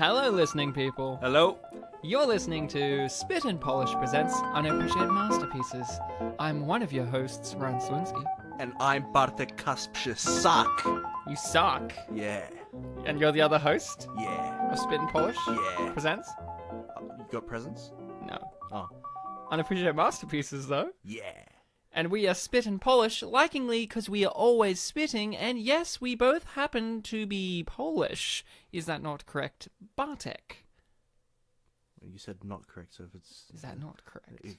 Hello, listening people. Hello? You're listening to Spit and Polish presents Unappreciated Masterpieces. I'm one of your hosts, Ryan Swinsky. And I'm Bartek Suck. You suck. Yeah. And you're the other host Yeah. of Spit and Polish Yeah. presents? You got presents? No. Oh. Unappreciated Masterpieces, though. Yeah. And we are Spit and Polish, likingly because we are always spitting, and yes, we both happen to be Polish. Is that not correct, Bartek? You said not correct, so if it's... Is that not correct? If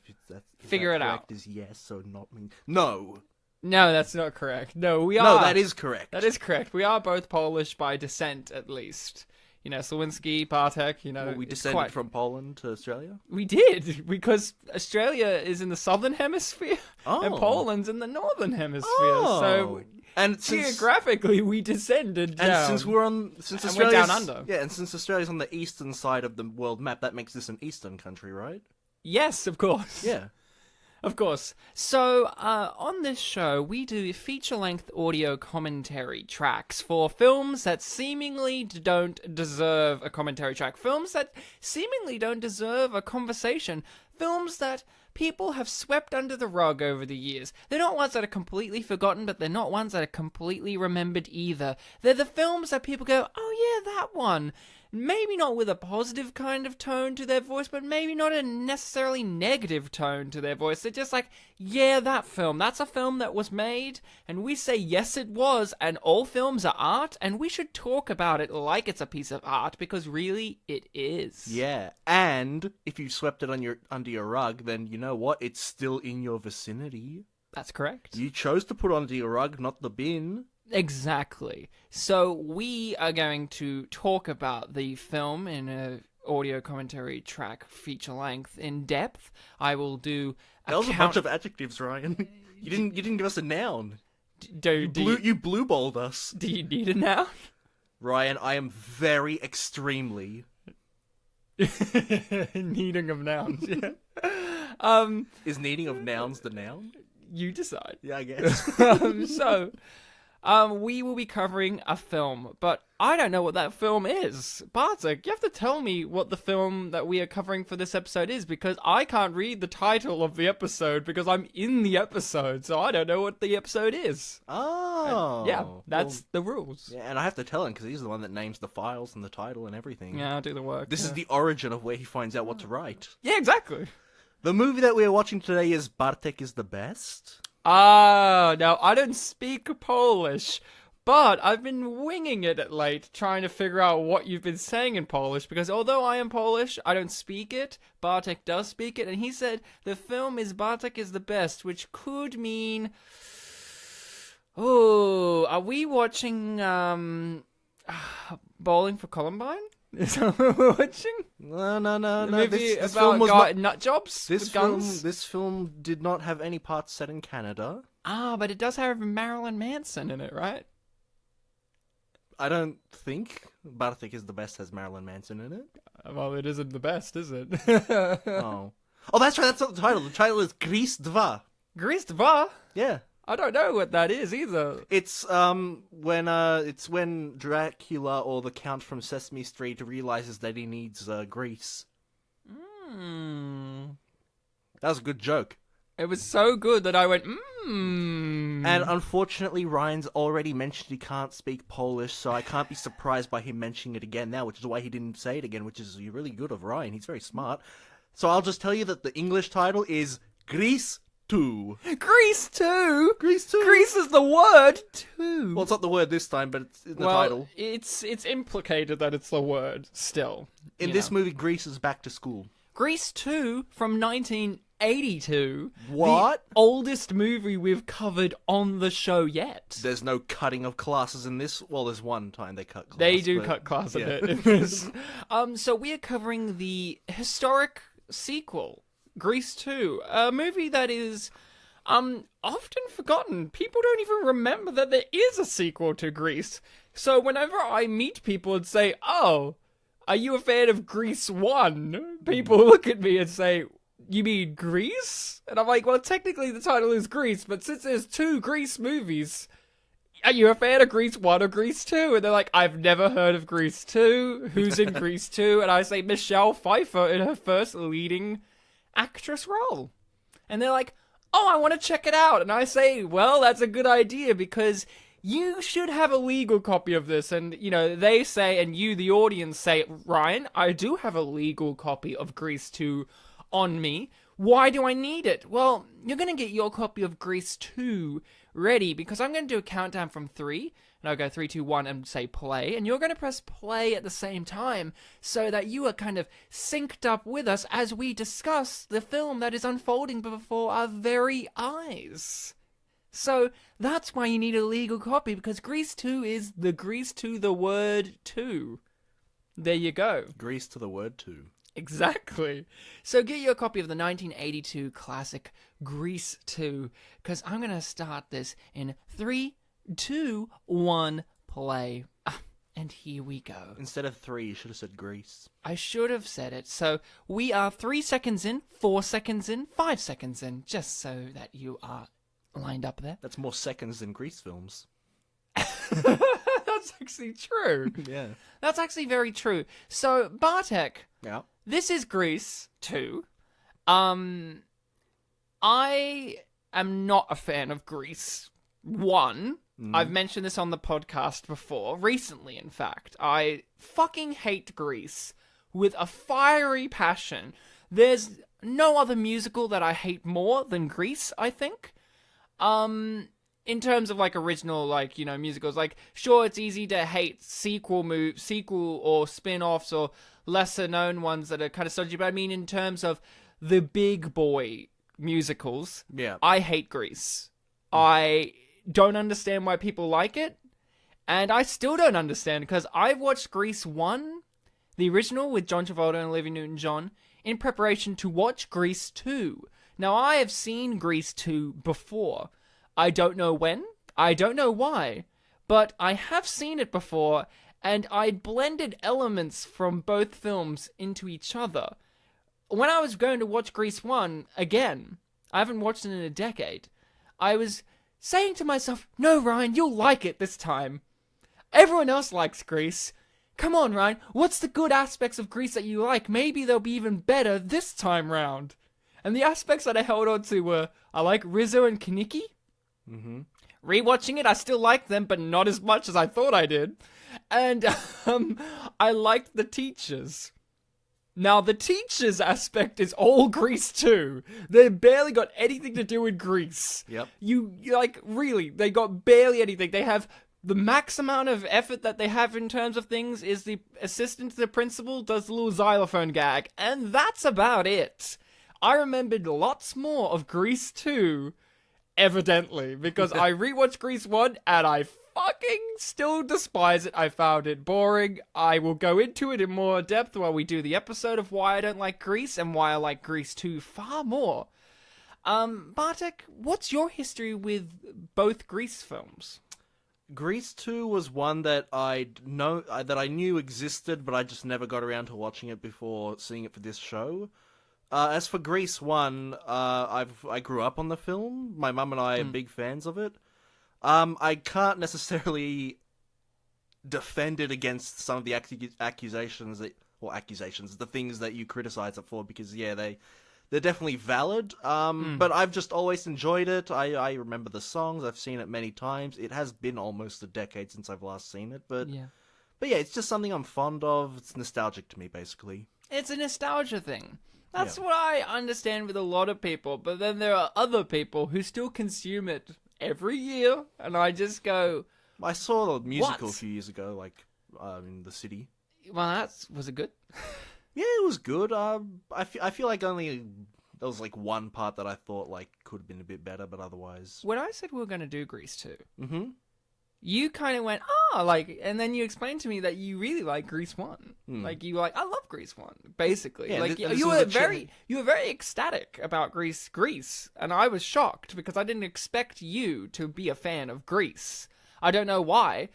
Figure it out. Correct is yes, so not mean... No! No, that's not correct. No, we are. No, that is correct. That is correct. We are both Polish by descent, at least. You know, Sawinski, Bartek, you know. Well, we descended from Poland to Australia? We did, because Australia is in the southern hemisphere, Oh. and Poland's in the northern hemisphere. Oh. So, and since, geographically, we descended down. and since we're on... Since And Australia's, we're down under. Yeah, and since Australia's on the eastern side of the world map, that makes this an eastern country, right? Yes, of course. Yeah. Of course. So, on this show, we do feature-length audio commentary tracks for films that seemingly don't deserve a commentary track, films that seemingly don't deserve a conversation, films that people have swept under the rug over the years. They're not ones that are completely forgotten, but they're not ones that are completely remembered either. They're the films that people go, oh yeah, that one. Maybe not with a positive kind of tone to their voice, but maybe not a necessarily negative tone to their voice. They're just like, yeah, that film. That's a film that was made, and we say yes it was, and all films are art, and we should talk about it like it's a piece of art, because really, it is. Yeah, and if you swept it under your rug, then you know what? It's still in your vicinity. That's correct. You chose to put it under your rug, not the bin. Exactly. So we are going to talk about the film in a audio commentary track feature length in depth. I will do That was a bunch of adjectives, Ryan. You didn't give us a noun. You blue balled us. Do you need a noun? Ryan, I am very extremely Needing of nouns, yeah. Is needing of nouns the noun? You decide. Yeah, I guess. We will be covering a film, but I don't know what that film is. Bartek, you have to tell me what the film that we are covering for this episode is, because I can't read the title of the episode because I'm in the episode, so I don't know what the episode is. Oh. And yeah, that's the rules. Yeah, and I have to tell him because he's the one that names the files and the title and everything. Yeah, I'll do the work. This is the origin of where he finds out what to write. Yeah, exactly. The movie that we are watching today is Bartek is the Best. Now I don't speak Polish, but I've been winging it at late, trying to figure out what you've been saying in Polish, because although I am Polish, I don't speak it. Bartek does speak it, and he said the film is Bartek is the Best, which could mean... Oh, are we watching, Bowling for Columbine? Is that what we're watching? No. Maybe This about film was not... nut jobs with guns? This film did not have any parts set in Canada. Ah, but it does have Marilyn Manson in it, right? I don't think Bartek is the Best has Marilyn Manson in it. Well, it isn't the best, is it? Oh, that's right. That's not the title. The title is Gris 2. Gris 2? Yeah. I don't know what that is either. It's when Dracula or the Count from Sesame Street realizes that he needs Grease. That was a good joke. It was so good that I went, And unfortunately, Ryan's already mentioned he can't speak Polish, so I can't be surprised by him mentioning it again now, which is why he didn't say it again, which is really good of Ryan. He's very smart. So I'll just tell you that the English title is Gris 2. Grease 2? Grease 2. Grease is the word 2. Well, it's not the word this time, but it's in the title. It's implicated that it's the word still. In this movie, Grease is back to school. Grease 2 from 1982. What? The oldest movie we've covered on the show yet. There's no cutting of classes in this. Well, there's one time they cut class. They do cut class a bit in this. So we are covering the historic sequel, Grease 2, a movie that is often forgotten. People don't even remember that there is a sequel to Grease. So whenever I meet people and say, oh, are you a fan of Grease 1? People look at me and say, you mean Grease? And I'm like, well, technically the title is Grease, but since there's 2 Grease movies, are you a fan of Grease 1 or Grease 2? And they're like, I've never heard of Grease 2. Who's in Grease 2? And I say, Michelle Pfeiffer in her first leading actress role. And they're like, oh, I want to check it out. And I say, well, that's a good idea because you should have a legal copy of this. And, you know, they say, and you, the audience, say, Ryan, I do have a legal copy of Grease 2 on me. Why do I need it? Well, you're going to get your copy of Grease 2 ready because I'm going to do a countdown from 3, and I'll go 3, 2, 1 and say play, and you're going to press play at the same time so that you are kind of synced up with us as we discuss the film that is unfolding before our very eyes. So that's why you need a legal copy, because Grease 2 is the Grease to the word 2. There you go. Grease to the word 2. Exactly. So get your copy of the 1982 classic Grease 2, because I'm going to start this in 3, 2, 1, play. And here we go. Instead of 3, you should have said Grease. I should have said it. So we are 3 seconds in, 4 seconds in, 5 seconds in, just so that you are lined up there. That's more seconds than Grease films. That's actually true. Yeah. That's actually very true. So, Bartek... Yeah. This is Grease 2. I am not a fan of Grease 1. I've mentioned this on the podcast before, recently in fact. I fucking hate Grease with a fiery passion. There's no other musical that I hate more than Grease, I think. In terms of, like, original, like, you know, musicals, like, sure, it's easy to hate sequel or spin-offs or lesser-known ones that are kind of stodgy, but I mean, in terms of the big boy musicals, yeah, I hate Grease. I don't understand why people like it, and I still don't understand, because I've watched Grease 1, the original with John Travolta and Olivia Newton-John, in preparation to watch Grease 2. Now, I have seen Grease 2 before. I don't know when, I don't know why, but I have seen it before, and I blended elements from both films into each other. When I was going to watch Grease 1 again, I haven't watched it in a decade, I was saying to myself, no, Ryan, you'll like it this time. Everyone else likes Grease. Come on, Ryan, what's the good aspects of Grease that you like? Maybe they'll be even better this time round. And the aspects that I held on to were, I like Rizzo and Kaneki. Mm-hmm. Rewatching it, I still like them, but not as much as I thought I did. And I liked the teachers. Now, the teachers aspect is all Grease too. They barely got anything to do with Grease. Yep. You like, really, they got barely anything. They have the max amount of effort that they have in terms of things is the assistant to the principal does the little xylophone gag. And that's about it. I remembered lots more of Grease 2, evidently, because I rewatched Grease 1 and I fucking still despise it. I found it boring. I will go into it in more depth while we do the episode of why I don't like Grease and why I like Grease 2 far more. Bartek, what's your history with both Grease films? Grease 2 was one that I knew existed, but I just never got around to watching it before seeing it for this show. As for Grease 1, I grew up on the film. My mum and I are big fans of it. I can't necessarily defend it against some of the accusations, the things that you criticize it for, because yeah, they're definitely valid. But I've just always enjoyed it. I remember the songs. I've seen it many times. It has been almost a decade since I've last seen it, but yeah, it's just something I'm fond of. It's nostalgic to me, basically. It's a nostalgia thing. That's what I understand with a lot of people, but then there are other people who still consume it every year, and I just go... I saw the musical a few years ago, like, in the city. Well, was it good? Yeah, it was good. I feel like only... There was, like, one part that I thought, like, could have been a bit better, but otherwise... When I said we were going to do Grease 2, you kind of went, and then you explained to me that you really like Grease 1. Like, you were like, I love Grease 1, basically. Yeah, like, you were very ecstatic about Grease, and I was shocked because I didn't expect you to be a fan of Grease. I don't know why.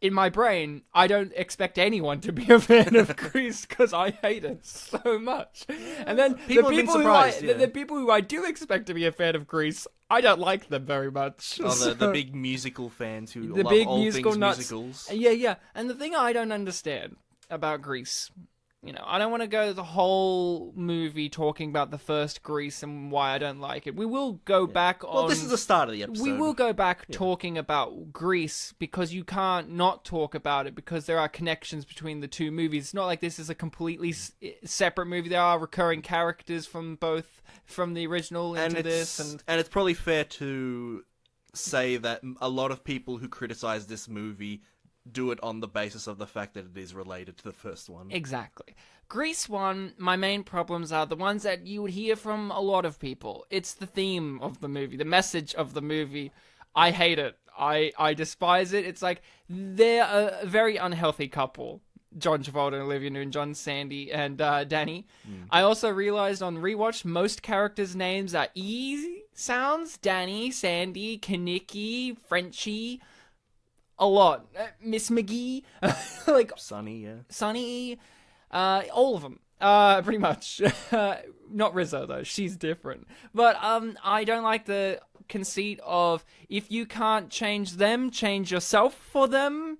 in my brain, I don't expect anyone to be a fan of Grease because I hate it so much. And then People have been surprised, the people who I do expect to be a fan of Grease, I don't like them very much. Oh, So- the big musical fans who the love big all musical things nuts. musicals. Yeah. And the thing I don't understand about Grease, I don't want to go the whole movie talking about the first Grease and why I don't like it. We will go back on... Well, this is the start of the episode. We will go back talking about Grease because you can't not talk about it because there are connections between the two movies. It's not like this is a completely separate movie. There are recurring characters from the original into this. And it's probably fair to say that a lot of people who criticize this movie do it on the basis of the fact that it is related to the first one. Exactly. Grease 1, my main problems are the ones that you would hear from a lot of people. It's the theme of the movie, the message of the movie. I hate it. I despise it. It's like they're a very unhealthy couple. John Travolta and Olivia Newton-John, Sandy and Danny. I also realized on rewatch, most characters' names are E sounds. Danny, Sandy, Kaniki, Frenchie. A lot. Miss McGee. Like Sunny, yeah. Sunny. All of them. Pretty much. Not Rizzo, though. She's different. But I don't like the conceit of if you can't change them, change yourself for them.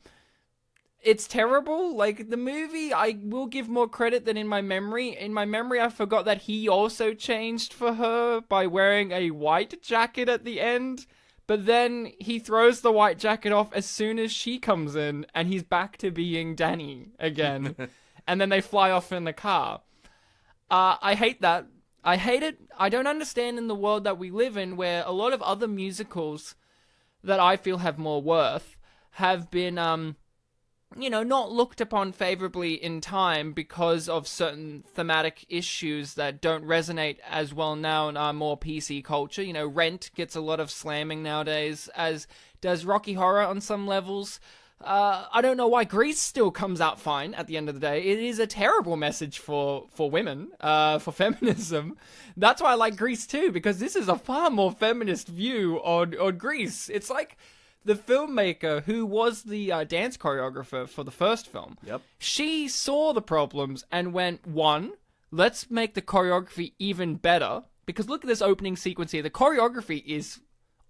It's terrible. Like, the movie, I will give more credit than in my memory. In my memory, I forgot that he also changed for her by wearing a white jacket at the end. But then he throws the white jacket off as soon as she comes in, and he's back to being Danny again. And then they fly off in the car. I hate that. I hate it. I don't understand in the world that we live in where a lot of other musicals that I feel have more worth have been, not looked upon favorably in time because of certain thematic issues that don't resonate as well now in our more PC culture. Rent gets a lot of slamming nowadays, as does Rocky Horror on some levels. I don't know why Grease still comes out fine at the end of the day. It is a terrible message for women, for feminism. That's why I like Grease too, because this is a far more feminist view on Grease. It's like the filmmaker who was the dance choreographer for the first film. Yep. She saw the problems and went, one, let's make the choreography even better. Because look at this opening sequence here. The choreography is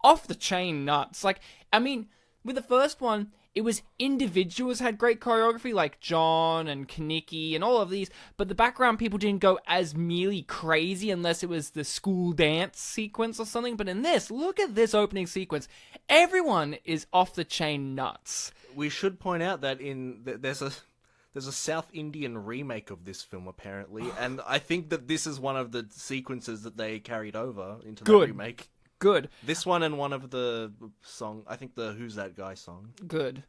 off the chain nuts. Like, I mean, with the first one, it was individuals had great choreography, like John and Kaniki and all of these, but the background people didn't go as merely crazy unless it was the school dance sequence or something. But in this, look at this opening sequence. Everyone is off the chain nuts. We should point out that there's a South Indian remake of this film, apparently, and I think that this is one of the sequences that they carried over into the remake. Good. This one and one of the song, I think the Who's That Guy song. Good.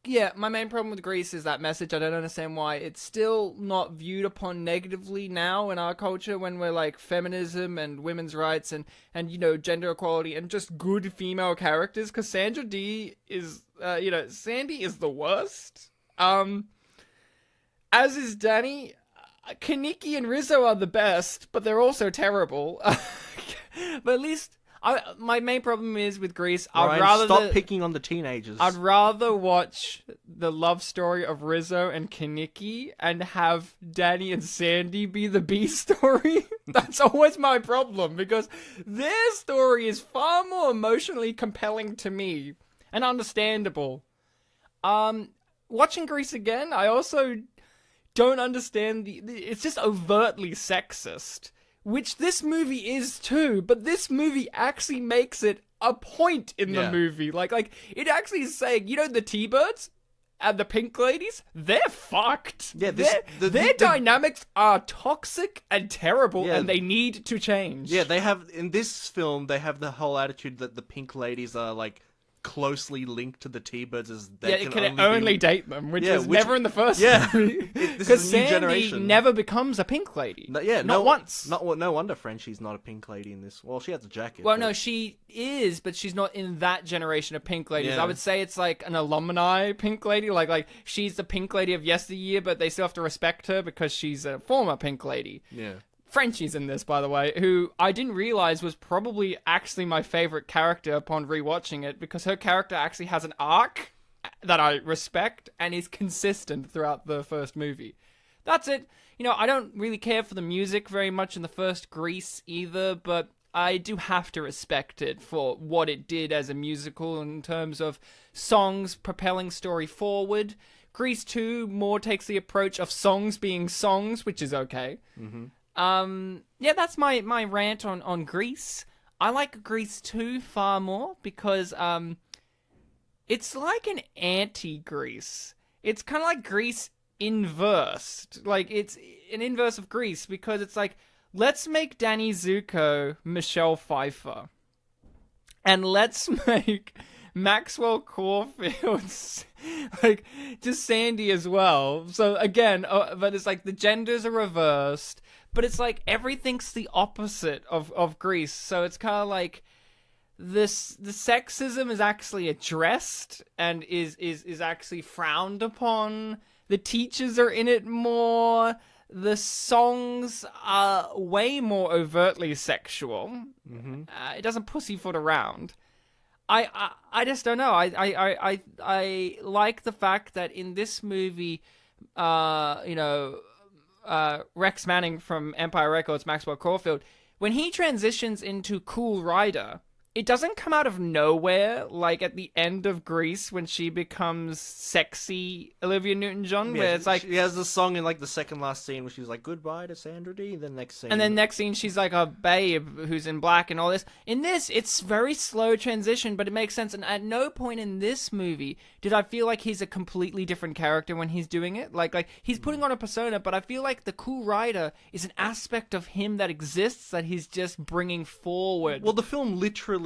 Yeah, my main problem with Grease is that message. I don't understand why it's still not viewed upon negatively now in our culture when we're like feminism and women's rights and gender equality and just good female characters, because Sandra Dee is, Sandy is the worst. As is Danny. Kaniki and Rizzo are the best, but they're also terrible. But at least my main problem is with Grease. I'd rather stop picking on the teenagers. I'd rather watch the love story of Rizzo and Kaniki and have Danny and Sandy be the B story. That's always my problem, because their story is far more emotionally compelling to me and understandable. Watching Grease again, I also don't understand it's just overtly sexist, which this movie is too, but this movie actually makes it a point in the movie. Like it actually is saying, the T-Birds and the Pink Ladies, they're fucked. Yeah, their dynamics are toxic and terrible, and they need to change. Yeah, in this film, they have the whole attitude that the Pink Ladies are like closely linked to the T-Birds as they can only date them, which is never in the first movie. Because Sandy never becomes a pink lady. Not once. No wonder Frenchie's not a pink lady in this. Well, she has a jacket. Well, no, she is, but she's not in that generation of pink ladies. I would say it's like an alumni pink lady. Like she's the pink lady of yesteryear, but they still have to respect her because she's a former pink lady. Yeah. Frenchie's in this, by the way, who I didn't realize was probably actually my favorite character upon rewatching it, because her character actually has an arc. that I respect and is consistent throughout the first movie. That's it. You know, I don't really care for the music very much in the first Grease either, but I do have to respect it for what it did as a musical in terms of songs propelling story forward. Grease 2 more takes the approach of songs being songs, which is okay. Yeah, that's my rant on Grease. I like Grease 2 far more because it's like an anti-Grease. It's kind of like Grease inversed. Like, it's an inverse of Grease because it's like, let's make Danny Zuko Michelle Pfeiffer. And let's make Maxwell Caulfield's like just Sandy as well. So again, but it's like the genders are reversed, but it's like everything's the opposite of Grease. So it's kind of like the sexism is actually addressed and is actually frowned upon. The teachers are in it more. The songs are way more overtly sexual. It doesn't pussyfoot around. I just don't know. I like the fact that in this movie, Rex Manning from Empire Records, Maxwell Caulfield, when he transitions into Cool Rider, it doesn't come out of nowhere, like at the end of Grease when she becomes sexy Olivia Newton-John, where it's like... She has the song in like the second last scene where she's like, goodbye to Sandra Dee, then next scene... And then next scene she's like a babe who's in black and all this. In this, it's very slow transition, but it makes sense, and at no point in this movie did I feel like he's a completely different character when he's doing it. Like he's putting on a persona, but I feel like the Cool Rider is an aspect of him that exists that he's just bringing forward. Well, the film literally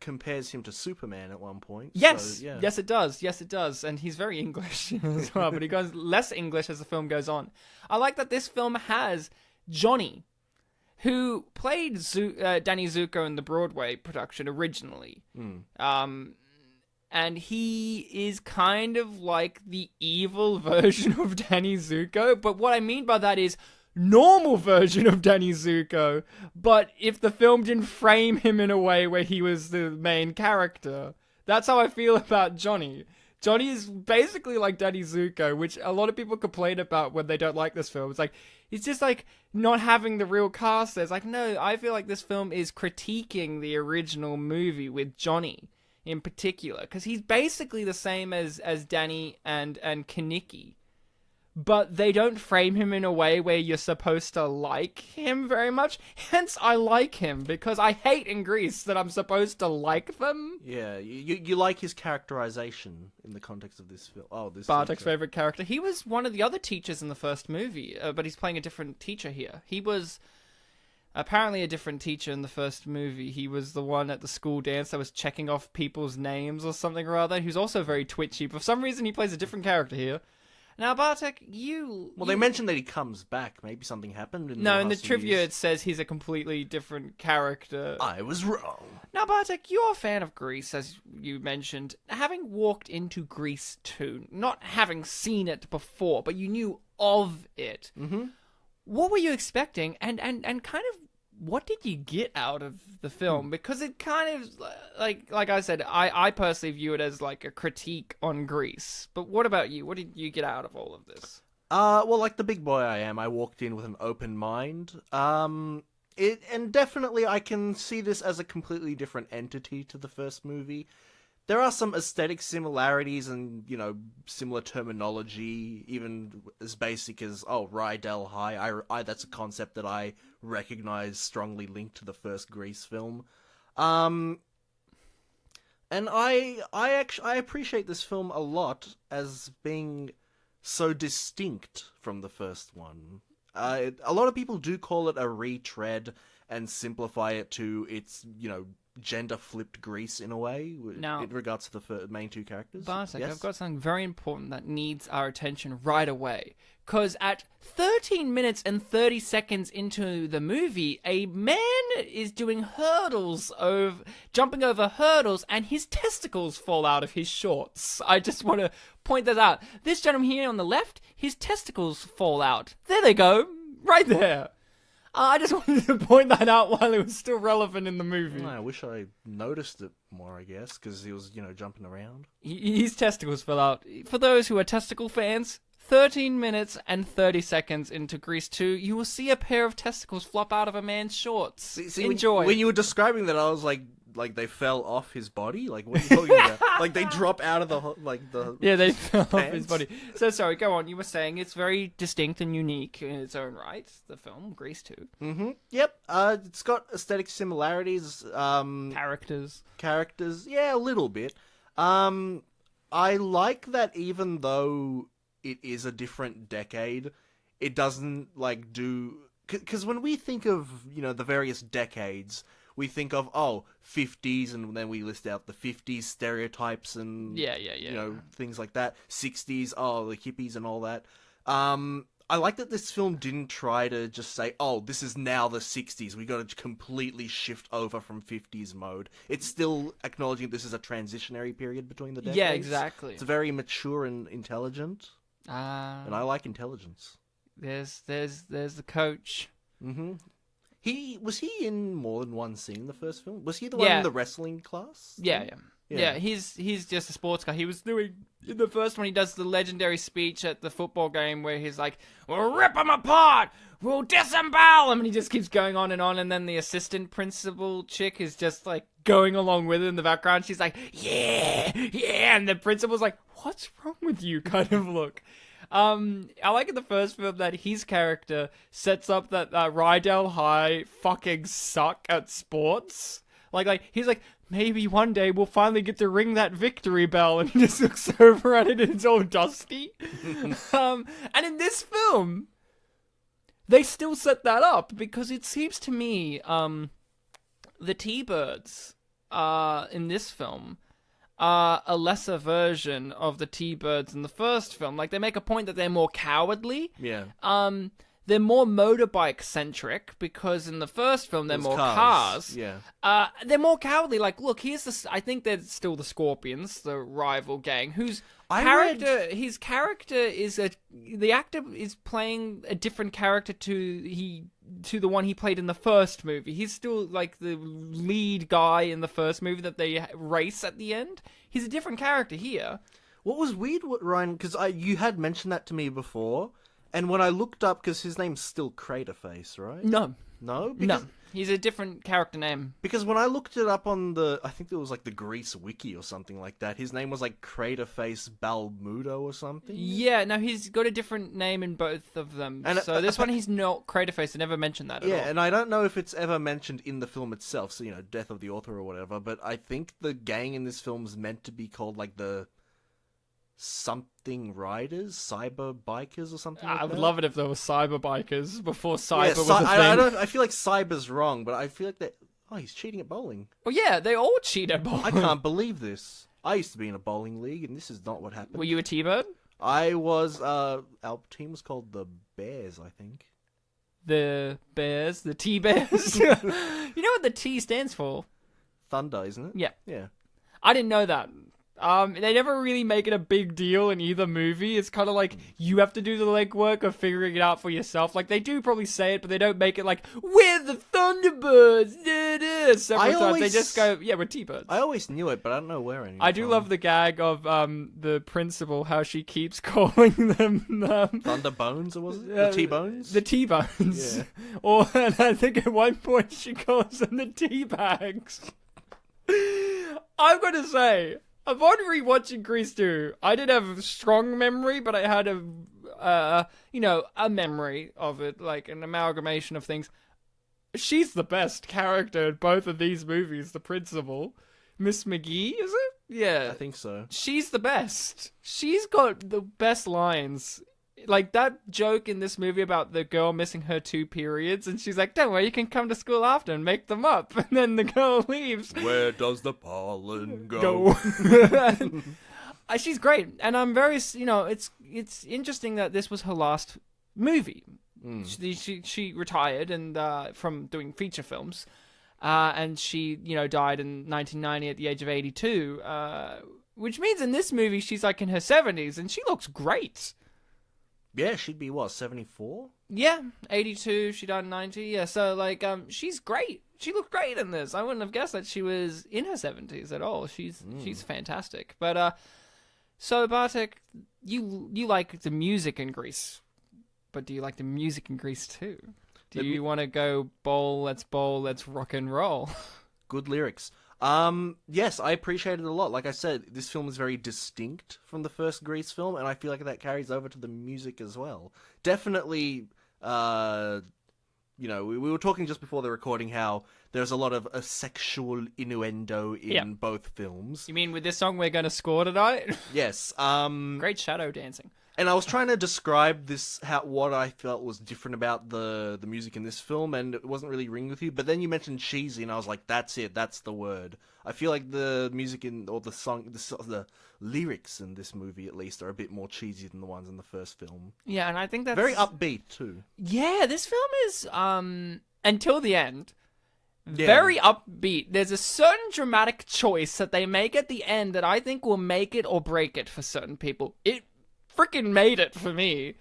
compares him to Superman at one point. Yes, so, yeah. Yes it does, and he's very English as well, but he goes less English as the film goes on. I like that this film has Johnny, who played Danny Zuko in the Broadway production originally. And he is kind of like the evil version of Danny Zuko, but what I mean by that is normal version of Danny Zuko, but if the film didn't frame him in a way where he was the main character. That's how I feel about Johnny. Johnny is basically like Danny Zuko, which a lot of people complain about when they don't like this film. It's like, it's just like not having the real cast. There's like, no, I feel like this film is critiquing the original movie with Johnny in particular, because he's basically the same as Danny and Kaneki. But they don't frame him in a way where you're supposed to like him very much. Hence, I like him, because I hate in Grease that I'm supposed to like them. Yeah, you like his characterization in the context of this film. Oh, this Bartek's favorite character. He was one of the other teachers in the first movie, but he's playing a different teacher here. He was apparently a different teacher in the first movie. He was the one at the school dance that was checking off people's names or something or other. He was also very twitchy. For some reason, he plays a different character here. Now, Bartek, Well, they mentioned that he comes back. Maybe something happened in the trivia it says he's a completely different character. I was wrong. Now, Bartek, you're a fan of Grease, as you mentioned. Having walked into Grease 2, not having seen it before, but you knew of it, what were you expecting? And kind of, what did you get out of the film? Because it kind of, like I said, I personally view it as like a critique on Grease. But what about you? What did you get out of all of this? Well, like the big boy I am, I walked in with an open mind. And definitely I can see this as a completely different entity to the first movie. There are some aesthetic similarities and, similar terminology, even as basic as, Rydell High. That's a concept that I recognize strongly linked to the first Grease film. And I appreciate this film a lot as being so distinct from the first one. A lot of people do call it a retread and simplify it to its, gender-flipped Grease in a way, now, in regards to the main two characters. Bartek, yes? I've got something very important that needs our attention right away. Because at 13 minutes and 30 seconds into the movie, a man is doing jumping over hurdles, and his testicles fall out of his shorts. I just want to point that out. This gentleman here on the left, his testicles fall out. There they go. Right there. I just wanted to point that out while it was still relevant in the movie. I wish I noticed it more, I guess, because he was, jumping around. His testicles fell out. For those who are testicle fans, 13 minutes and 30 seconds into Grease 2, you will see a pair of testicles flop out of a man's shorts. See, Enjoy. When you were describing that, I was like they fell off his body? Like, what are you talking about? Like, they drop out of the... Yeah, they fell off his pants? body. So, sorry, go on. You were saying it's very distinct and unique in its own right, the film, Grease 2. Mm-hmm. Yep. It's got aesthetic similarities. Characters. Yeah, a little bit. I like that even though it is a different decade, it doesn't, do... Because when we think of, the various decades... We think of 50s, and then we list out the 50s stereotypes and things like that. 60s, the hippies and all that. I like that this film didn't try to just say, this is now the 60s. We got to completely shift over from 50s mode. It's still acknowledging this is a transitionary period between the decades. Yeah, exactly. It's very mature and intelligent, and I like intelligence. There's the coach. Mm-hmm. Was he in more than one scene in the first film? Was he the one in the wrestling class? Yeah, he's just a sports guy. He was doing, in the first one, he does the legendary speech at the football game where he's like, we'll rip them apart, we'll disembowel them, and he just keeps going on, and then the assistant principal chick is just, going along with it in the background. She's like, yeah, and the principal's like, what's wrong with you, kind of look. I like in the first film that his character sets up that Rydell High fucking suck at sports. He's like, maybe one day we'll finally get to ring that victory bell, and he just looks over at it and it's all dusty. And in this film, they still set that up because it seems to me, the T-Birds, in this film, a lesser version of the T-Birds in the first film. They make a point that they're more cowardly. Yeah. They're more motorbike-centric, because in the first film they're more cars. Yeah. They're more cowardly. Look, I think they're still the Scorpions, the rival gang, his character is the actor is playing a different character to the one he played in the first movie. He's still the lead guy in the first movie that they race at the end. He's a different character here. What was weird, Ryan, because you had mentioned that to me before, and when I looked up, because his name's still Craterface, right? No. No? No. He's a different character name. Because when I looked it up on I think it was the Grease wiki or something like that, his name was Craterface Balmudo or something? Yeah, no, he's got a different name in both of them. And so this one he's not Craterface. I never mentioned that at all. Yeah, and I don't know if it's ever mentioned in the film itself, so, death of the author or whatever, but I think the gang in this film is meant to be called, the something riders, cyber bikers or something like that. I would love it if there were cyber bikers before cyber was a thing. I feel like cyber's wrong, but I feel like that... Oh, he's cheating at bowling. Well, yeah, they all cheat at bowling. I can't believe this. I used to be in a bowling league, and this is not what happened. Were you a T-Bird? I was... our team was called the Bears, I think. The Bears? The T-Bears? You know what the T stands for? Thunder, isn't it? Yeah. Yeah. I didn't know that. They never really make it a big deal in either movie. It's kind of you have to do the legwork of figuring it out for yourself. They do probably say it, but they don't make it we're the Thunderbirds. Several times they just go, yeah, we're T-Birds. I always knew it, but I don't know where anymore. I do love the gag of the principal, how she keeps calling them Thunderbones, or was it? The T-Bones? The T-Bones. Yeah. And I think at one point she calls them the T-Bags. I've got to say, upon rewatching Grease 2, I did have a strong memory, but I had a memory of it, an amalgamation of things. She's the best character in both of these movies, the principal. Miss McGee, is it? Yeah. I think so. She's the best. She's got the best lines. That joke in this movie about the girl missing her 2 periods, and she's like, don't worry, you can come to school after and make them up. And then the girl leaves. Where does the pollen go? She's great. And I'm very, it's interesting that this was her last movie. She retired and from doing feature films. And she, died in 1990 at the age of 82. Which means in this movie, she's in her 70s, and she looks great. Yeah, she'd be, what, 74? Yeah, 82, she died in 90, yeah, so, like, she's great. She looked great in this. I wouldn't have guessed that she was in her 70s at all. She's fantastic. But, so, Bartek, you like the music in Grease, but do you like the music in Grease too? Do you want to go bowl, let's rock and roll? Good lyrics. Yes, I appreciate it a lot. Like I said, this film is very distinct from the first Grease film, and I feel like that carries over to the music as well. Definitely, we were talking just before the recording how there's a lot of a sexual innuendo in both films. You mean with this song we're going to score tonight? Yes. Great shadow dancing. And I was trying to describe what I felt was different about the music in this film, and it wasn't really ringing with you. But then you mentioned cheesy, and I was like, "That's it. That's the word." I feel like the music the lyrics in this movie, at least, are a bit more cheesy than the ones in the first film. Yeah, and I think that's very upbeat too. Yeah, this film is until the end. Very upbeat. There's a certain dramatic choice that they make at the end that I think will make it or break it for certain people. It freaking made it for me.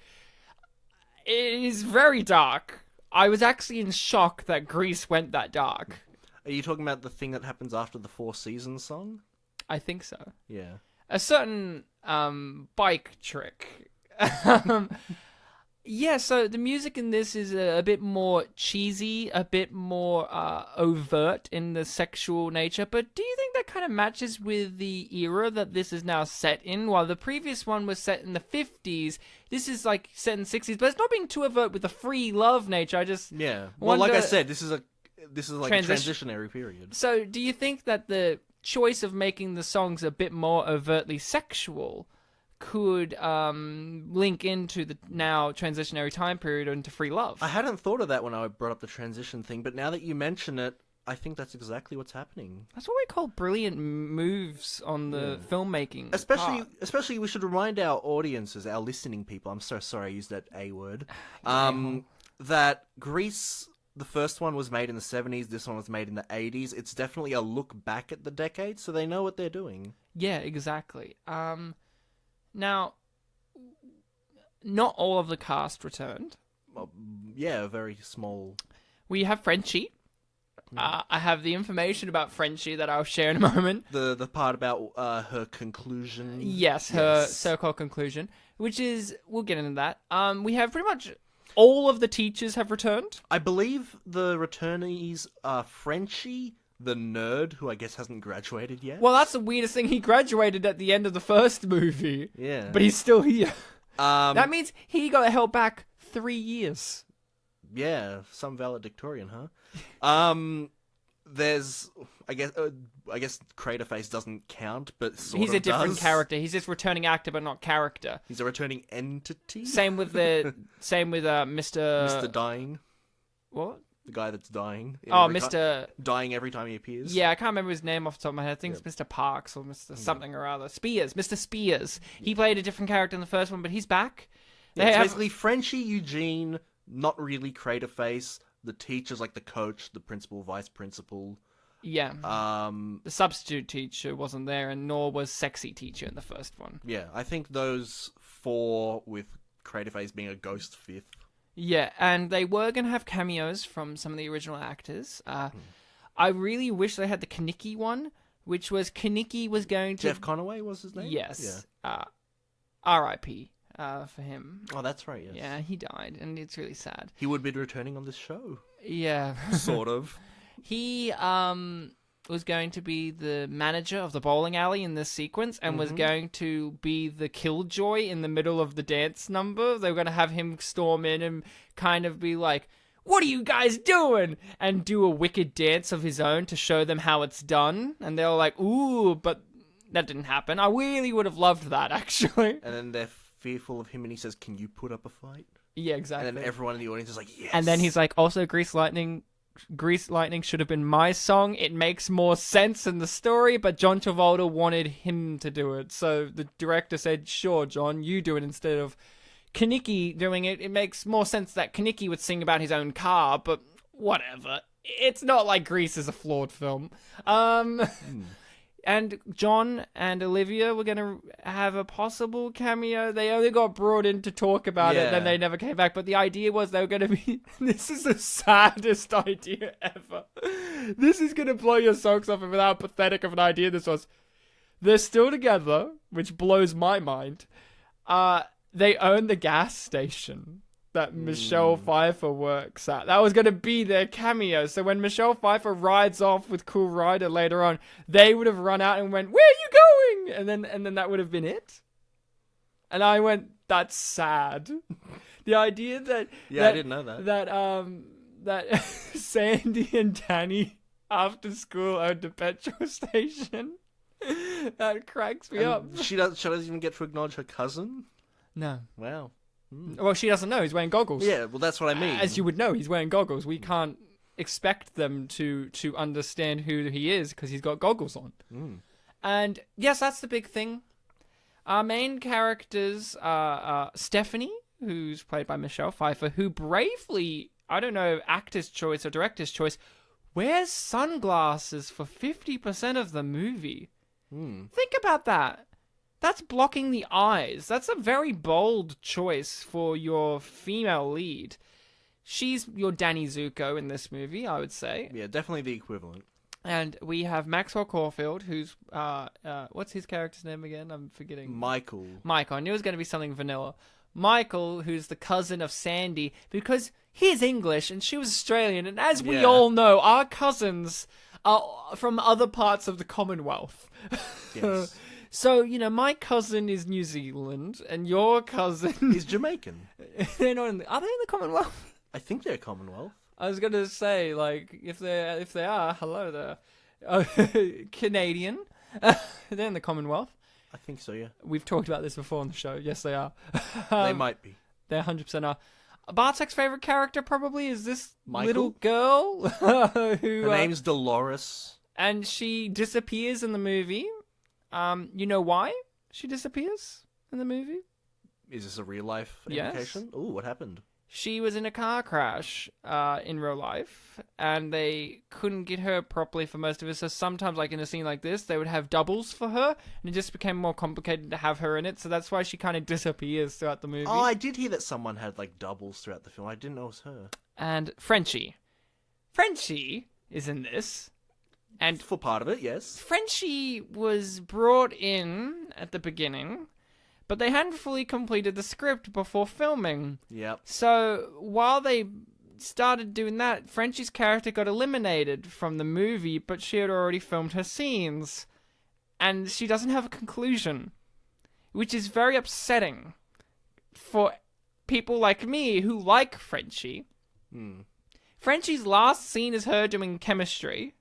It is very dark. I was actually in shock that Grease went that dark. Are you talking about the thing that happens after the Four Seasons song? I think so. Yeah. A certain bike trick. Yeah, so the music in this is a bit more cheesy, a bit more overt in the sexual nature, but do you think that kind of matches with the era that this is now set in? While the previous one was set in the 50s, this is like set in the 60s, but it's not being too overt with the free love nature. I just Well, like I said, this is like a transitionary period. So, do you think that the choice of making the songs a bit more overtly sexual could link into the now transitionary time period into free love? I hadn't thought of that when I brought up the transition thing, but now that you mention it, I think that's exactly what's happening. That's what we call brilliant moves on the filmmaking. Especially, we should remind our audiences, our listening people. I'm so sorry I used that A word. That Grease, the first one, was made in the 70s. This one was made in the 80s. It's definitely a look back at the decade, so they know what they're doing. Yeah, exactly. Now, not all of the cast returned. Yeah, very small. We have Frenchie. I have the information about Frenchie that I'll share in a moment. The part about her conclusion. Yes, her so-called conclusion, which is, we'll get into that. We have pretty much all of the teachers have returned. I believe the returnees are Frenchie, the nerd, who I guess hasn't graduated yet. Well, that's the weirdest thing. He graduated at the end of the first movie. Yeah. But he's still here. That means he got held back 3 years. Yeah, some valedictorian, huh? There's, I guess Craterface doesn't count, but sort He's of a different does. character. He's just returning actor, but not character. He's a returning entity. Same with Mr. Mr. Dying. What? The guy that's dying. Mr. Dying every time he appears. Yeah, I can't remember his name off the top of my head. I think it's Mr. Parks or Mr. something or other. Spears. Mr. Spears. He played a different character in the first one, but he's back. Yeah, it's basically Frenchie, Eugene, not really Craterface. The teachers, like the coach, the principal, vice principal. Yeah. The substitute teacher wasn't there, and nor was sexy teacher in the first one. Yeah, I think those four, with Craterface being a ghost fifth. Yeah, and they were going to have cameos from some of the original actors. I really wish they had the Kaneki one, which was Kaneki was going to... Jeff Conaway was his name? Yes. Yeah. R.I.P. For him. Oh, that's right, yes. Yeah, he died, and it's really sad. He would be returning on this show. Yeah. Sort of. He was going to be the manager of the bowling alley in this sequence and was going to be the killjoy in the middle of the dance number. They were going to have him storm in and kind of be like, "What are you guys doing?" and do a wicked dance of his own to show them how it's done. And they were like, "Ooh," but that didn't happen. I really would have loved that, actually. And then they're fearful of him and he says, "Can you put up a fight?" Yeah, exactly. And then everyone in the audience is like, "Yes." And then he's like, "Also, Grease Lightning should have been my song. It makes more sense in the story, but John Travolta wanted him to do it. So the director said, sure, John, you do it instead of Kaneki doing it. It makes more sense that Kaneki would sing about his own car, but whatever. It's not like Grease is a flawed film. And John and Olivia were going to have a possible cameo. They only got brought in to talk about it, then they never came back. But the idea was they were going to be... This is the saddest idea ever. This is going to blow your socks off with how pathetic of an idea this was. They're still together, which blows my mind. They own the gas station that Michelle Pfeiffer works at. That was going to be their cameo. So when Michelle Pfeiffer rides off with Cool Rider later on, they would have run out and went, "Where are you going?" And then that would have been it. And I went, that's sad. The idea that I didn't know that. That Sandy and Danny after school owned a petrol station. That cracks me up. She doesn't even get to acknowledge her cousin? No. Wow. Well, she doesn't know. He's wearing goggles. Yeah, well, that's what I mean. As you would know, he's wearing goggles. We can't expect them to understand who he is because he's got goggles on. And yes, that's the big thing. Our main characters are Stephanie, who's played by Michelle Pfeiffer, who bravely, I don't know, actor's choice or director's choice, wears sunglasses for 50% of the movie. Think about that. That's blocking the eyes. That's a very bold choice for your female lead. She's your Danny Zuko in this movie, I would say. Yeah, definitely the equivalent. And we have Maxwell Caulfield, who's... what's his character's name again? I'm forgetting. Michael. I knew it was going to be something vanilla. Michael, who's the cousin of Sandy, because he's English and she was Australian. And as we all know, our cousins are from other parts of the Commonwealth. Yes. So, you know, my cousin is New Zealand, and your cousin... is Jamaican. They're not in the... Are they in the Commonwealth? I think they're Commonwealth. I was going to say, like, if they are, hello there. Canadian. They're in the Commonwealth. I think so, yeah. We've talked about this before on the show. Yes, they are. They might be. They 100% are. Bartek's favorite character probably is this Michael? Little girl. Her name's Dolores. And she disappears in the movie. You know why she disappears in the movie? Is this a real life implication? Ooh, what happened? She was in a car crash in real life, and they couldn't get her properly for most of it. So sometimes, like in a scene like this, they would have doubles for her, and it just became more complicated to have her in it. So that's why she kind of disappears throughout the movie. Oh, I did hear that someone had like doubles throughout the film. I didn't know it was her. And Frenchie is in this. And for part of it, yes. Frenchie was brought in at the beginning, but they hadn't fully completed the script before filming. Yep. So while they started doing that, Frenchie's character got eliminated from the movie, but she had already filmed her scenes. And she doesn't have a conclusion, which is very upsetting for people like me who like Frenchie. Frenchie's last scene is her doing chemistry.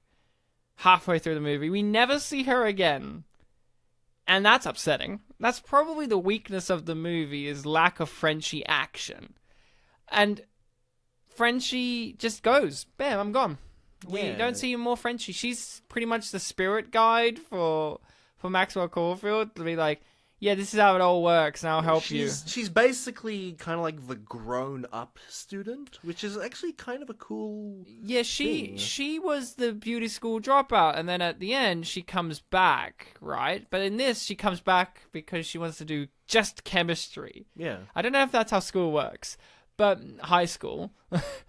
Halfway through the movie, we never see her again. And that's upsetting. That's probably the weakness of the movie, is lack of Frenchie action. And Frenchie just goes, bam, I'm gone. We don't see more Frenchie. She's pretty much the spirit guide for Maxwell Caulfield to be like, yeah, this is how it all works, and I'll help you. She's basically kind of like the grown-up student, which is actually kind of a cool thing. She was the beauty school dropout, and then at the end, she comes back, right? But in this, she comes back because she wants to do just chemistry. Yeah. I don't know if that's how school works, but high school.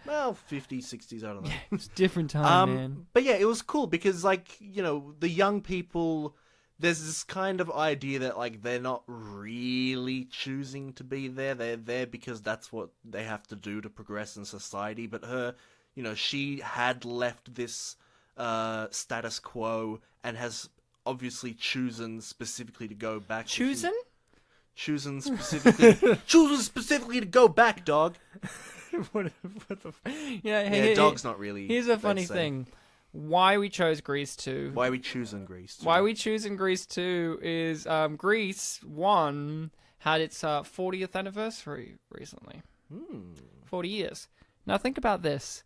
Well, 50s, 60s, I don't know. Yeah, it's a different time, man. But yeah, it was cool because, like, you know, the young people... There's this kind of idea that, like, they're not really choosing to be there. They're there because that's what they have to do to progress in society. But her, you know, she had left this status quo and has obviously chosen specifically to go back. Chosen specifically to go back, dog. what the... Yeah, dog's not really... Here's a funny thing. Why we chose Grease 2. Why we choosing Grease 2. Why we choosing Grease 2 is Grease 1 had its 40th anniversary recently. 40 years. Now think about this.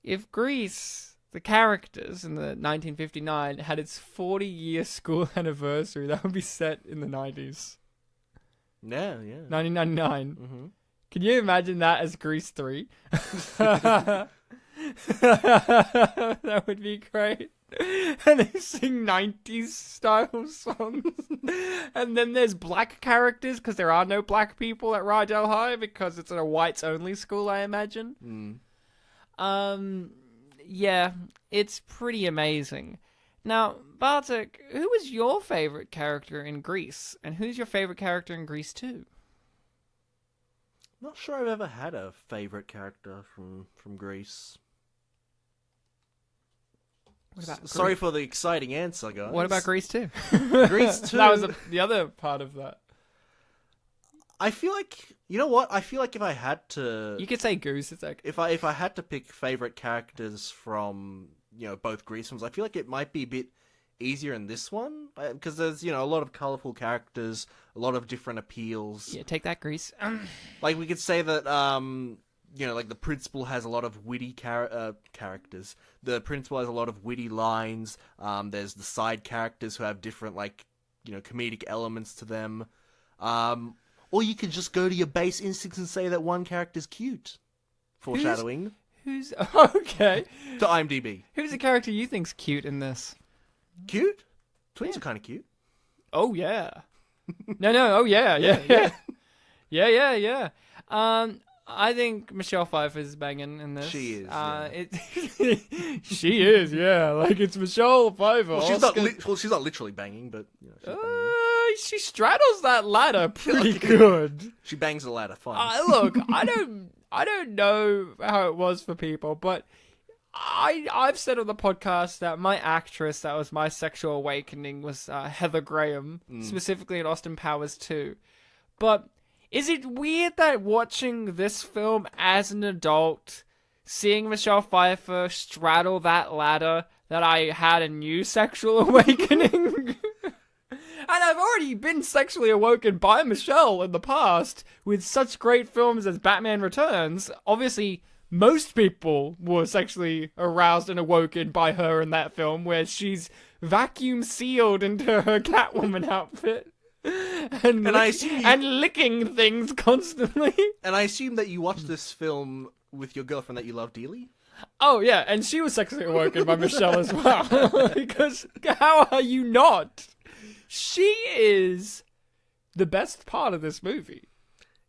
If Grease, the characters in the 1959, had its 40-year school anniversary, that would be set in the 90s. Yeah. 1999. Mm-hmm. Can you imagine that as Grease 3? That would be great. And they sing 90s style songs. And then there's black characters, because there are no black people at Rydell High, because it's a whites only school, I imagine. Yeah, it's pretty amazing. Now, Bartek, who was your favourite character in Grease? And who's your favourite character in Grease 2? Not sure I've ever had a favourite character from Grease. What about Sorry for the exciting answer, guys. What about Grease 2? Grease 2? That was the other part of that. I feel like, you know what? I feel like if I had to... You could say Goose, it's okay. If I had to pick favourite characters from, both Grease films, I feel like it might be a bit easier in this one. Because there's, a lot of colourful characters, a lot of different appeals. Yeah, take that, Grease. Like, we could say that, like the principal has a lot of witty characters. The principal has a lot of witty lines. There's the side characters who have different, comedic elements to them. Or you could just go to your base instincts and say that one character's cute. Foreshadowing. Who's okay? To IMDb. Who's the character you think's cute in this? Cute? Twins are kind of cute. Oh yeah. No. Oh yeah. I think Michelle Pfeiffer's banging in this. She is. She is. Yeah. Like it's Michelle Pfeiffer. Well, she's not literally banging, but she's banging. She straddles that ladder pretty good. She bangs the ladder. Fine. Look, I don't know how it was for people, but I've said on the podcast that my actress that was my sexual awakening was Heather Graham, specifically in Austin Powers 2. But is it weird that watching this film as an adult, seeing Michelle Pfeiffer straddle that ladder, that I had a new sexual awakening? And I've already been sexually awoken by Michelle in the past with such great films as Batman Returns. Obviously, most people were sexually aroused and awoken by her in that film, where she's vacuum sealed into her Catwoman outfit. And licking things constantly. And I assume that you watched this film with your girlfriend that you love dearly? Oh, yeah, and she was sexually awoken by Michelle as well. Because how are you not? She is the best part of this movie.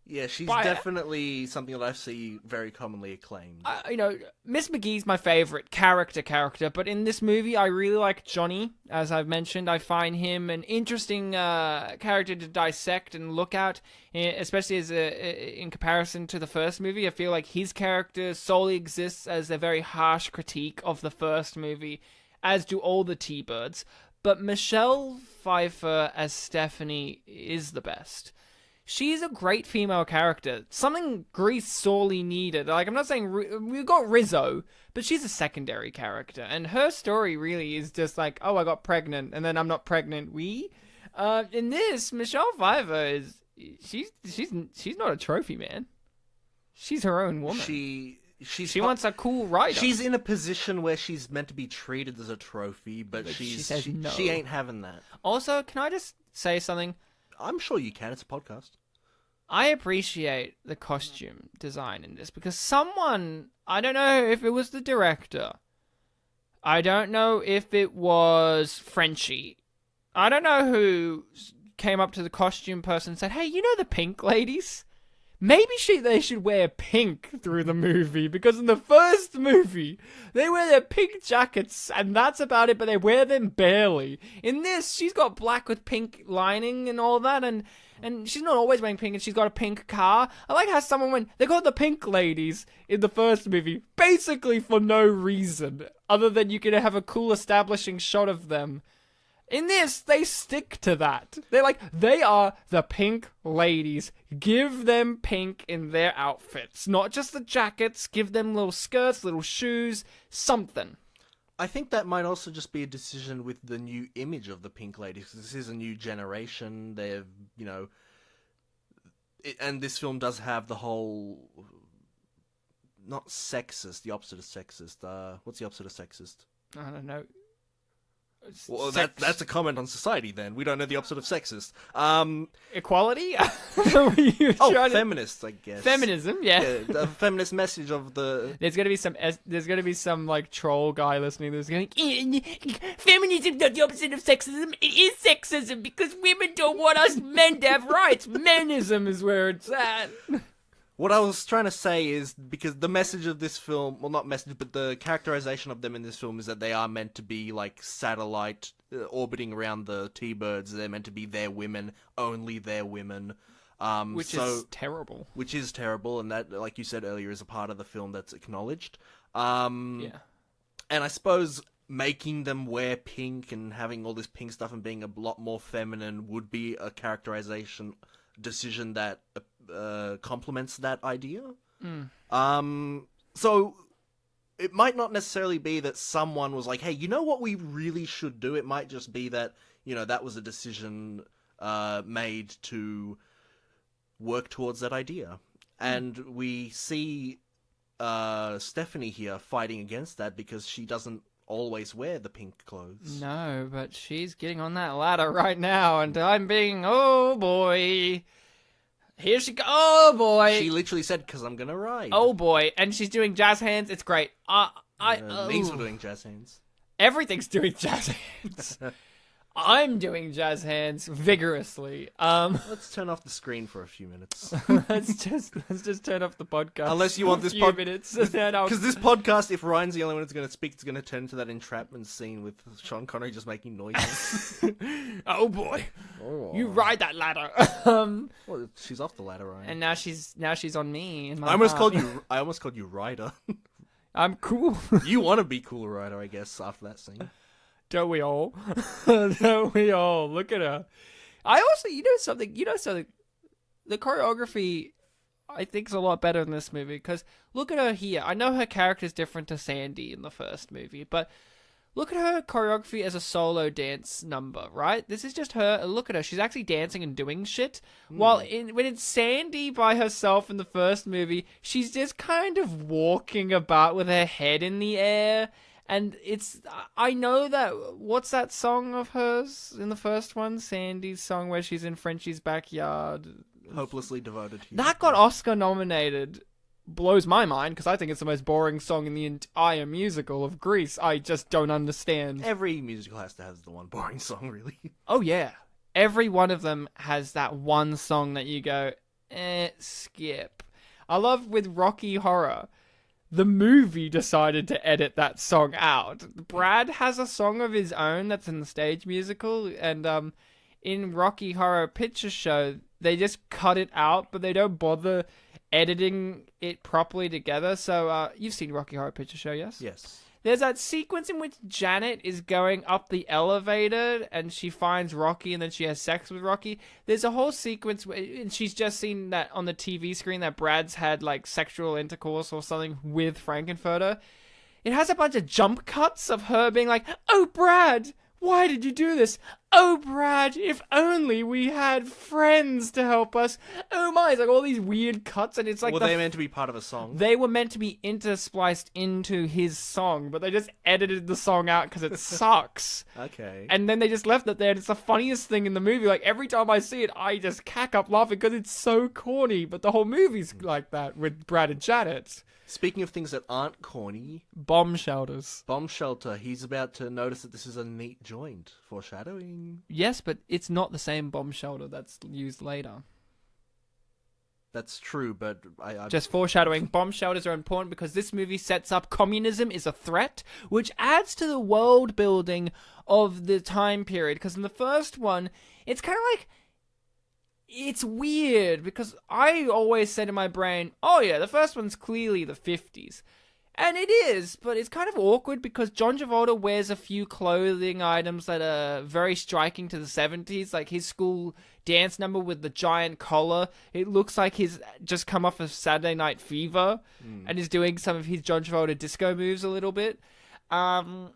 Yeah, she's definitely something that I see very commonly acclaimed. Miss McGee's my favourite character, but in this movie, I really like Johnny. As I've mentioned, I find him an interesting character to dissect and look at, especially in comparison to the first movie. I feel like his character solely exists as a very harsh critique of the first movie, as do all the T-Birds. But Michelle Pfeiffer as Stephanie is the best. She's a great female character. Something Grease sorely needed. Like, I'm not saying we got Rizzo, but she's a secondary character. And her story really is just like, oh, I got pregnant, and then I'm not pregnant. In this, Michelle Pfeiffer is... She's not a trophy, man. She's her own woman. She wants a cool rider. She's in a position where she's meant to be treated as a trophy, but she says no. She ain't having that. Also, can I just say something? I'm sure you can. It's a podcast. I appreciate the costume design in this because someone, I don't know if it was the director, I don't know if it was Frenchie, I don't know who came up to the costume person and said, hey, you know the pink ladies? Maybe they should wear pink through the movie, because in the first movie, they wear their pink jackets, and that's about it, but they wear them barely. In this, she's got black with pink lining and all that, and she's not always wearing pink, and she's got a pink car. I like how someone went, they got the pink ladies in the first movie, basically for no reason, other than you can have a cool establishing shot of them. In this, they stick to that. They're like, they are the pink ladies. Give them pink in their outfits. Not just the jackets. Give them little skirts, little shoes, something. I think that might also just be a decision with the new image of the pink ladies. This is a new generation. They've, and this film does have the whole... Not sexist, the opposite of sexist. What's the opposite of sexist? I don't know. Well, sex- that's a comment on society. Then we don't know the opposite of sexist. equality. Feminists, I guess. Feminism, yeah. The feminist message of the. There's gonna be some like troll guy listening to this going, feminism not the opposite of sexism. It is sexism because women don't want us men to have rights. Menism is where it's at. What I was trying to say is because the message of this film, well, not message, but the characterization of them in this film is that they are meant to be like satellite orbiting around the T-birds. They're meant to be their women, only their women. Which is terrible. Which is terrible, and that, like you said earlier, is a part of the film that's acknowledged. Yeah. And I suppose making them wear pink and having all this pink stuff and being a lot more feminine would be a characterization decision that complements that idea. So it might not necessarily be that someone was like, hey, you know what we really should do? It might just be that, that was a decision made to work towards that idea. And we see Stephanie here fighting against that because she doesn't always wear the pink clothes. No, but she's getting on that ladder right now, and I'm being, oh boy. Here she goes. Oh boy. She literally said, because I'm going to ride. Oh boy. And she's doing jazz hands. It's great. Things were doing jazz hands. Everything's doing jazz hands. I'm doing jazz hands vigorously. Let's turn off the screen for a few minutes. let's just turn off the podcast. Unless you want this minutes. Because this podcast, if Ryan's the only one that's going to speak, it's going to turn into that entrapment scene with Sean Connery just making noises. Oh boy. Oh. You ride that ladder. Well, she's off the ladder, Ryan. And now she's on me. In my I almost heart. called you Ryder. I'm cool. You want to be cool, Ryder, I guess, after that scene. Don't we all? Don't we all? Look at her. I also, something, the choreography, I think, is a lot better in this movie, because look at her here. I know her character's different to Sandy in the first movie, but look at her choreography as a solo dance number, right? This is just her. Look at her. She's actually dancing and doing shit. While when it's Sandy by herself in the first movie, she's just kind of walking about with her head in the air. And I know that, what's that song of hers in the first one? Sandy's song where she's in Frenchie's backyard. Hopelessly Devoted to You. That got Oscar nominated. Blows my mind, because I think it's the most boring song in the entire musical of Grease. I just don't understand. Every musical has to have the one boring song, really. Oh, yeah. Every one of them has that one song that you go, skip. I love with Rocky Horror. The movie decided to edit that song out. Brad has a song of his own that's in the stage musical, and in Rocky Horror Picture Show, they just cut it out, but they don't bother editing it properly together. So, you've seen Rocky Horror Picture Show, yes? Yes. There's that sequence in which Janet is going up the elevator and she finds Rocky and then she has sex with Rocky. There's a whole sequence and she's just seen that on the TV screen that Brad's had like sexual intercourse or something with Frankenfurter. It has a bunch of jump cuts of her being like, "Oh, Brad, why did you do this? Oh, Brad, if only we had friends to help us. Oh my," it's like all these weird cuts, and it's like... Were they meant to be part of a song? They were meant to be interspliced into his song, but they just edited the song out because it sucks. Okay. And then they just left it there, and it's the funniest thing in the movie. Like, every time I see it, I just cack up laughing because it's so corny, but the whole movie's like that with Brad and Janet. Speaking of things that aren't corny... Bomb shelters. Bomb shelter. He's about to notice that this is a neat joint. Foreshadowing. Yes, but it's not the same bomb shelter that's used later. That's true, but I... Just foreshadowing. Bomb shelters are important because this movie sets up communism is a threat, which adds to the world building of the time period. Because in the first one, it's kind of like... It's weird because I always said in my brain, oh yeah, the first one's clearly the 50s. And it is, but it's kind of awkward because John Travolta wears a few clothing items that are very striking to the 70s, like his school dance number with the giant collar. It looks like he's just come off of Saturday Night Fever and is doing some of his John Travolta disco moves a little bit. And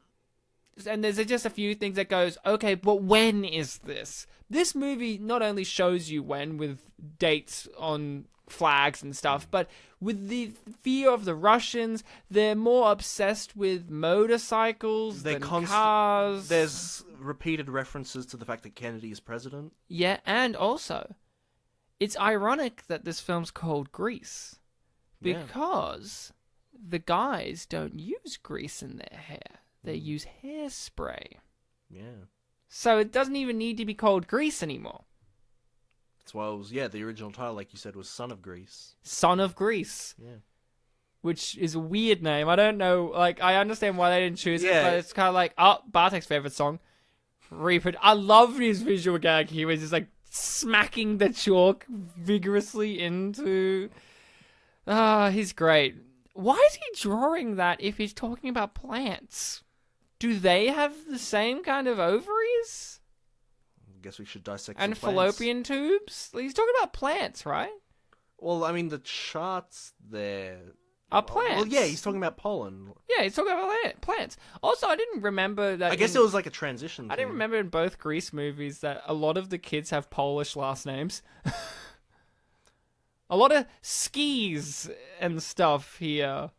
there's just a few things that goes, okay, but when is this? This movie not only shows you when with dates on flags and stuff. But with the fear of the Russians, they're more obsessed with motorcycles than cars. There's repeated references to the fact that Kennedy is president. Yeah, and also, it's ironic that this film's called Grease. Because the guys don't use grease in their hair. They use hairspray. Yeah. So it doesn't even need to be called Grease anymore. That's why it was, the original title, like you said, was Son of Grease. Son of Grease. Yeah. Which is a weird name. I don't know, I understand why they didn't choose it, Yeah. but it's kind of like, Bartek's favorite song. I love his visual gag here, where he's just smacking the chalk vigorously into... he's great. Why is he drawing that if he's talking about plants? Do they have the same kind of ovaries? I guess we should dissect and some plants. fallopian tubes? He's talking about plants, right? Well, I mean, the charts there... Are plants. Well, yeah, he's talking about pollen. Yeah, he's talking about plants. Also, I didn't remember that... I guess it was like a transition I didn't remember in both Grease movies that a lot of the kids have Polish last names. A lot of skis and stuff here.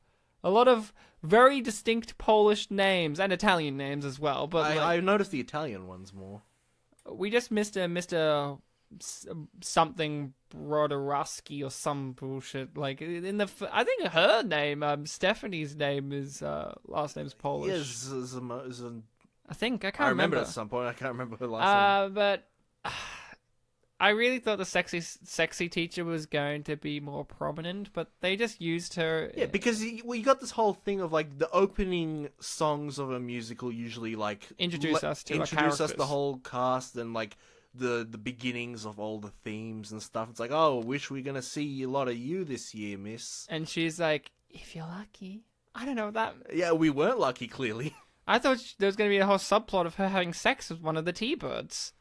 A lot of very distinct Polish names and Italian names as well. But I noticed the Italian ones more. We just missed Mr. something Brodorowski or some bullshit. I think her name, Stephanie's name is last name's Polish. Yes, I think I can't I remember remember at some point. I can't remember her last name. But I really thought the sexy teacher was going to be more prominent, but they just used her. Yeah, because you got this whole thing of the opening songs of a musical usually introduce us to the whole cast and the beginnings of all the themes and stuff. It's wish we're gonna see a lot of you this year, miss. And she's like, if you're lucky. I don't know that. Yeah, we weren't lucky, clearly. I thought there was going to be a whole subplot of her having sex with one of the T-Birds.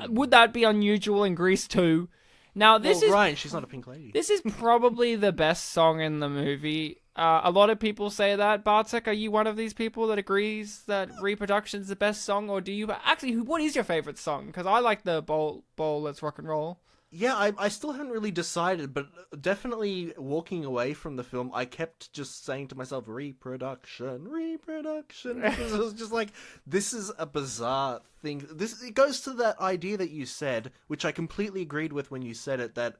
Would that be unusual in Grease too? Now, Ryan, she's not a pink lady. This is probably the best song in the movie. A lot of people say that. Bartek, are you one of these people that agrees that Reproduction's the best song, or do you actually? What is your favorite song? Because I like the Bowl Let's Rock and Roll. Yeah, I still haven't really decided, but definitely walking away from the film, I kept just saying to myself, reproduction, because it was just this is a bizarre thing. It goes to that idea that you said, which I completely agreed with when you said it, that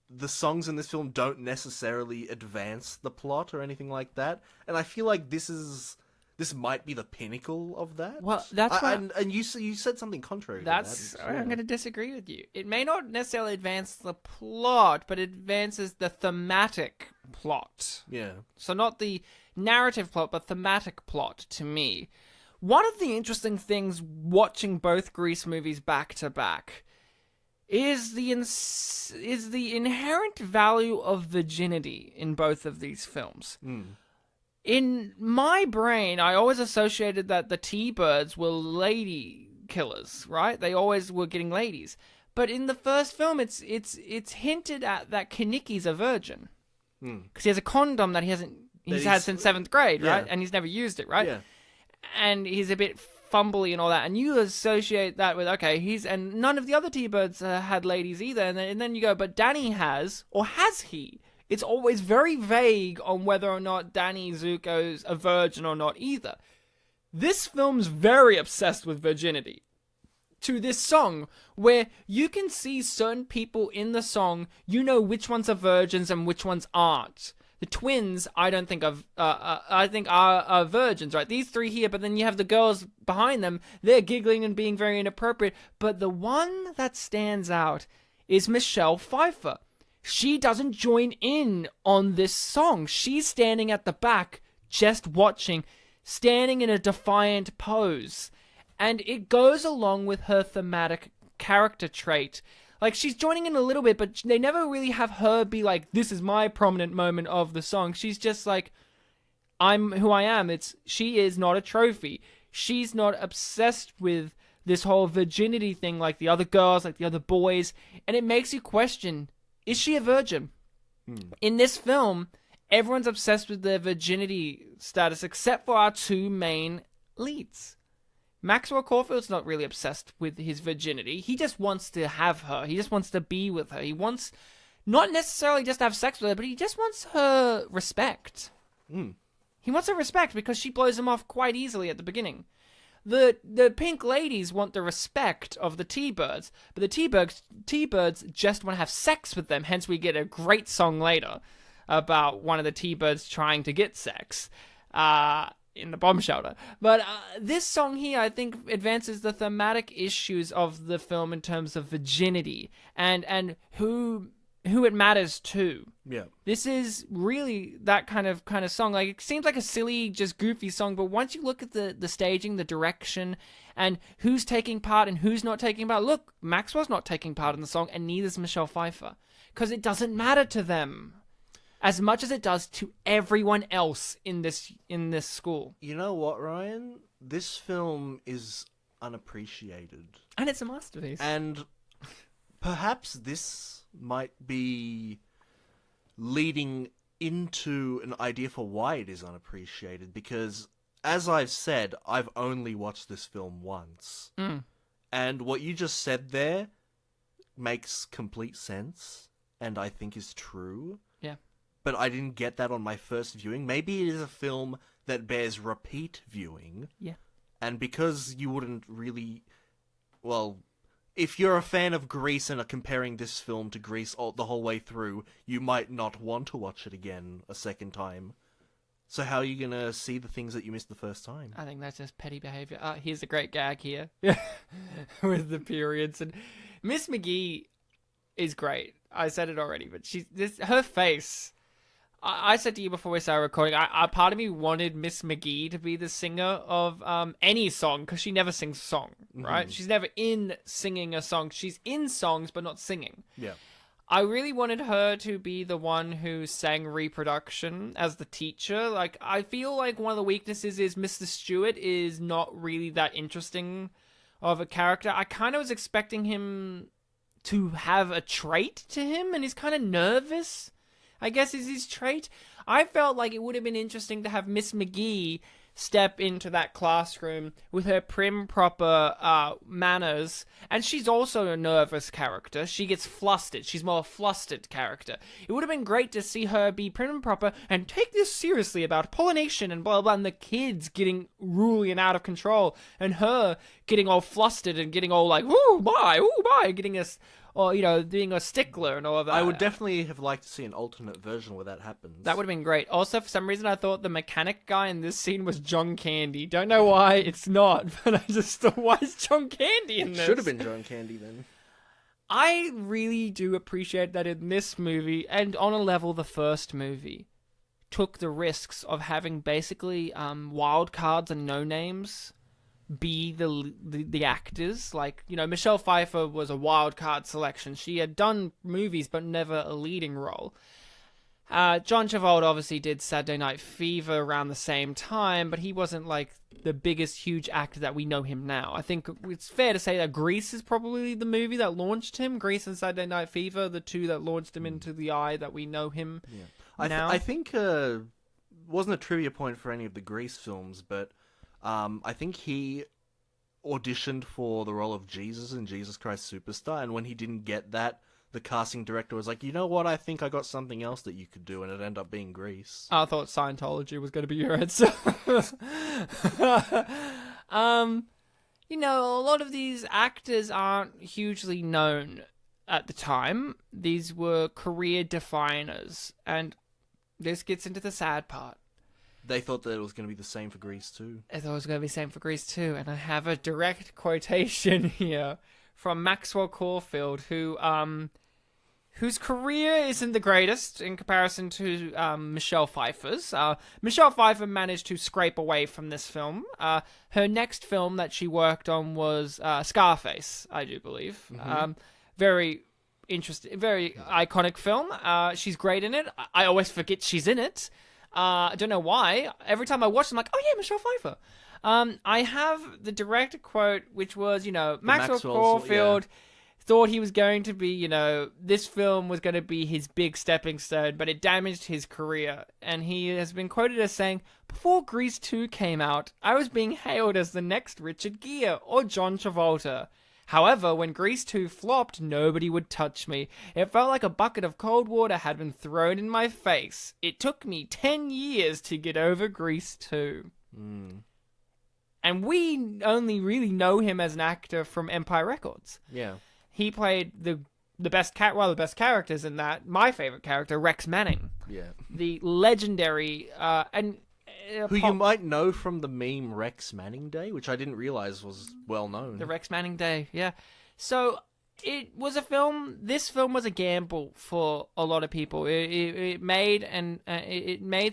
the songs in this film don't necessarily advance the plot or anything like that, and I feel like this might be the pinnacle of that. Well, that's and you said something contrary. That's to that. I'm going to disagree with you. It may not necessarily advance the plot, but it advances the thematic plot. Yeah. So not the narrative plot, but thematic plot to me. One of the interesting things watching both Grease movies back to back is the inherent value of virginity in both of these films. In my brain, I always associated that the T-Birds were lady killers, right? They always were getting ladies. But in the first film, it's hinted at that Kanicki's a virgin. Because he has a condom that he's had since 7th grade, right? And he's never used it, right? Yeah. And he's a bit fumbly and all that. And you associate that with, and none of the other T-Birds had ladies either. And then you go, but Danny has, or has he? It's always very vague on whether or not Danny Zuko's a virgin or not either. This film's very obsessed with virginity. To this song, where you can see certain people in the song, you know which ones are virgins and which ones aren't. The twins, I don't think are virgins, right? These three here, but then you have the girls behind them. They're giggling and being very inappropriate. But the one that stands out is Michelle Pfeiffer. She doesn't join in on this song. She's standing at the back, just watching, standing in a defiant pose. And it goes along with her thematic character trait. She's joining in a little bit, but they never really have her be this is my prominent moment of the song. She's just I'm who I am. She is not a trophy. She's not obsessed with this whole virginity thing like the other girls, like the other boys. And it makes you question, is she a virgin? In this film, everyone's obsessed with their virginity status except for our two main leads. Maxwell Caulfield's not really obsessed with his virginity. He just wants to have her. He just wants to be with her. He wants not necessarily just to have sex with her, but he just wants her respect. He wants her respect because she blows him off quite easily at the beginning. The pink ladies want the respect of the T-Birds, but the T-Birds just want to have sex with them, hence we get a great song later about one of the T-Birds trying to get sex in the bomb shelter. But this song here, I think, advances the thematic issues of the film in terms of virginity and who it matters to. Yeah. This is really that kind of song. Like, it seems like a silly, just goofy song, but once you look at the staging, the direction, and who's taking part and who's not taking part. Look, Maxwell's not taking part in the song, and neither's Michelle Pfeiffer. Because it doesn't matter to them as much as it does to everyone else in this school. You know what, Ryan? This film is unappreciated. And it's a masterpiece. And perhaps this might be leading into an idea for why it is unappreciated, because, as I've said, I've only watched this film once. And what you just said there makes complete sense, and I think is true. Yeah. But I didn't get that on my first viewing. Maybe it is a film that bears repeat viewing. Yeah. And because you wouldn't really... Well, if you're a fan of Grease and are comparing this film to Grease the whole way through, you might not want to watch it again a second time. So how are you going to see the things that you missed the first time? I think that's just petty behavior. Here's a great gag here with the periods. And Miss McGee is great. I said it already, but her face... I said to you before we started recording, part of me wanted Miss McGee to be the singer of any song, because she never sings a song, right? She's never in singing a song. She's in songs, but not singing. Yeah. I really wanted her to be the one who sang reproduction as the teacher. Like, I feel like one of the weaknesses is Mr. Stewart is not really that interesting of a character. I kind of was expecting him to have a trait to him, and he's kind of nervous, I guess, is his trait. I felt like it would have been interesting to have Miss McGee step into that classroom with her prim, proper manners. And she's also a nervous character. She gets flustered. She's more a flustered character. It would have been great to see her be prim and proper and take this seriously about pollination and blah, blah, blah, and the kids getting ruly and out of control, and her getting all flustered and getting all like, ooh, bye, getting us... Or, you know, being a stickler and all of that. I would definitely have liked to see an alternate version where that happens. That would have been great. Also, for some reason, I thought the mechanic guy in this scene was John Candy. Don't know why it's not, but I just thought, why is John Candy in this? Should have been John Candy then. I really do appreciate that in this movie, and on a level, the first movie took the risks of having basically wild cards and no-names be the actors. Like, you know, Michelle Pfeiffer was a wild card selection. She had done movies but never a leading role. John Travolta obviously did Saturday Night Fever around the same time, but he wasn't like the biggest huge actor that we know him now. I think it's fair to say that Grease is probably the movie that launched him. Grease and Saturday Night Fever, the two that launched him into the eye that we know him now. I think wasn't a trivia point for any of the Grease films, but I think he auditioned for the role of Jesus in Jesus Christ Superstar, and when he didn't get that, the casting director was like, you know what, I think I got something else that you could do, and it ended up being Grease. I thought Scientology was going to be your answer. You know, a lot of these actors aren't hugely known at the time. These were career definers, and this gets into the sad part. They thought that it was going to be the same for Grease too. I thought it was going to be the same for Grease too, and I have a direct quotation here from Maxwell Caulfield, whose career isn't the greatest in comparison to Michelle Pfeiffer's. Michelle Pfeiffer managed to scrape away from this film. Her next film that she worked on was Scarface, I do believe. Very interesting, very iconic film. She's great in it. I always forget she's in it. I don't know why. Every time I watch it, I'm like, oh yeah, Michelle Pfeiffer. I have the direct quote, which was, you know, Maxwell Caulfield thought he was going to be, you know, this film was going to be his big stepping stone, but it damaged his career. And he has been quoted as saying, before Grease 2 came out, I was being hailed as the next Richard Gere or John Travolta. However, when Grease 2 flopped, nobody would touch me. It felt like a bucket of cold water had been thrown in my face. It took me 10 years to get over Grease 2. And we only really know him as an actor from Empire Records. Yeah. He played one of the best characters in that. My favorite character, Rex Manning. Yeah. The legendary who you might know from the meme Rex Manning Day, which I didn't realize was well known. The Rex Manning Day, yeah. So it was a film. This film was a gamble for a lot of people. It made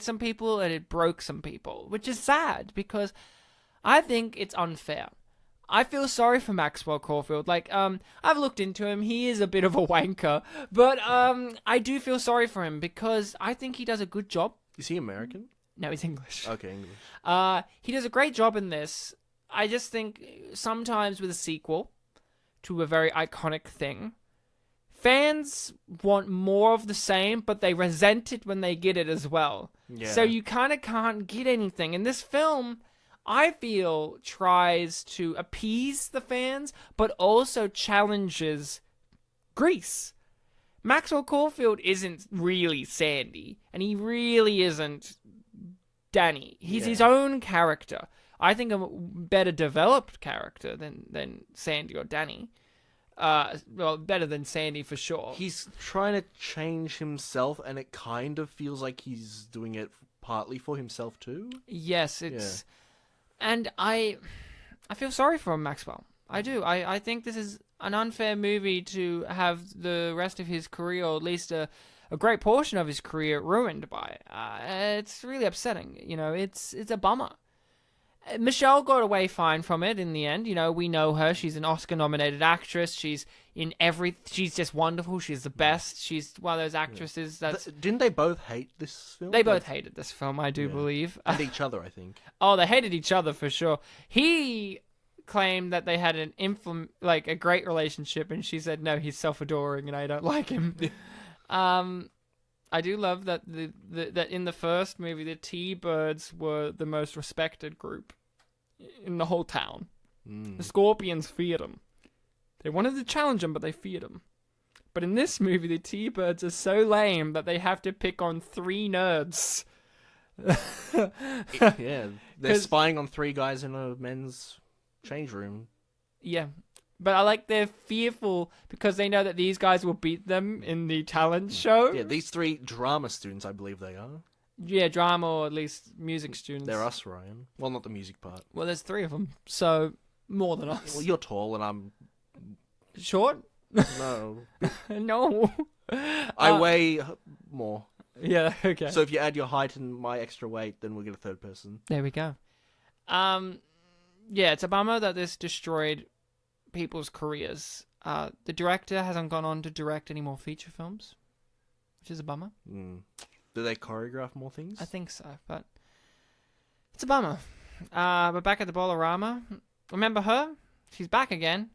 some people and it broke some people, which is sad because I think it's unfair. I feel sorry for Maxwell Caulfield. I've looked into him. He is a bit of a wanker, but I do feel sorry for him because I think he does a good job. Is he American? No, he's English. Okay, English. He does a great job in this. I just think sometimes with a sequel to a very iconic thing, fans want more of the same, but they resent it when they get it as well. Yeah. So you kind of can't get anything. And this film, I feel, tries to appease the fans, but also challenges Grease. Maxwell Caulfield isn't really Sandy, and he really isn't Danny. He's his own character. I think a better developed character than Sandy or Danny. Well, better than Sandy for sure. He's trying to change himself, and it kind of feels like he's doing it partly for himself too. Yes, it's... Yeah. And I feel sorry for Maxwell. I do. I think this is an unfair movie to have the rest of his career, or at least a great portion of his career, ruined by. It's really upsetting. It's a bummer. Michelle got away fine from it in the end. We know her. She's an Oscar-nominated actress. She's in she's just wonderful. She's the best. She's one of those actresses that's... Didn't they both hate this film? They both hated this film, I do believe. And each other, I think. Oh, they hated each other for sure. He claimed that they had a great relationship, and she said, no, he's self-adoring and I don't like him. I do love that that in the first movie, the T-Birds were the most respected group in the whole town. The Scorpions feared them. They wanted to challenge them, but they feared them. But in this movie, the T-Birds are so lame that they have to pick on 3 nerds. Yeah, they're spying on 3 guys in a men's change room. Yeah. But I like they're fearful because they know that these guys will beat them in the talent show. Yeah, these 3 drama students, I believe they are. Yeah, drama, or at least music students. They're us, Ryan. Well, not the music part. Well, there's 3 of them, so more than us. Well, you're tall and I'm... Short? No. No. I weigh more. Yeah, okay. So if you add your height and my extra weight, then we'll get a 3rd person. There we go. Yeah, it's a bummer that this destroyed people's careers. The director hasn't gone on to direct any more feature films, which is a bummer. Do they choreograph more things? I think so, but it's a bummer. But back at the Bolorama, remember her? She's back again.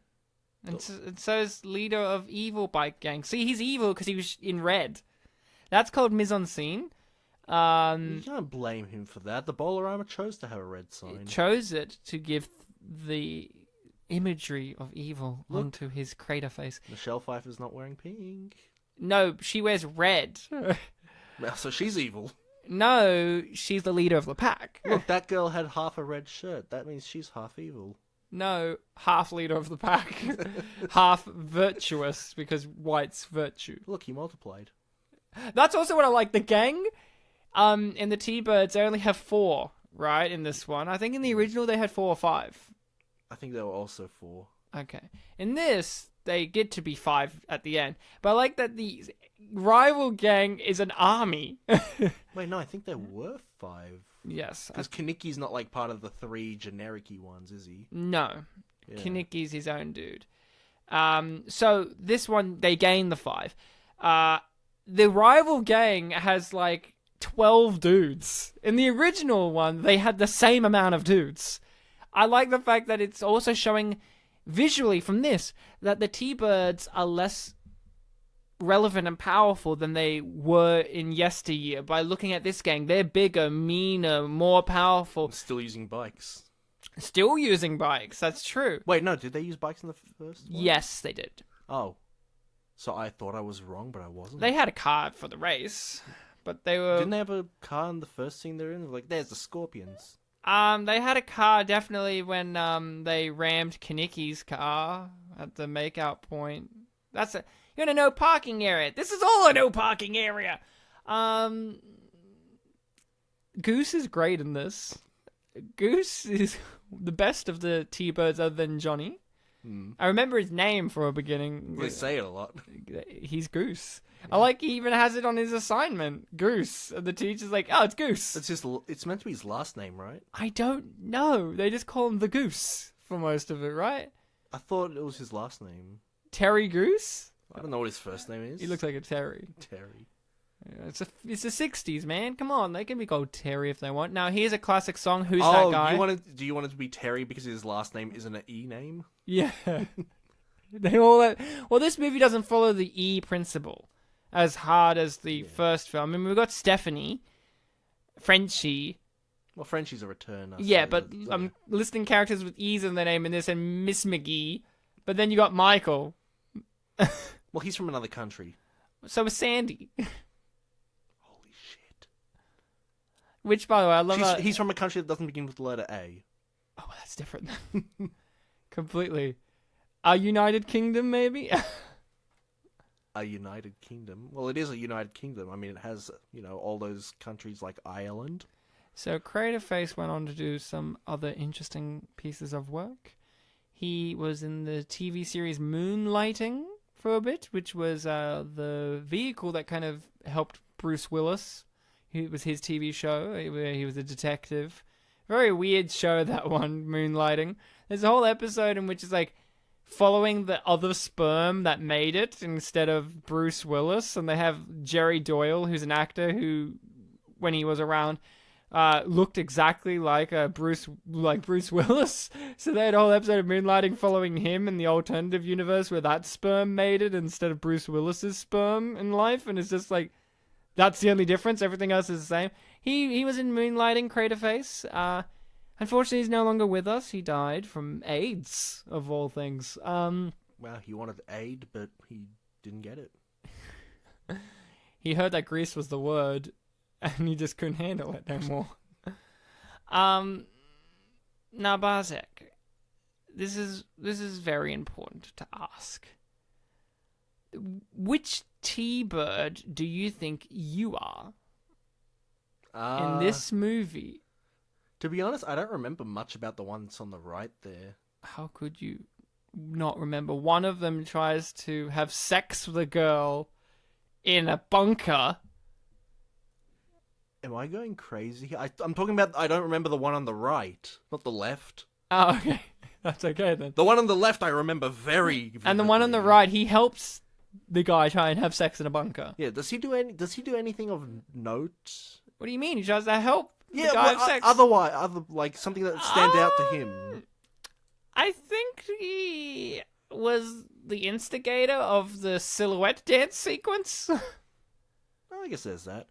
And so is leader of evil bike gang. See, he's evil because he was in red. That's called mise en scene. You can't blame him for that. The Bolorama chose to have a red sign. It chose it to give the imagery of evil onto his crater face. Michelle Pfeiffer's not wearing pink. No, she wears red. So she's evil. No, she's the leader of the pack. Look, that girl had half a red shirt. That means she's half evil. No, half leader of the pack. Half virtuous, because white's virtue. Look, he multiplied. That's also what I like. The gang, in the T-Birds, they only have 4, right, in this one. I think in the original they had 4 or 5. I think there were also 4. Okay. In this, they get to be 5 at the end. But I like that the rival gang is an army. Wait, no, I think there were 5. Yes. Because Kanicki's not like part of the 3 generic-y ones, is he? No. Yeah. Kanicki's his own dude. So this one, they gain the 5. The rival gang has like 12 dudes. In the original one, they had the same amount of dudes. I like the fact that it's also showing visually from this that the T-Birds are less relevant and powerful than they were in yesteryear. By looking at this gang, they're bigger, meaner, more powerful. Still using bikes. Still using bikes. That's true. Wait, no, did they use bikes in the first one? Yes, they did. Oh. So I thought I was wrong, but I wasn't. They had a car for the race, but they were... Didn't they have a car in the first scene they're in? Like, there's the Scorpions. They had a car definitely when they rammed Kanicki's car at the makeout point. You're in a no parking area. This is all a no parking area. Goose is great in this. Goose is the best of the T-Birds other than Johnny. I remember his name from the beginning. They say it a lot. He's Goose. I like he even has it on his assignment. Goose. And the teacher's like, oh, it's Goose. It's meant to be his last name, right? I don't know. They just call him the Goose for most of it, right? I thought it was his last name. Terry Goose? I don't know what his first name is. He looks like a Terry. Terry. Yeah, it's the 60s, man. Come on, they can be called Terry if they want. Now, here's a classic song. Who's that guy? Do you want it to be Terry because his last name isn't an E name? Yeah. Well, this movie doesn't follow the E principle as hard as the first film. I mean, we've got Stephanie, Frenchie. Well, Frenchie's a return. Yeah, but I'm listing characters with E's in their name in this, and Miss McGee. But then you got Michael. Well, he's from another country. So is Sandy. Holy shit. Which, by the way, I love He's from a country that doesn't begin with the letter A. Oh, that's different. Completely. A United Kingdom, maybe? A United Kingdom? Well, it is a United Kingdom. I mean, it has, all those countries like Ireland. So, Creative Face went on to do some other interesting pieces of work. He was in the TV series Moonlighting for a bit, which was the vehicle that kind of helped Bruce Willis. It was his TV show where he was a detective. Very weird show, that one, Moonlighting. There's a whole episode in which it's like following the other sperm that made it instead of Bruce Willis, and they have Jerry Doyle, who's an actor who, when he was around, looked exactly like Bruce Willis. So they had a whole episode of Moonlighting following him in the alternative universe where that sperm made it instead of Bruce Willis's sperm in life, and it's just like that's the only difference. Everything else is the same. He was in Moonlighting, Crater Face. Unfortunately, he's no longer with us. He died from AIDS, of all things. Well, he wanted aid, but he didn't get it. He heard that Greece was the word, and he just couldn't handle it no more. Now, Bartek, this is very important to ask. Which T-Bird do you think you are in this movie? To be honest, I don't remember much about the one that's on the right there. How could you not remember? One of them tries to have sex with a girl in a bunker. Am I going crazy? I'm talking about, I don't remember the one on the right, not the left. Oh, okay. That's okay then. The one on the left I remember very vividly. And the one on the right, he helps the guy try and have sex in a bunker. Yeah, does he do anything of note? What do you mean? He tries to help the guy have sex. Like something that stands out to him. I think he was the instigator of the silhouette dance sequence. I guess there's that.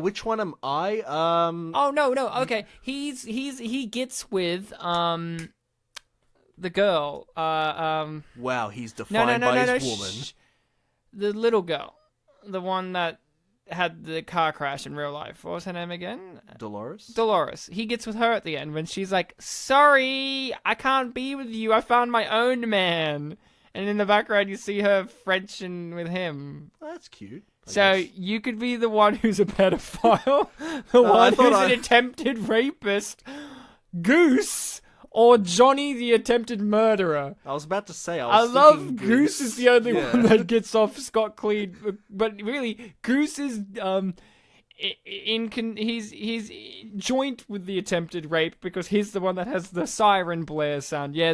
Which one am I? Oh no. Okay, he gets with the girl. Wow, he's defined by his woman. Shh. The little girl, the one that had the car crash in real life. What was her name again? Dolores. He gets with her at the end when she's like, "Sorry, I can't be with you. I found my own man." And in the background, you see her Frenching with him. Oh, that's cute. So you could be the one who's a pedophile, the one who's an attempted rapist, Goose, or Johnny the attempted murderer. I was about to say, I love Goose is the only one that gets off scot-clean, but really, Goose is he's joint with the attempted rape because he's the one that has the siren blare sound. Yeah,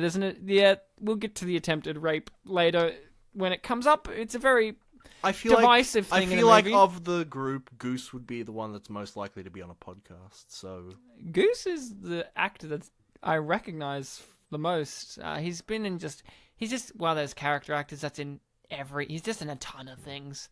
we'll get to the attempted rape later when it comes up. It's a very divisive thing. I feel like of the group, Goose would be the one that's most likely to be on a podcast. So Goose is the actor that I recognize the most. He's been in he's just one of those character actors that's he's just in a ton of things.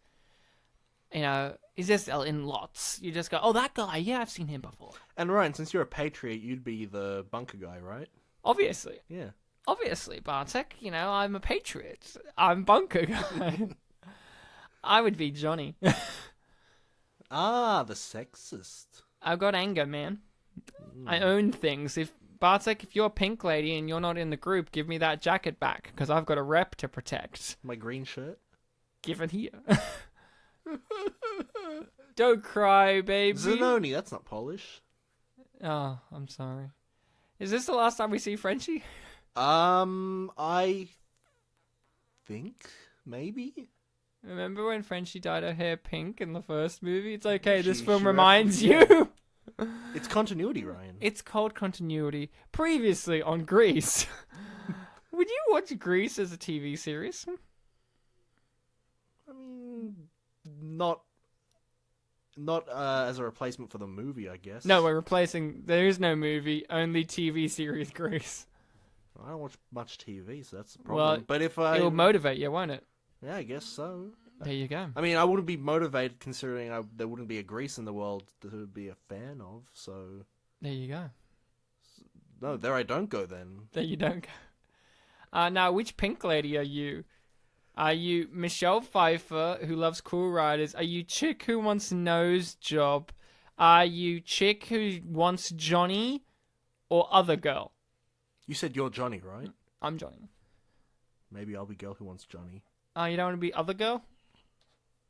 He's just in lots. You just go, oh, that guy, yeah, I've seen him before. And Ryan, since you're a patriot, you'd be the bunker guy, right? Obviously. Yeah. Obviously, Bartek. You know, I'm a patriot. I'm bunker guy. I would be Johnny. Ah, the sexist. I've got anger, man. I own things. If Bartek, if you're a pink lady and you're not in the group, give me that jacket back, because I've got a rep to protect. My green shirt? Give it here. Don't cry, baby. Zanoni, that's not Polish. Oh, I'm sorry. Is this the last time we see Frenchie? I think maybe. Remember when Frenchie dyed her hair pink in the first movie? It's okay, this film She reminds referenced- you. It's continuity, Ryan. It's called continuity. Previously on Grease. Would you watch Grease as a TV series? I mean, not as a replacement for the movie, I guess. No, we're replacing... There is no movie, only TV series Grease. I don't watch much TV, so that's the problem. Well, but if I... It'll motivate you, won't it? Yeah, I guess so. There you go. I mean, I wouldn't be motivated considering there wouldn't be a Grease in the world to be a fan of, so... There you go. No, there I don't go then. There you don't go. Now, which pink lady are you? Are you Michelle Pfeiffer, who loves Cool Riders? Are you chick who wants nose job? Are you chick who wants Johnny? Or other girl? You said you're Johnny, right? I'm Johnny. Maybe I'll be girl who wants Johnny. You don't want to be other girl?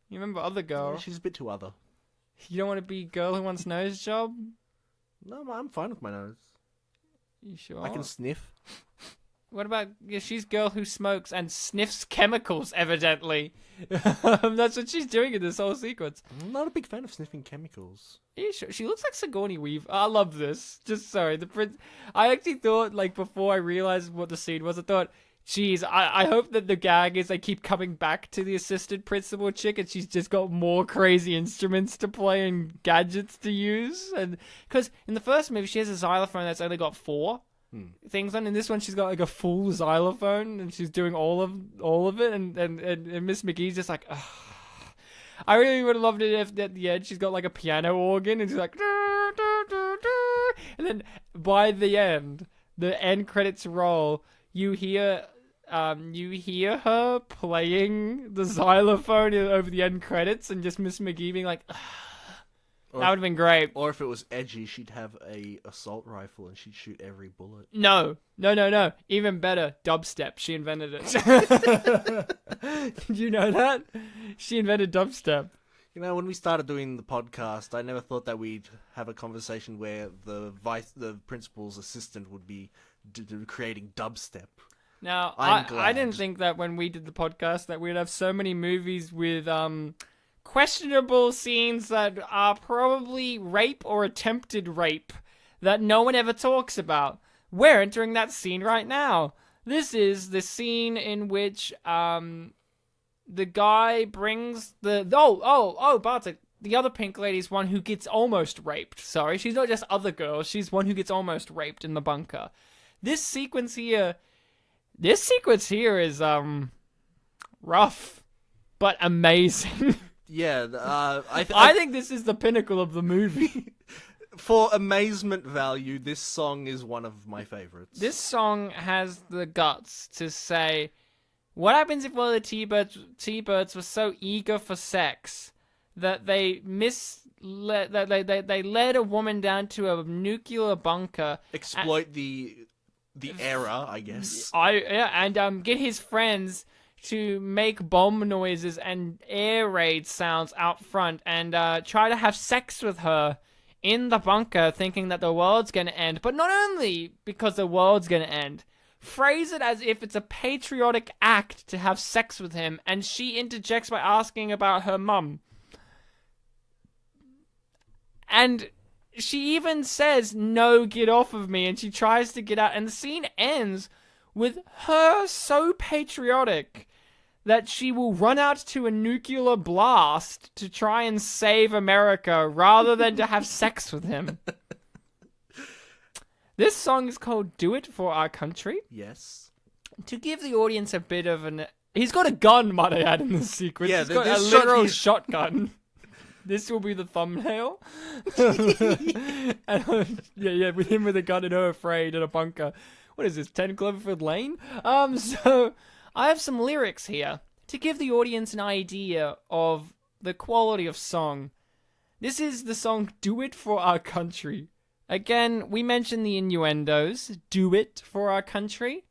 You remember other girl? Yeah, she's a bit too other. You don't want to be girl who wants nose job? No, I'm fine with my nose. You sure? I can sniff. What about... Yeah, she's girl who smokes and sniffs chemicals, evidently. That's what she's doing in this whole sequence. I'm not a big fan of sniffing chemicals. Are you sure? She looks like Sigourney Weaver. I love this. Just sorry. The prince... I actually thought, like, before I realized what the scene was, I thought... Jeez, I hope that the gag is they keep coming back to the assistant principal chick and she's just got more crazy instruments to play and gadgets to use. And because in the first movie, she has a xylophone that's only got 4 things on. In this one, she's got like a full xylophone and she's doing all of it. And Miss McGee's just like, ugh. I really would have loved it if at the end she's got like a piano organ and she's like, dur, dur, dur, dur. And then by the end credits roll, you hear her playing the xylophone over the end credits and just Miss McGee being like, ugh. That would have been great. Or if it was edgy, she'd have a assault rifle and she'd shoot every bullet. No. Even better, dubstep. She invented it. Did you know that? She invented dubstep. You know, when we started doing the podcast, I never thought that we'd have a conversation where the principal's assistant would be creating dubstep. Now, I'm I glad. didn't think that when we did the podcast that we'd have so many movies with questionable scenes that are probably rape or attempted rape that no one ever talks about. We're entering that scene right now. This is the scene in which the guy brings Bartek, the other pink lady's one who gets almost raped. Sorry, she's not just other girls, she's one who gets almost raped in the bunker. This sequence here is rough, but amazing. Yeah, I think this is the pinnacle of the movie. For amazement value, this song is one of my favorites. This song has the guts to say, what happens if one of the T-Birds were so eager for sex that they led a woman down to a nuclear bunker, exploit the era, I guess. And get his friends to make bomb noises and air raid sounds out front and try to have sex with her in the bunker, thinking that the world's gonna end. But not only because the world's gonna end, phrase it as if it's a patriotic act to have sex with him, and she interjects by asking about her mum. And she even says, "No, get off of me," and she tries to get out, and the scene ends with her so patriotic that she will run out to a nuclear blast to try and save America rather than to have sex with him. This song is called Do It For Our Country. Yes. To give the audience a bit of an... He's got a gun, might I add, in this sequence. Yeah, he's got a this literal shot- shotgun. This will be the thumbnail. And, with him with a gun and her afraid in a bunker. What is this, 10 Cloverfield Lane? So I have some lyrics here to give the audience an idea of the quality of song. This is the song Do It For Our Country. Again, we mentioned the innuendos. Do it for our country.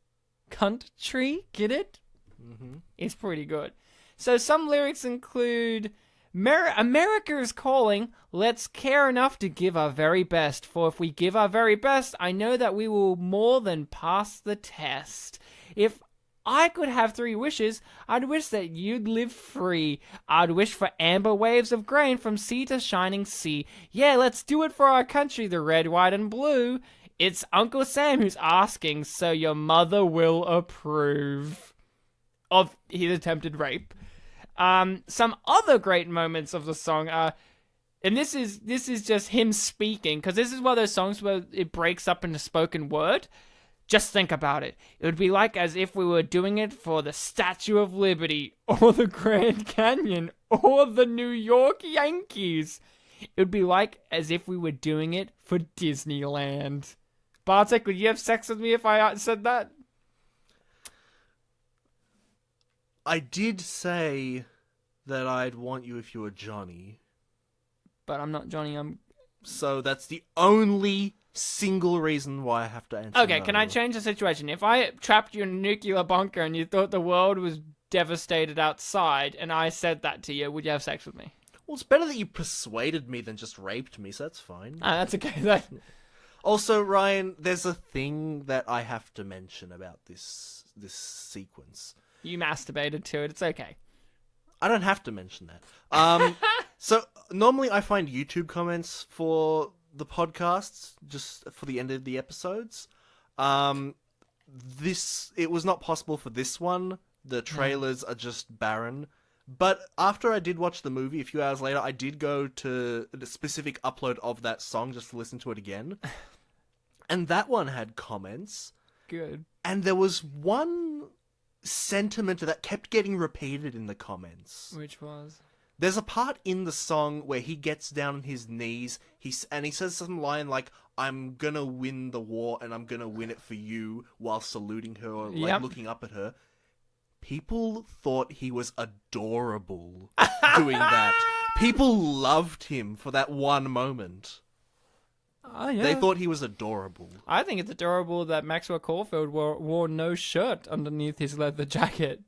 Country, get it? Mm-hmm. It's pretty good. So some lyrics include, America is calling, let's care enough to give our very best. For if we give our very best, I know that we will more than pass the test. If I could have 3 wishes, I'd wish that you'd live free. I'd wish for amber waves of grain from sea to shining sea. Yeah, let's do it for our country, the red, white, and blue. It's Uncle Sam who's asking, so your mother will approve of his attempted rape. Some other great moments of the song are, and this is just him speaking, because this is one of those songs where it breaks up into spoken word. Just think about it. It would be like as if we were doing it for the Statue of Liberty, or the Grand Canyon, or the New York Yankees. It would be like as if we were doing it for Disneyland. Bartek, would you have sex with me if I said that? I did say that I'd want you if you were Johnny. But I'm not Johnny, So that's the only single reason why I have to answer. Okay, no. can I change the situation? If I trapped you in a nuclear bunker and you thought the world was devastated outside and I said that to you, would you have sex with me? Well, it's better that you persuaded me than just raped me, so that's fine. Ah, that's okay. Also, Ryan, there's a thing that I have to mention about this sequence. You masturbated to it, it's okay. I don't have to mention that. So, normally I find YouTube comments for the podcasts, just for the end of the episodes. It was not possible for this one. The trailers are just barren. But after I did watch the movie, a few hours later, I did go to the specific upload of that song just to listen to it again. And that one had comments. Good. And there was one sentiment that kept getting repeated in the comments. Which was? There's a part in the song where he gets down on his knees, he says some line like, I'm gonna win the war and I'm gonna win it for you, while saluting her or looking up at her. People thought he was adorable doing that. People loved him for that one moment. Oh, yeah. They thought he was adorable. I think it's adorable that Maxwell Caulfield wore no shirt underneath his leather jacket.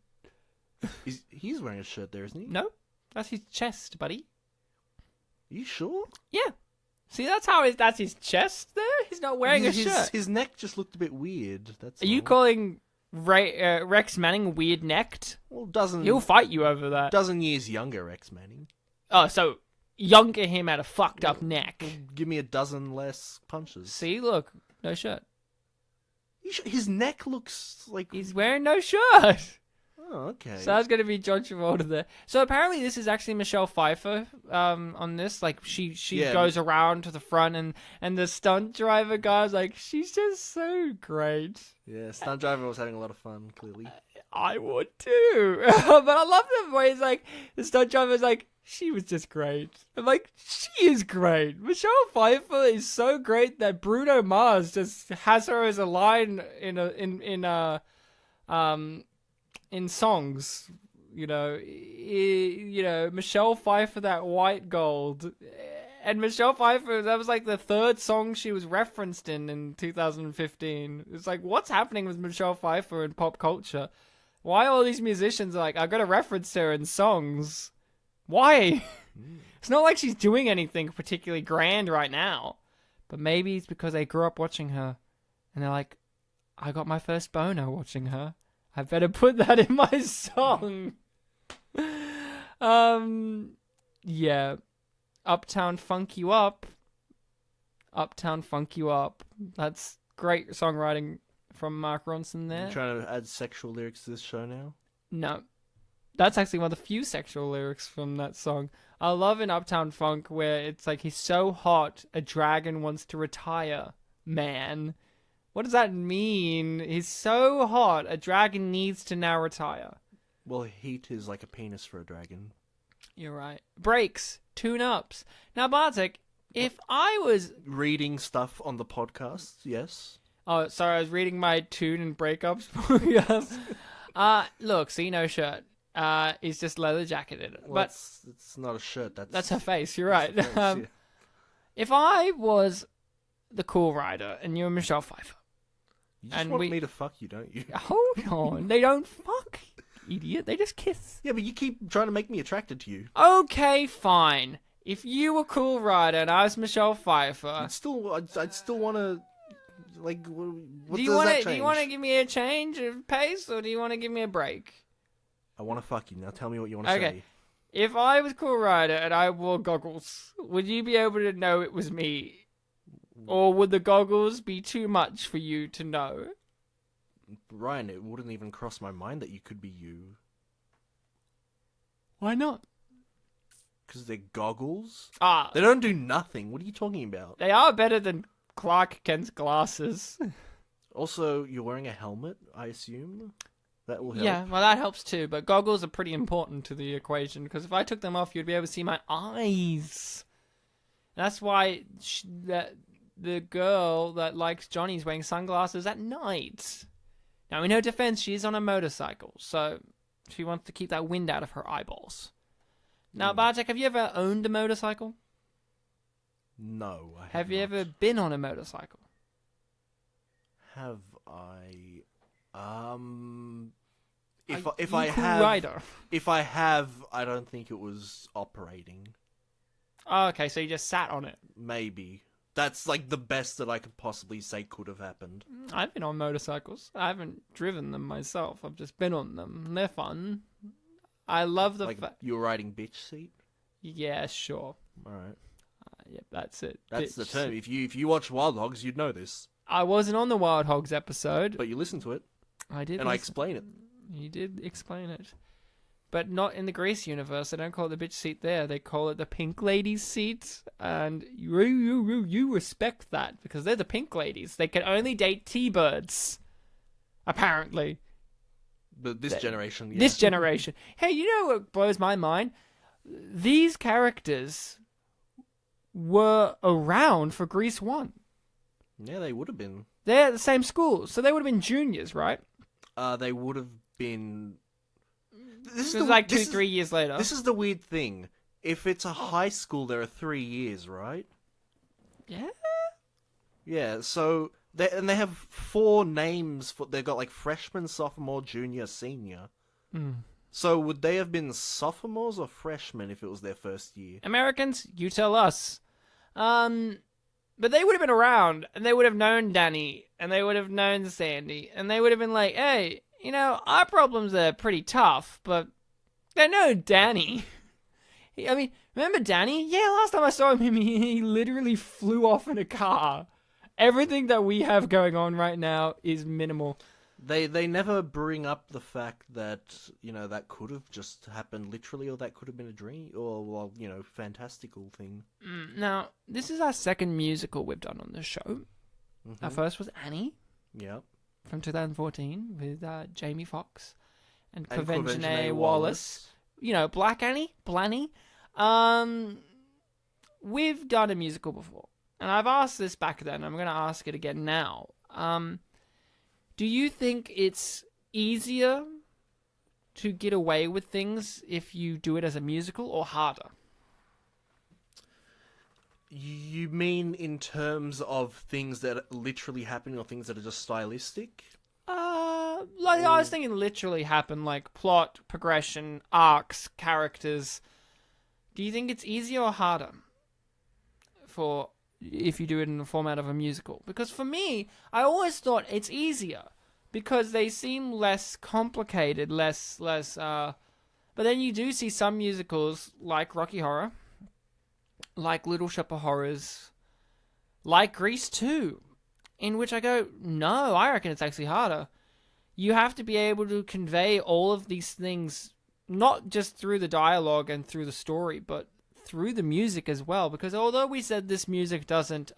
He's wearing a shirt there, isn't he? No, that's his chest, buddy. Are you sure? Yeah. See, that's his chest there? He's not wearing a shirt. His neck just looked a bit weird. That's Are you calling Rex Manning weird-necked? Well, He'll fight you over that. Dozen years younger Rex Manning. Oh, so younger him had a fucked up neck. Give me a dozen less punches. See, look, no shirt. His neck looks like... He's wearing no shirt. Oh, okay. So that's going to be John Travolta there. So apparently this is actually Michelle Pfeiffer on this. Like, she goes around to the front and the stunt driver guy's like, she's just so great. Yeah, stunt driver was having a lot of fun, clearly. I would too. But I love the way it's like, the stunt driver's like, she was just great. I'm like, she is great. Michelle Pfeiffer is so great that Bruno Mars just has her as a line in songs. You know, Michelle Pfeiffer, that white gold. And Michelle Pfeiffer, that was like the 3rd song she was referenced in 2015. It's like, what's happening with Michelle Pfeiffer in pop culture? Why all these musicians are like, I gotta reference her in songs? Why? It's not like she's doing anything particularly grand right now. But maybe it's because they grew up watching her. And they're like, I got my first boner watching her. I better put that in my song. Yeah. Uptown Funk You Up. Uptown Funk You Up. That's great songwriting from Mark Ronson there. You trying to add sexual lyrics to this show now? No. That's actually one of the few sexual lyrics from that song. I love in Uptown Funk where it's like, he's so hot, a dragon wants to retire, man. What does that mean? He's so hot, a dragon needs to now retire. Well, heat is like a penis for a dragon. You're right. Brakes, tune-ups. Now, Bartek, if I was... Reading stuff on the podcast, yes. Oh, sorry, I was reading my tune and breakups book. Look, see, no shirt. It's just leather jacket in it. Well, But it's not a shirt. that's her face. You're that's right. her face, yeah. If I was the cool rider and you're Michelle Pfeiffer, You just and want we- me to fuck you, don't you? hold on, they don't fuck, idiot. They just kiss. Yeah, but you keep trying to make me attracted to you. Okay, fine. If you were cool rider and I was Michelle Pfeiffer, I'd still want to. Like, what do you does want that to? Do change? you want to give me a change of pace, or do you want to give me a break? I want to fuck you. Now tell me what you want to Okay. say. If I was cool rider and I wore goggles, would you be able to know it was me? Or would the goggles be too much for you to know? Ryan, it wouldn't even cross my mind that you could be you. Why not? Because they're goggles? Ah, They don't do nothing. What are you talking about? they are better than Clark Kent's glasses. Also, you're wearing a helmet, I assume? That will help. Yeah, well, that helps too, but goggles are pretty important to the equation, because if I took them off, you'd be able to see my eyes. That's why the girl that likes Johnny's wearing sunglasses at night. Now, in her defense, she is on a motorcycle, so she wants to keep that wind out of her eyeballs. Now, Bartek, have you ever owned a motorcycle? No, I Have you not. ever been on a motorcycle? Have I? You If I cool have, rider. if I have, I don't think it was operating. Oh, okay, so you just sat on it. Maybe that's like the best that I could possibly say could have happened. I've been on motorcycles. I haven't driven them myself. I've just been on them. They're fun. I love the Like fact. you were riding bitch seat. Yeah, sure. All right, Yep, that's it. that's the Bitch. term. If you watch Wild Hogs, you'd know this. I wasn't on the Wild Hogs episode. But you listen to it, I did. and I listen. explain it. You did explain it. But not in the Grease universe. They don't call it the bitch seat there. They call it the pink ladies seat. And you respect that because they're the pink ladies. They can only date T-birds. Apparently. But this generation, yeah. This generation. Hey, you know what blows my mind? These characters were around for Grease 1. Yeah, they would have been. They're at the same school, so they would have been juniors, right? They would have been. This It was like 3 years later. This is the weird thing. If it's a high school, there are 3 years, right? Yeah? Yeah. So they have 4 names for. They've got like freshman, sophomore, junior, senior. So would they have been sophomores or freshmen if it was their first year? Americans, you tell us. But they would have been around, and they would have known Danny, and they would have known Sandy, and they would have been like, hey, you know, our problems are pretty tough, but they know Danny. I mean, remember Danny? Yeah, last time I saw him, he literally flew off in a car. Everything that we have going on right now is minimal. They never bring up the fact that, you know, that could have just happened literally, or that could have been a dream, or, well, you know, fantastical thing. Now, this is our second musical we've done on this show. Mm-hmm. Our first was Annie Yep. from 2014 with Jamie Foxx and And Quvenzhané Quvenzhané Wallace. You know, Black Annie, Blanny. We've done a musical before, and I've asked this back then. I'm going to ask it again now. Do you think it's easier to get away with things if you do it as a musical, or harder? You mean in terms of things that are literally happening or things that are just stylistic? Like I was thinking literally happen, like plot, progression, arcs, characters. Do you think it's easier or harder for if you do it in the format of a musical? Because for me, I always thought it's easier because they seem less complicated, but then you do see some musicals like Rocky Horror, like Little Shop of Horrors, like Grease 2, in which I go, no, I reckon it's actually harder. You have to be able to convey all of these things, not just through the dialogue and through the story, but through the music as well. Because although we said this music doesn't,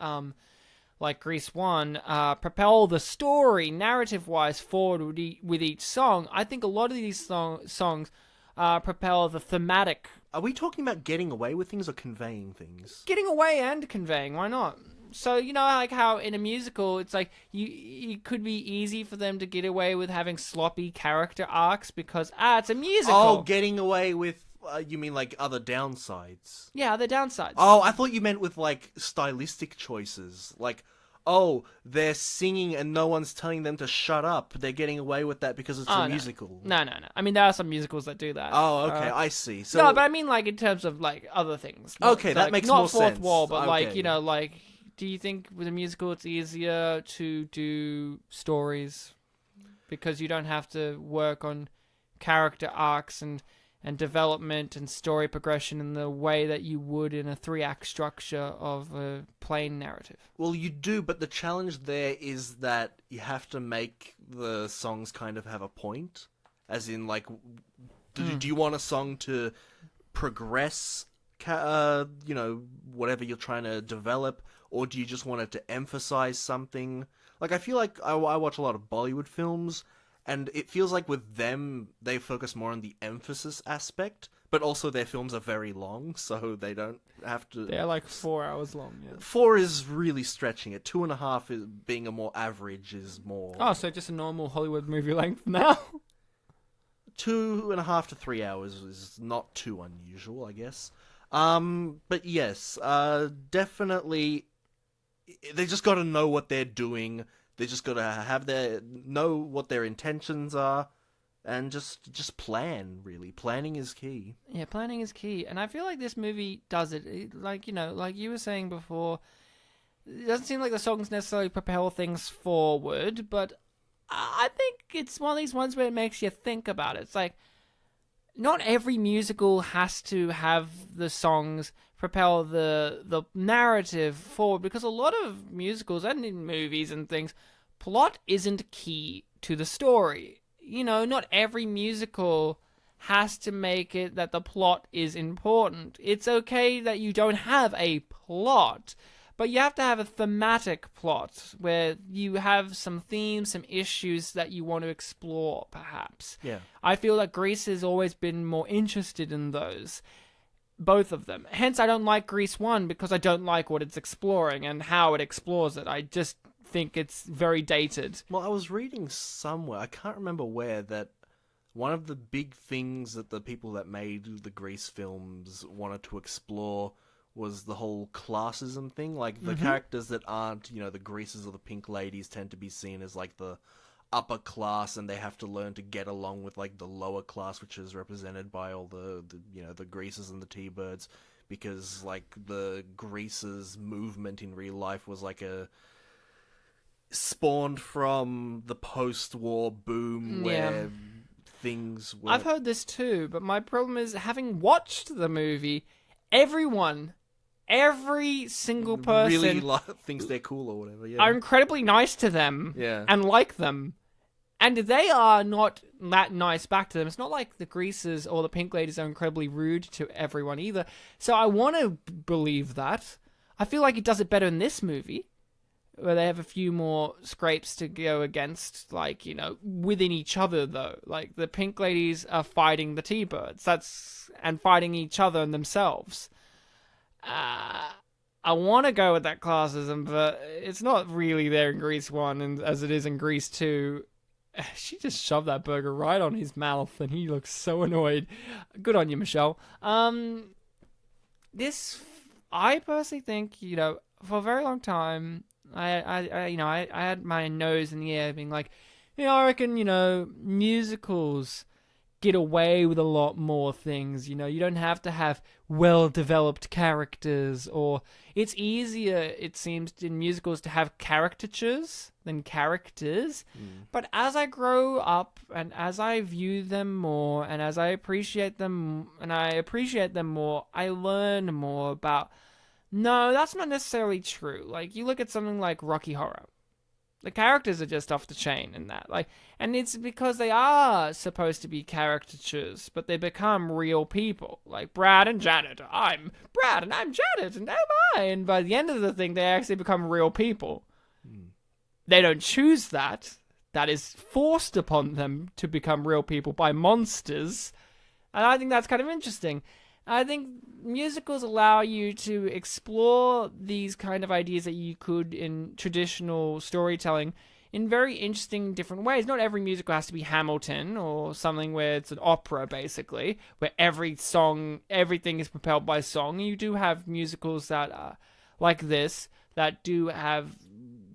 like Grease 1, propel the story narrative-wise forward with each song, I think a lot of these songs propel the thematic. Are we talking about getting away with things or conveying things? Getting away and conveying, why not? So, like how in a musical, it's like it could be easy for them to get away with having sloppy character arcs because, it's a musical. Oh, getting away with, you mean like other downsides? Yeah, the downsides. Oh, I thought you meant with like stylistic choices. Like, oh, they're singing and no one's telling them to shut up. They're getting away with that because it's a musical. No. I mean, there are some musicals that do that. Oh, okay, I see. So, no, but I mean, like, in terms of, like, other things. Okay, that makes more sense. Not fourth wall, but, Okay. like, do you think with a musical it's easier to do stories? Because you don't have to work on character arcs and development and story progression in the way that you would in a 3-act structure of a plain narrative. Well, you do, but the challenge there is that you have to make the songs kind of have a point. As in, like, do you want a song to progress, whatever you're trying to develop, or do you just want it to emphasize something? Like, I feel like I watch a lot of Bollywood films, and it feels like with them, they focus more on the emphasis aspect, but also their films are very long, so they don't have to... They're like 4 hours long, yeah. 4 is really stretching it. 2.5 is being a more average is more... Oh, so just a normal Hollywood movie length now? 2.5 to 3 hours is not too unusual, I guess. But yes, definitely, they just gotta know what they're doing. They just gotta know what their intentions are, and just plan, really. Planning is key. Yeah, planning is key. And I feel like this movie does it. Like, like you were saying before, it doesn't seem like the songs necessarily propel things forward, but I think it's one of these ones where it makes you think about it. It's like, not every musical has to have the songs propel the narrative forward, because a lot of musicals and in movies and things, plot isn't key to the story. Not every musical has to make it that the plot is important. It's okay that you don't have a plot, but you have to have a thematic plot where you have some themes, some issues that you want to explore, perhaps. Yeah. I feel that Grease has always been more interested in those. Both of them. Hence, I don't like Grease 1 because I don't like what it's exploring and how it explores it. I just think it's very dated. Well, I was reading somewhere, I can't remember where, that one of the big things that the people that made the Grease films wanted to explore was the whole classism thing. Like, the characters that aren't, the Greases or the Pink Ladies tend to be seen as, like, the upper class, and they have to learn to get along with, like, the lower class, which is represented by all the Greases and the T-Birds, because, like, the Greases movement in real life was, like, spawned from the post-war boom where things were... I've heard this too, but my problem is, having watched the movie, every single person really thinks they're cool or whatever, yeah. are incredibly nice to them and like them. And they are not that nice back to them. It's not like the Greases or the Pink Ladies are incredibly rude to everyone either. So I want to believe that. I feel like it does it better in this movie, where they have a few more scrapes to go against, like, within each other, though. Like, the Pink Ladies are fighting the T-Birds, and fighting each other and themselves. I want to go with that classism, but it's not really there in Grease 1, and as it is in Grease 2. She just shoved that burger right on his mouth, and he looks so annoyed. Good on you, Michelle. I personally think, for a very long time, I had my nose in the air being like, I reckon, musicals get away with a lot more things. You don't have to have well-developed characters, or it's easier, it seems, in musicals to have caricatures than characters. But as I grow up and as I view them more and as I appreciate them more, I learn more about, no, that's not necessarily true. Like, you look at something like Rocky Horror. The characters are just off the chain in that. And it's because they are supposed to be caricatures, but they become real people. Like Brad and Janet. I'm Brad and I'm Janet and am I. And by the end of the thing, they actually become real people. They don't choose that. That is forced upon them to become real people by monsters. And I think that's kind of interesting. I think musicals allow you to explore these kind of ideas that you could in traditional storytelling in very interesting different ways. Not every musical has to be Hamilton or something where it's an opera, basically, where every song, everything is propelled by song. You do have musicals that are like this, that do have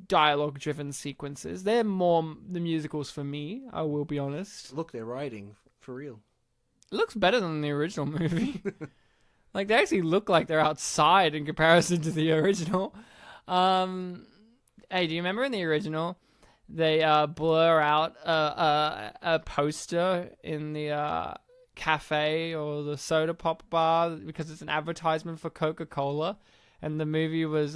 dialogue-driven sequences. They're more the musicals for me, I will be honest. Look, they're writing, for real. It looks better than the original movie. Like, they actually look like they're outside in comparison to the original. Hey, do you remember in the original, they blur out a poster in the cafe or the soda pop bar because it's an advertisement for Coca-Cola, and the movie was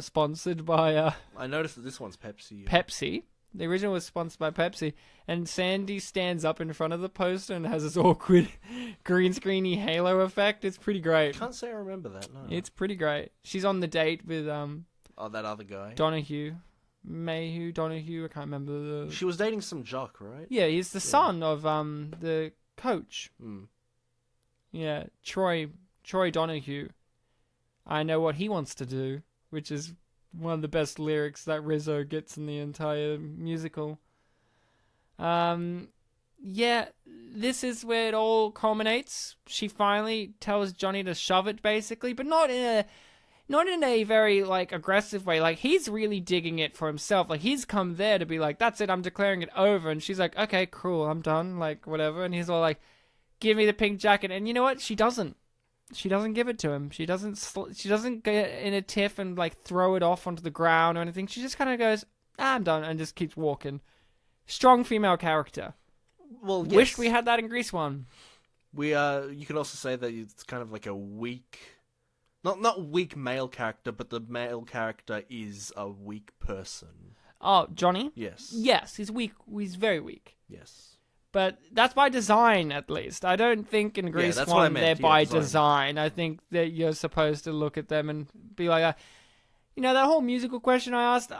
sponsored by I noticed that this one's Pepsi. Pepsi. The original was sponsored by Pepsi, and Sandy stands up in front of the poster and has this awkward green screeny halo effect. It's pretty great. Can't say I remember that, no. It's pretty great. She's on the date with that other guy. Mayhew, Donahue, I can't remember the... She was dating some jock, right? Yeah, he's the son of the coach. Mm. Yeah, Troy Donahue. I know what he wants to do, which is one of the best lyrics that Rizzo gets in the entire musical. Yeah, this is where it all culminates. She finally tells Johnny to shove it, basically, but not in a very, like, aggressive way. Like, he's really digging it for himself. Like, he's come there to be like, that's it, I'm declaring it over. And she's like, okay, cool, I'm done, like, whatever. And he's all like, give me the pink jacket. And you know what? She doesn't. She doesn't give it to him. She doesn't get in a tiff and, like, throw it off onto the ground or anything. She just kind of goes, I'm done, and just keeps walking. Strong female character. Well, yes. Wish we had that in Grease 1. You could also say that it's kind of like a weak... Not weak male character, but the male character is a weak person. Oh, Johnny? Yes. Yes, he's weak. He's very weak. Yes. But that's by design, at least. I don't think in Grease 1 they're by design. I think that you're supposed to look at them and be like, that whole musical question I asked,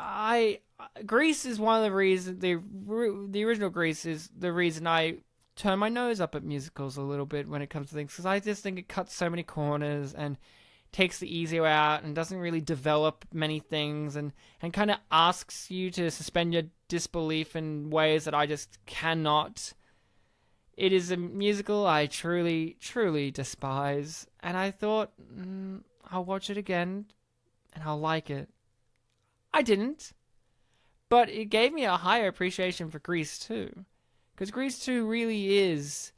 Grease is one of the reasons, the original Grease is the reason I turn my nose up at musicals a little bit when it comes to things, because I just think it cuts so many corners and takes the easy way out and doesn't really develop many things and kind of asks you to suspend your disbelief in ways that I just cannot. It is a musical I truly, truly despise, and I thought, I'll watch it again and I'll like it. I didn't, but it gave me a higher appreciation for Grease 2, because Grease 2 really is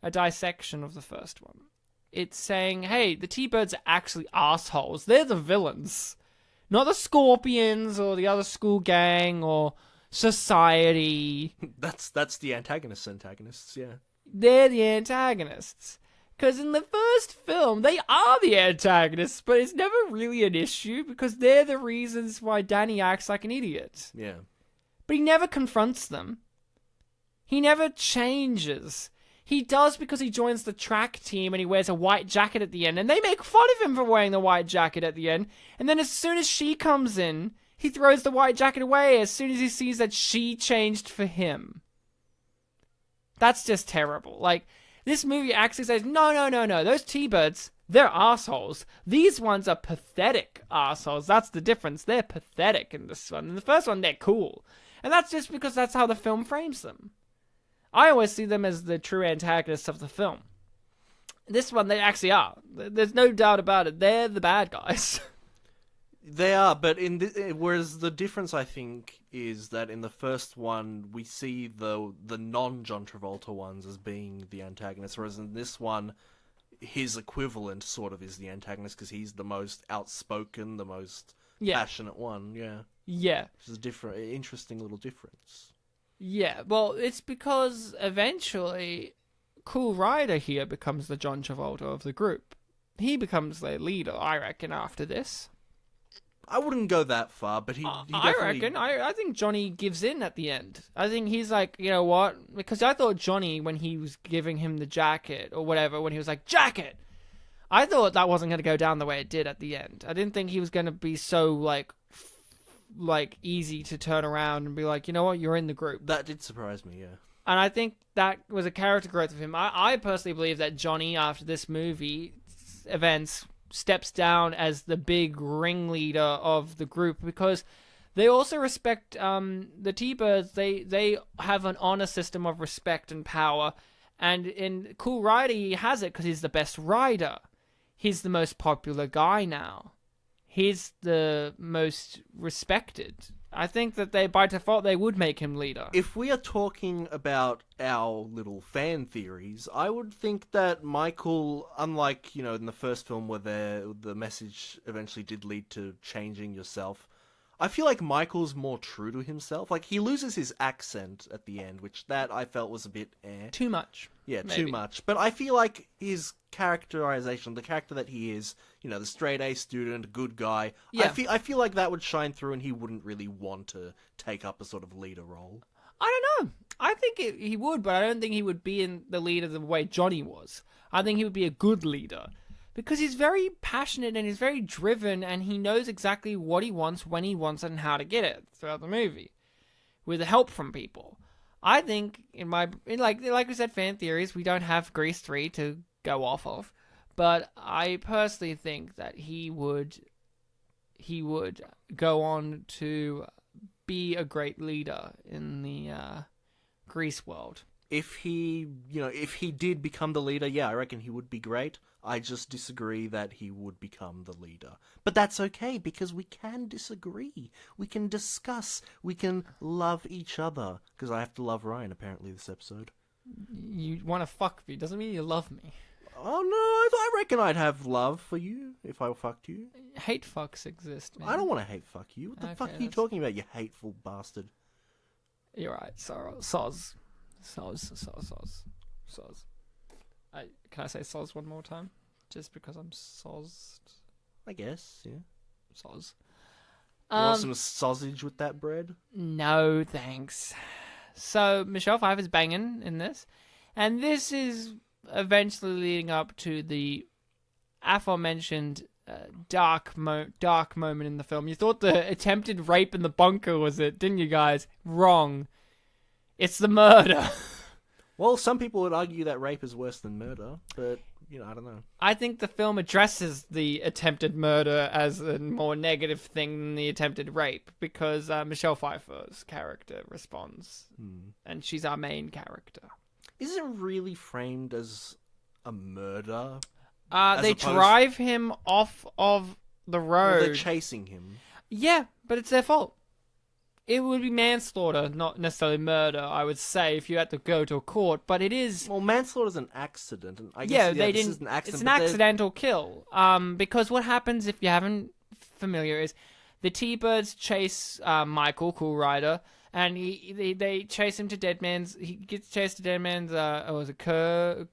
a dissection of the first one. It's saying, hey, the T-Birds are actually assholes. They're the villains. Not the Scorpions or the other school gang or society. That's the antagonists, yeah. They're the antagonists. Because in the first film, they are the antagonists, but it's never really an issue because they're the reasons why Danny acts like an idiot. Yeah. But he never confronts them. He never changes. He does because he joins the track team and he wears a white jacket at the end. And they make fun of him for wearing the white jacket at the end. And then as soon as she comes in, he throws the white jacket away as soon as he sees that she changed for him. That's just terrible. Like, this movie actually says, no. Those T-Birds, they're assholes. These ones are pathetic assholes. That's the difference. They're pathetic in this one. In the first one, they're cool. And that's just because that's how the film frames them. I always see them as the true antagonists of the film. This one, they actually are. There's no doubt about it. They're the bad guys. They are, but whereas the difference, I think, is that in the first one, we see the non-John Travolta ones as being the antagonists, whereas in this one, his equivalent sort of is the antagonist, because he's the most outspoken, the most passionate one, yeah. Yeah. Which is interesting little difference. Yeah, well, it's because eventually Cool Rider here becomes the John Travolta of the group. He becomes the leader, I reckon, after this. I wouldn't go that far, but he definitely... I reckon. I think Johnny gives in at the end. I think he's like, you know what? Because I thought Johnny, when he was giving him the jacket or whatever, when he was like, jacket! I thought that wasn't going to go down the way it did at the end. I didn't think he was going to be so, like easy to turn around and be like, you know what? You're in the group. That did surprise me, yeah. And I think that was a character growth of him. I personally believe that Johnny, after this movie, events, steps down as the big ringleader of the group, because they also respect the T-Birds. They have an honor system of respect and power, and in Cool Rider he has it because he's the best rider. He's the most popular guy now. He's the most respected. I think that by default they would make him leader. If we are talking about our little fan theories, I would think that Michael, unlike, in the first film where the message eventually did lead to changing yourself, I feel like Michael's more true to himself. Like, he loses his accent at the end, which that I felt was a bit Too much. Yeah, maybe. Too much. But I feel like his characterization, the character that he is, the straight-A student, good guy, Yeah. I feel like that would shine through and he wouldn't really want to take up a sort of leader role. I don't know. I think he would, but I don't think he would be in the leader the way Johnny was. I think he would be a good leader. Because he's very passionate and he's very driven and he knows exactly what he wants, when he wants it, and how to get it throughout the movie. With help from people. I think, like we said, fan theories, we don't have Grease 3 to go off of. But I personally think that he would go on to be a great leader in the Grease world. If he did become the leader, yeah, I reckon he would be great. I just disagree that he would become the leader. But that's okay, because we can disagree. We can discuss. We can love each other. Because I have to love Ryan, apparently, this episode. You want to fuck me. Doesn't mean you love me. Oh, no, I reckon I'd have love for you if I fucked you. Hate fucks exist, man. I don't want to hate fuck you. What the fuck are you talking about, you hateful bastard? You're right. Soz. Can I say soz one more time? Just because I'm sozzed. I guess, yeah. Soz. You want some sausage with that bread? No, thanks. So, Michelle Pfeiffer's banging in this. And this is eventually leading up to the aforementioned dark moment in the film. You thought the attempted rape in the bunker was it, didn't you guys? Wrong. It's the murder. Well, some people would argue that rape is worse than murder, but, I don't know. I think the film addresses the attempted murder as a more negative thing than the attempted rape, because Michelle Pfeiffer's character responds, and she's our main character. Is it really framed as a murder? They drive him off of the road. Well, they're chasing him. Yeah, but it's their fault. It would be manslaughter, not necessarily murder, I would say, if you had to go to a court, but it is... Well, manslaughter's an accident, and I guess they this didn't... is an accident. It's an accidental kill. Because what happens, if you haven't familiar, is the T-Birds chase Michael, Cool Rider, and they chase him to Dead Man's... He gets chased to Dead Man's, curve,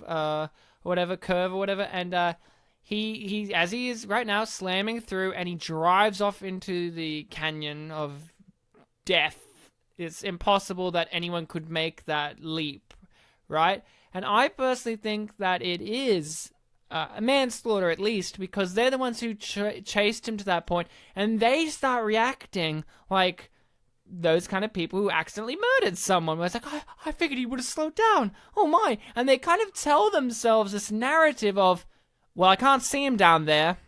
or whatever, and he as he is right now slamming through, and he drives off into the canyon of death. It's impossible that anyone could make that leap, right? And I personally think that it is a manslaughter, at least, because they're the ones who chased him to that point, and they start reacting like those kind of people who accidentally murdered someone. Where it's like, I figured he would have slowed down. Oh my. And they kind of tell themselves this narrative of, well, I can't see him down there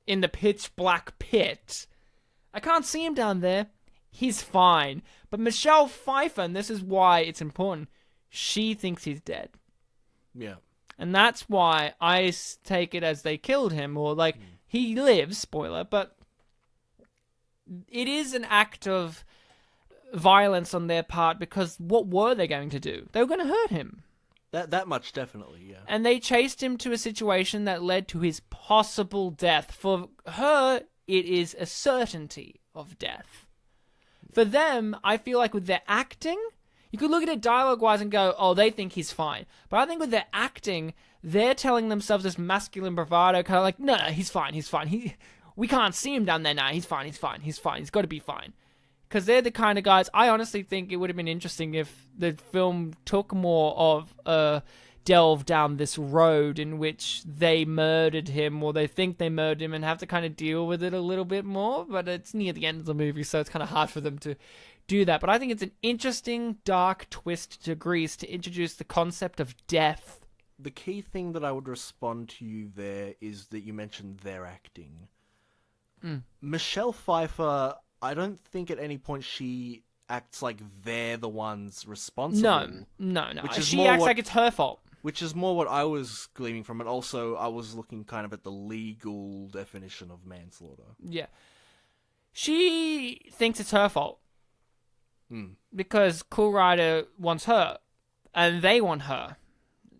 in the pitch black pit. I can't see him down there. He's fine. But Michelle Pfeiffer, and this is why it's important, she thinks he's dead. Yeah. And that's why I take it as they killed him, or like, he lives, spoiler, but it is an act of violence on their part, because what were they going to do? They were going to hurt him. That much, definitely, yeah. And they chased him to a situation that led to his possible death. For her, it is a certainty of death. For them, I feel like with their acting, you could look at it dialogue-wise and go, oh, they think he's fine. But I think with their acting, they're telling themselves this masculine bravado, kind of like, no, he's fine. We can't see him down there now. He's fine. He's got to be fine. Because they're the kind of guys, I honestly think it would have been interesting if the film took more of a delve down this road in which they murdered him, or they think they murdered him, and have to kind of deal with it a little bit more. But it's near the end of the movie, so it's kind of hard for them to do that. But I think it's an interesting, dark twist to Grease to introduce the concept of death the key thing that I would respond to you there is that you mentioned their acting. Michelle Pfeiffer, I don't think at any point she acts like they're the ones responsible. No. Which is She more acts what- like it's her fault. Which is more what I was gleaming from, and also I was looking kind of at the legal definition of manslaughter. Yeah. She thinks it's her fault. Because Cool Rider wants her, and they want her.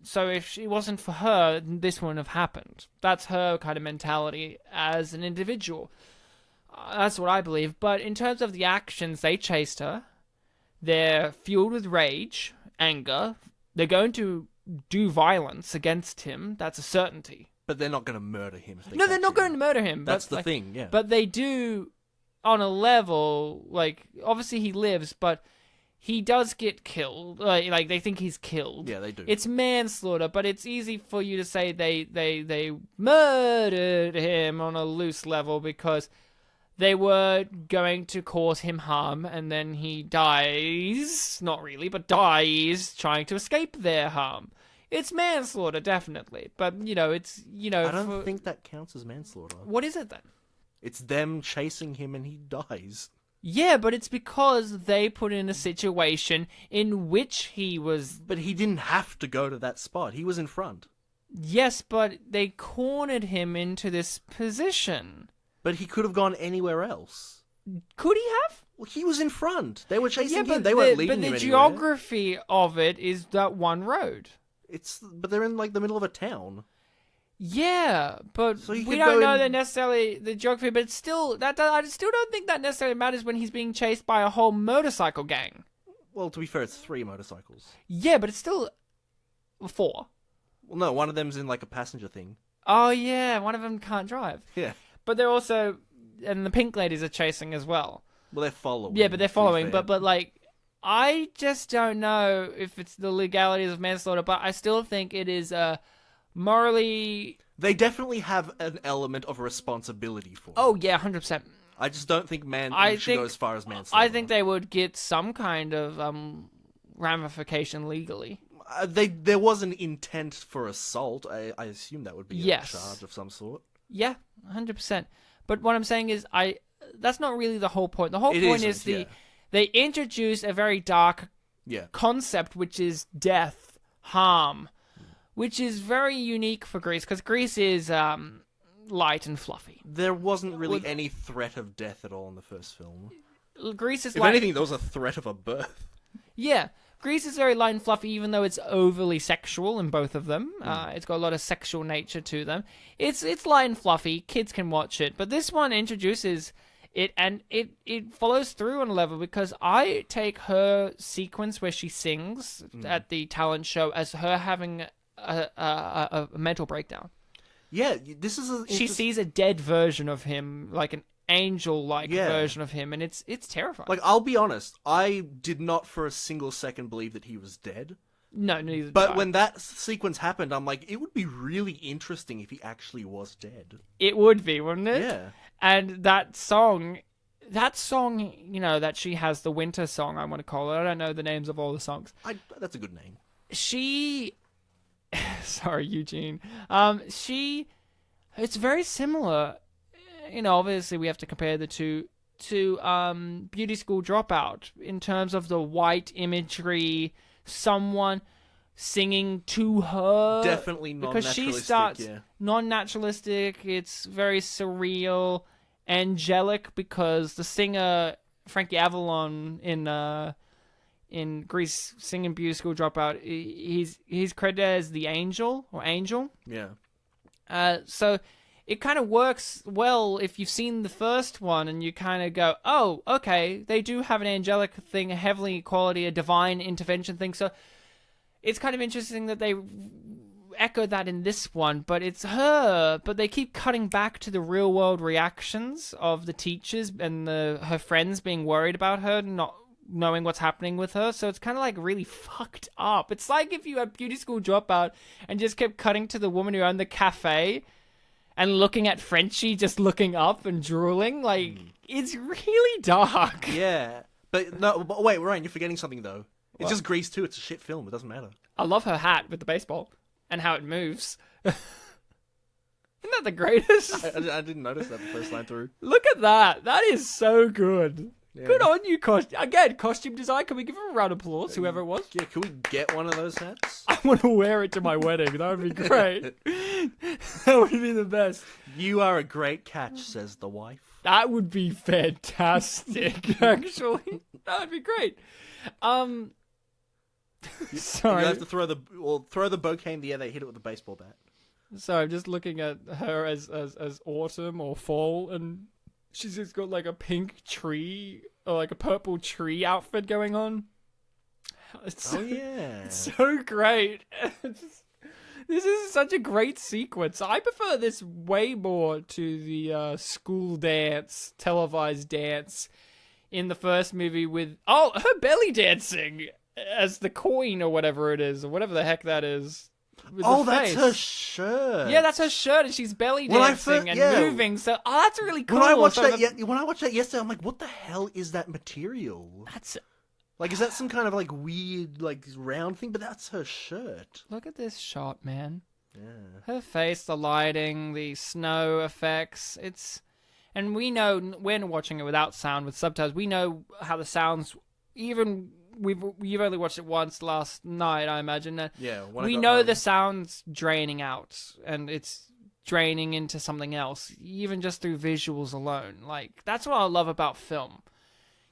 So if it wasn't for her, this wouldn't have happened. That's her kind of mentality as an individual. That's what I believe. But in terms of the actions, they chased her. They're fueled with rage, anger. They're going to do violence against him. That's a certainty. But they're not going to murder him. If they No, they're catch not him. going to murder him. That's but, the thing, yeah. But they do, on a level, like, obviously he lives, but he does get killed. Like they think he's killed. Yeah, they do. It's manslaughter, but it's easy for you to say they murdered him on a loose level because they were going to cause him harm, and then he dies. Not really, but dies trying to escape their harm. It's manslaughter, definitely. But, it's, I don't think that counts as manslaughter. What is it then? It's them chasing him and he dies. Yeah, but it's because they put in a situation in which he was... But he didn't have to go to that spot. He was in front. Yes, but they cornered him into this position. But he could have gone anywhere else. Could he have? Well, he was in front. They were chasing Yeah, him. They weren't leading but him the anywhere. geography of it is that one road. But they're in like the middle of a town. Yeah, but So you we could don't go know in- that necessarily the geography. But still, I still don't think that necessarily matters when he's being chased by a whole motorcycle gang. Well, to be fair, it's 3 motorcycles. Yeah, but it's still 4. Well, no, one of them's in like a passenger thing. Oh yeah, one of them can't drive. Yeah. But they're also, and the pink ladies are chasing as well. Well, they're following. Yeah, but they're to be following. fair. But like, I just don't know if it's the legalities of manslaughter. But I still think it is morally. They definitely have an element of responsibility for it. Oh yeah, 100%. I just don't think I should think- go as far as manslaughter. I think they would get some kind of ramification legally. There was an intent for assault. I assume that would be Yes. a charge of some sort. Yeah, 100%. But what I'm saying is, that's not really the whole point. The whole It point isn't, is yeah. they introduce a very dark Yeah. concept, which is death, harm, which is very unique for Greece, because Greece is light and fluffy. There wasn't really any threat of death at all in the first film. Greece is If like... anything, there was a threat of a birth. Yeah, Greece is very light and fluffy, even though it's overly sexual in both of them. Hmm. It's got a lot of sexual nature to them. It's light and fluffy. Kids can watch it. But this one introduces it, and it follows through on a level, because I take her sequence where she sings at the talent show as her having a mental breakdown. Yeah, this is She sees a dead version of him, like an angel-like Yeah. version of him, and it's terrifying. Like, I'll be honest, I did not for a single second believe that he was dead. No, neither did But I. when that sequence happened, I'm like, it would be really interesting if he actually was dead. It would be, wouldn't it? Yeah. And that song, that she has, the winter song, I want to call it. I don't know the names of all the songs. That's a good name. Sorry, Eugene. It's very similar. Obviously we have to compare the two to Beauty School Dropout in terms of the white imagery, someone singing to her. Definitely Because non-naturalistic, she starts yeah. non-naturalistic. It's very surreal, angelic, because the singer Frankie Avalon in Greece singing Beauty School Dropout, he's credited as the angel or angel. Yeah. So it kind of works well if you've seen the first one and you kind of go, oh, okay, they do have an angelic thing, a heavenly quality, a divine intervention thing. So it's kind of interesting that they echo that in this one, but it's her, but they keep cutting back to the real world reactions of the teachers and her friends being worried about her, not knowing what's happening with her. So it's kind of like really fucked up. It's like if you had Beauty School Dropout and just kept cutting to the woman who owned the cafe and looking at Frenchie just looking up and drooling. Like, it's really dark. Yeah. But wait, Ryan, you're forgetting something, though. It's What? just Grease 2. It's a shit film. It doesn't matter. I love her hat with the baseball. and how it moves. Isn't that the greatest? I didn't notice that the first line through. Look at that. That is so good. Yeah. Good on you, costume design. Can we give him a round of applause, whoever it was? Yeah, can we get one of those hats? I want to wear it to my wedding. That would be great. That would be the best. You are a great catch, says the wife. That would be fantastic, actually. That would be great. Sorry. You have to throw the bouquet in the air. They hit it with a baseball bat. So I'm just looking at her as autumn or fall, and she's just got like a pink tree or like a purple tree outfit going on. It's so great. This is such a great sequence. I prefer this way more to the school dance, televised dance in the first movie with her belly dancing as the coin or whatever it is, or whatever the heck that is. That's her shirt. Yeah, that's her shirt, and she's belly dancing and moving. So, that's really cool. When I watched that yesterday, I'm like, what the hell is that material? That's like, is that some kind of like weird like round thing? But that's her shirt. Look at this shot, man. Yeah. Her face, the lighting, the snow effects. And we know when watching it without sound with subtitles, we know how the sounds. Even you've only watched it once last night, I imagine. Yeah, we know the sound's draining out, and it's draining into something else, even just through visuals alone. Like, that's what I love about film.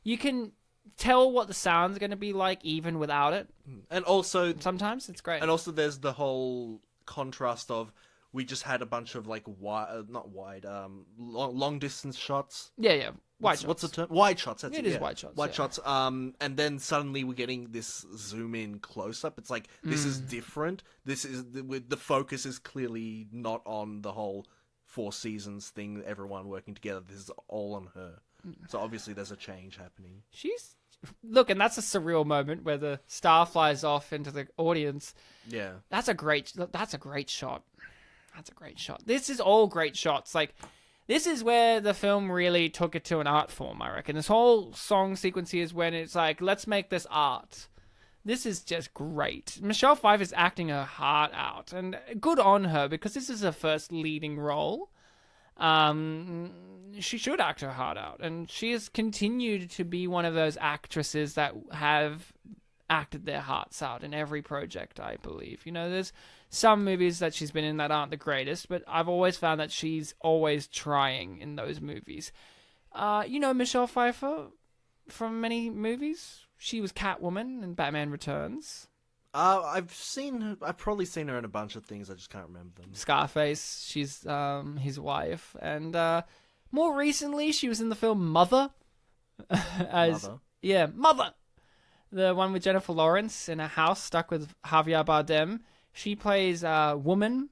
You can tell what the sound's going to be like even without it. And also, sometimes it's great. And also, there's the whole contrast of we just had a bunch of like long distance shots. Yeah. Wide shots. What's the term? Wide shots. That's it. It is wide shots. Wide shots. And then suddenly we're getting this zoom in close up. It's like this is different. This is the focus is clearly not on the whole Four Seasons thing. Everyone working together. This is all on her. So obviously there's a change happening. And that's a surreal moment where the star flies off into the audience. Yeah, that's a great shot. That's a great shot. This is all great shots. Like, this is where the film really took it to an art form, I reckon. This whole song sequence here is when it's like, let's make this art. This is just great. Michelle Pfeiffer is acting her heart out, and good on her, because this is her first leading role. She should act her heart out, and she has continued to be one of those actresses that have acted their hearts out in every project, I believe. You know, there's some movies that she's been in that aren't the greatest, but I've always found that she's always trying in those movies. Michelle Pfeiffer from many movies. She was Catwoman in Batman Returns. I've probably seen her in a bunch of things. I just can't remember them. Scarface. She's his wife, and more recently she was in the film Mother. Mother. Yeah, Mother. The one with Jennifer Lawrence in a house stuck with Javier Bardem. She plays a woman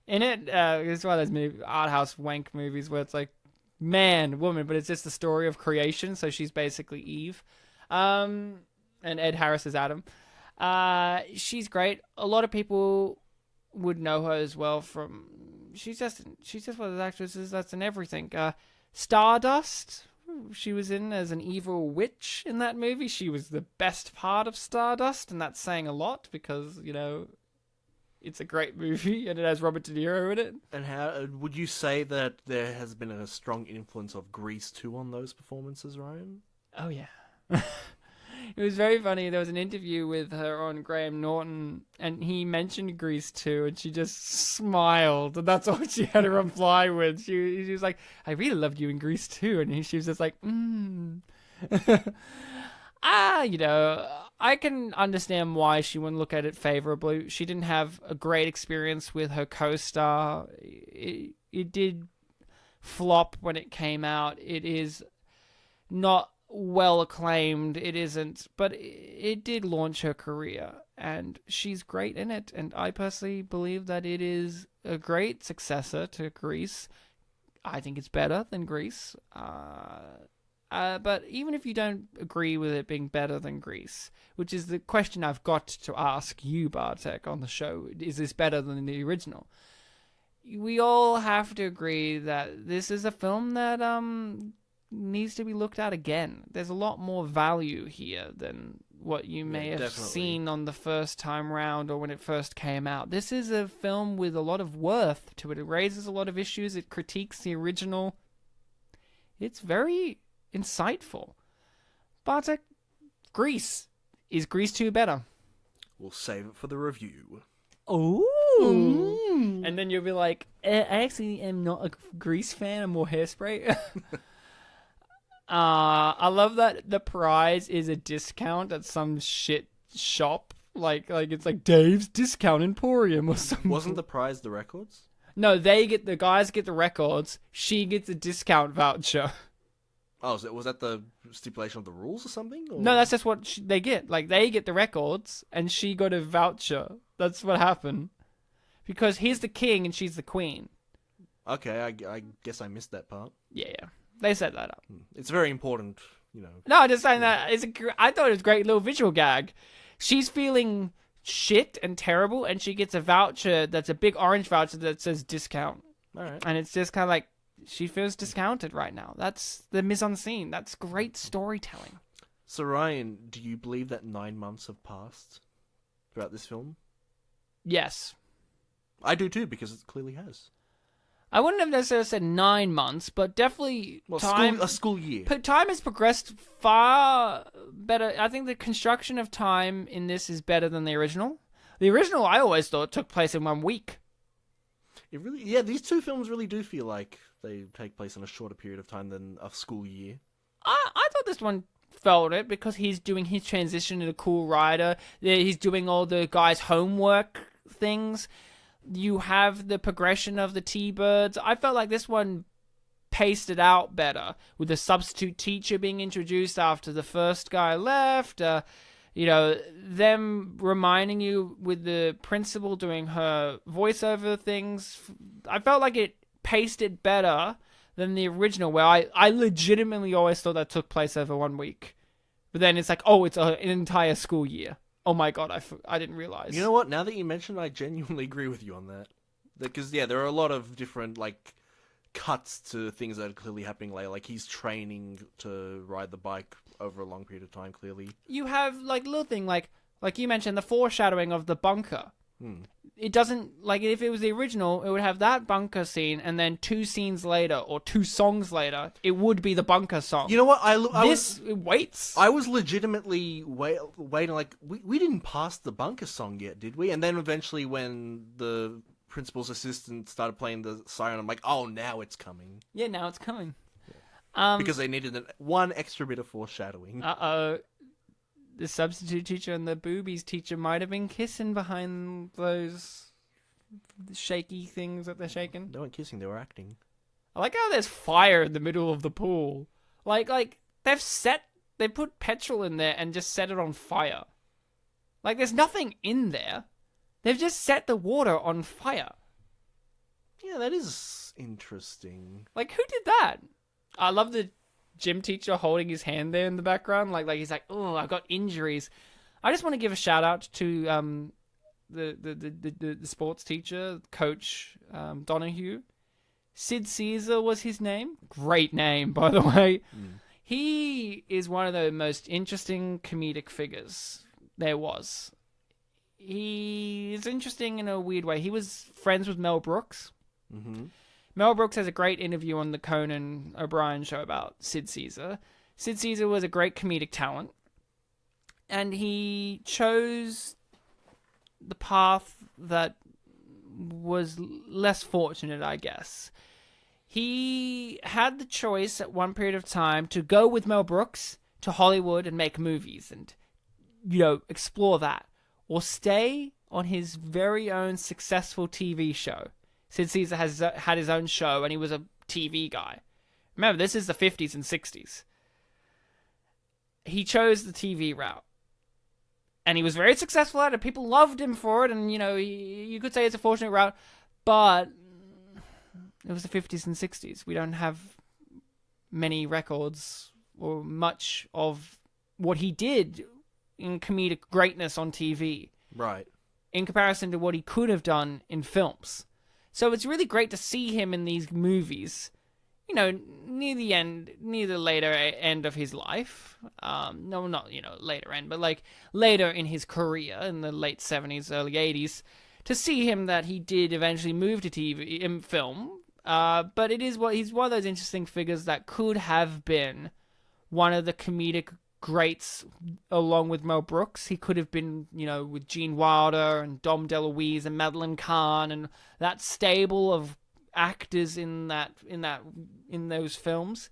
in it. It's one of those art house wank movies where it's like man, woman, but it's just the story of creation. So she's basically Eve. And Ed Harris is Adam. She's great. A lot of people would know her as well from. She's just one of those actresses that's in everything. Stardust. She was in as an evil witch in that movie. She was the best part of Stardust, and that's saying a lot because, it's a great movie and it has Robert De Niro in it. And how would you say that there has been a strong influence of Grease 2 on those performances, Ryan? Oh, yeah. It was very funny. There was an interview with her on Graham Norton, and he mentioned Grease 2, and she just smiled, and that's all she had to reply with. She was like, I really loved you in Grease 2, and she was just like, I can understand why she wouldn't look at it favorably. She didn't have a great experience with her co-star. It did flop when it came out. It is not well acclaimed, it isn't, but it did launch her career, and she's great in it, and I personally believe that it is a great successor to Grease. I think it's better than Grease, but even if you don't agree with it being better than Grease, which is the question I've got to ask you, Bartek, on the show, is this better than the original? We all have to agree that this is a film that needs to be looked at again. There's a lot more value here than what you may have definitely. seen on the first time round or when it first came out. This is a film with a lot of worth to it. It raises a lot of issues. It critiques the original. It's very insightful. Bartek, Grease. Is Grease 2 better? We'll save it for the review. Ooh. And then you'll be like, I actually am not a Grease fan. I'm more Hairspray. I love that the prize is a discount at some shit shop. Like it's like Dave's Discount Emporium or something. Wasn't the prize the records? No, the guys get the records. She gets a discount voucher. Oh, so was that the stipulation of the rules or something? Or? No, that's just what they get. Like, they get the records, and she got a voucher. That's what happened. Because he's the king, and she's the queen. Okay, I guess I missed that part. Yeah. They set that up. It's very important, you know. No, I'm just saying that. I thought it was a great little visual gag. She's feeling shit and terrible, and she gets a voucher that's a big orange voucher that says discount. All right. And it's just kind of like, she feels discounted right now. That's the mise-en-scene. That's great storytelling. So, Ryan, do you believe that 9 months have passed throughout this film? Yes. I do too, because it clearly has. I wouldn't have necessarily said 9 months, but definitely a school year. Time has progressed far better. I think the construction of time in this is better than the original. The original, I always thought, took place in 1 week. It really, yeah, these two films really do feel like they take place in a shorter period of time than a school year. I thought this one felt it because he's doing his transition into Cool Rider. He's doing all the guys' homework things. You have the progression of the T-Birds. I felt like this one paced it out better with the substitute teacher being introduced after the first guy left. Them reminding you with the principal doing her voiceover things. I felt like it paced it better than the original, where I legitimately always thought that took place over 1 week. But then it's like, oh, it's an entire school year. Oh my god, I didn't realize. You know what? Now that you mention it, I genuinely agree with you on that. Because, yeah, there are a lot of different, cuts to things that are clearly happening later. Like, he's training to ride the bike over a long period of time, clearly. You have, little thing, like you mentioned, the foreshadowing of the bunker. It doesn't, if it was the original, it would have that bunker scene, and then 2 scenes later, or 2 songs later, it would be the bunker song. You know what? It waits. I was legitimately waiting, we didn't pass the bunker song yet, did we? And then eventually when the principal's assistant started playing the siren, I'm like, oh, now it's coming. Yeah, now it's coming. Because they needed one extra bit of foreshadowing. Uh-oh. The substitute teacher and the boobies teacher might have been kissing behind those shaky things that they're shaking. They weren't kissing, they were acting. I like how there's fire in the middle of the pool. They put petrol in there and just set it on fire. There's nothing in there. They've just set the water on fire. Yeah, that is interesting. Who did that? I love the gym teacher holding his hand there in the background. He's like, oh, I've got injuries. I just want to give a shout out to the sports teacher, Coach Donahue. Sid Caesar was his name. Great name, by the way. He is one of the most interesting comedic figures there was. He is interesting in a weird way. He was friends with Mel Brooks. Mm-hmm. Mel Brooks has a great interview on the Conan O'Brien show about Sid Caesar. Sid Caesar was a great comedic talent, and he chose the path that was less fortunate, I guess. He had the choice at one period of time to go with Mel Brooks to Hollywood and make movies and, explore that, or stay on his very own successful TV show. Sid Caesar has had his own show, and he was a TV guy. Remember, this is the 50s and 60s. He chose the TV route. And he was very successful at it. People loved him for it, and, you could say it's a fortunate route, but it was the 50s and 60s. We don't have many records or much of what he did in comedic greatness on TV. Right. In comparison to what he could have done in films. So it's really great to see him in these movies, near the later end of his life. No, not later end, but like later in his career in the late 70s, early 80s, to see him that he did eventually move to TV and film. But he's one of those interesting figures that could have been one of the comedic greats along with Mel Brooks. He could have been, with Gene Wilder and Dom DeLuise and Madeline Kahn and that stable of actors in those films.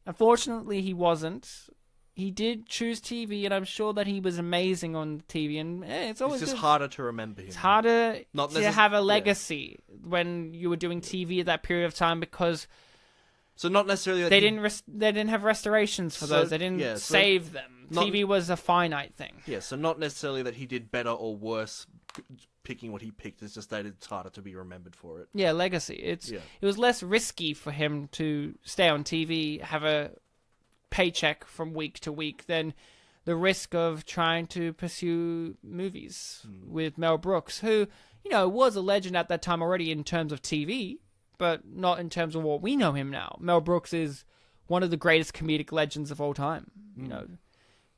Unfortunately, he wasn't. He did choose TV, and I'm sure that he was amazing on TV. And it's always just good. harder to remember him. It's harder to have a legacy when you were doing TV at that period of time because. So not necessarily that they didn't have restorations for those. They didn't save them. TV was a finite thing. Yeah, so not necessarily that he did better or worse picking what he picked. It's just that it's harder to be remembered for it. Yeah, legacy. It was less risky for him to stay on TV, have a paycheck from week to week than the risk of trying to pursue movies with Mel Brooks, who, was a legend at that time already in terms of TV. But not in terms of what we know him now. Mel Brooks is one of the greatest comedic legends of all time.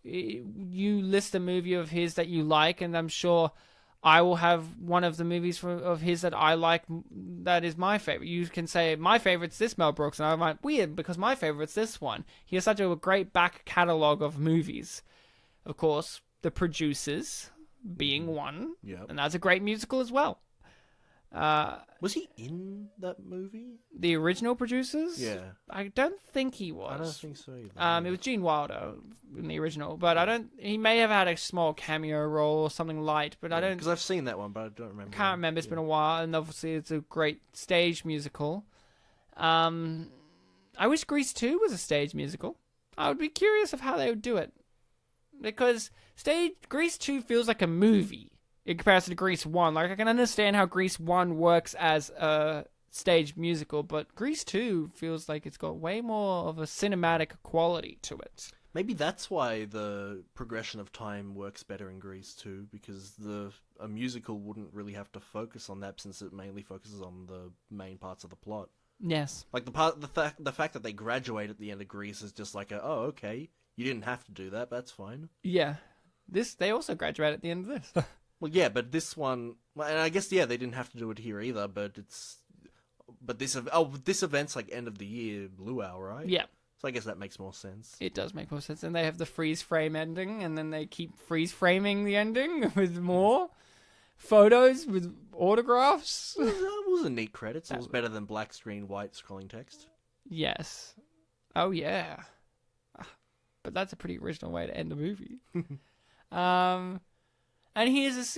You list a movie of his that you like, and I'm sure I will have one of the movies of his that I like that is my favorite. You can say, my favorite's this Mel Brooks, and I'm like, weird, because my favorite's this one. He has such a great back catalogue of movies. Of course, The Producers being one, and that's a great musical as well. Was he in that movie? The original Producers? Yeah. I don't think he was. I don't think so either. It was Gene Wilder in the original, but he may have had a small cameo role or something light, but I don't... Because I've seen that one, but I don't remember. Can't remember, it's been a while, and obviously it's a great stage musical. I wish Grease 2 was a stage musical. I would be curious of how they would do it. Because Grease 2 feels like a movie in comparison to Grease 1. Like, I can understand how Grease 1 works as a stage musical, but Grease 2 feels like it's got way more of a cinematic quality to it. Maybe that's why the progression of time works better in Grease 2, because a musical wouldn't really have to focus on that, since it mainly focuses on the main parts of the plot. Yes. Like, the fact that they graduate at the end of Grease is just like, okay, you didn't have to do that, but that's fine. Yeah. They also graduate at the end of this. Well, yeah, but this one, and I guess, they didn't have to do it here either, but this event's like end of the year luau, right? Yeah. So I guess that makes more sense. It does make more sense. And they have the freeze frame ending, and then they keep freeze framing the ending with more photos, with autographs. It was a neat credits. It was better than black screen, white scrolling text. Yes. Oh, yeah. But that's a pretty original way to end a movie. And here's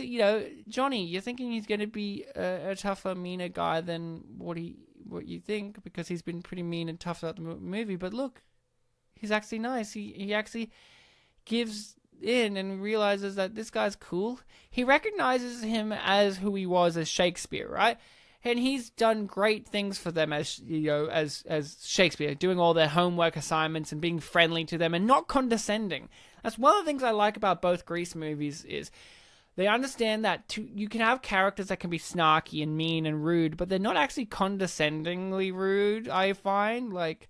Johnny, you're thinking he's going to be a tougher, meaner guy than what you think, because he's been pretty mean and tough throughout the movie. But look, he's actually nice. He actually gives in and realizes that this guy's cool. He recognizes him as who he was as Shakespeare, right? And he's done great things for them as Shakespeare, doing all their homework assignments and being friendly to them and not condescending. That's one of the things I like about both Grease movies is they understand that you can have characters that can be snarky and mean and rude, but they're not actually condescendingly rude, I find. Like,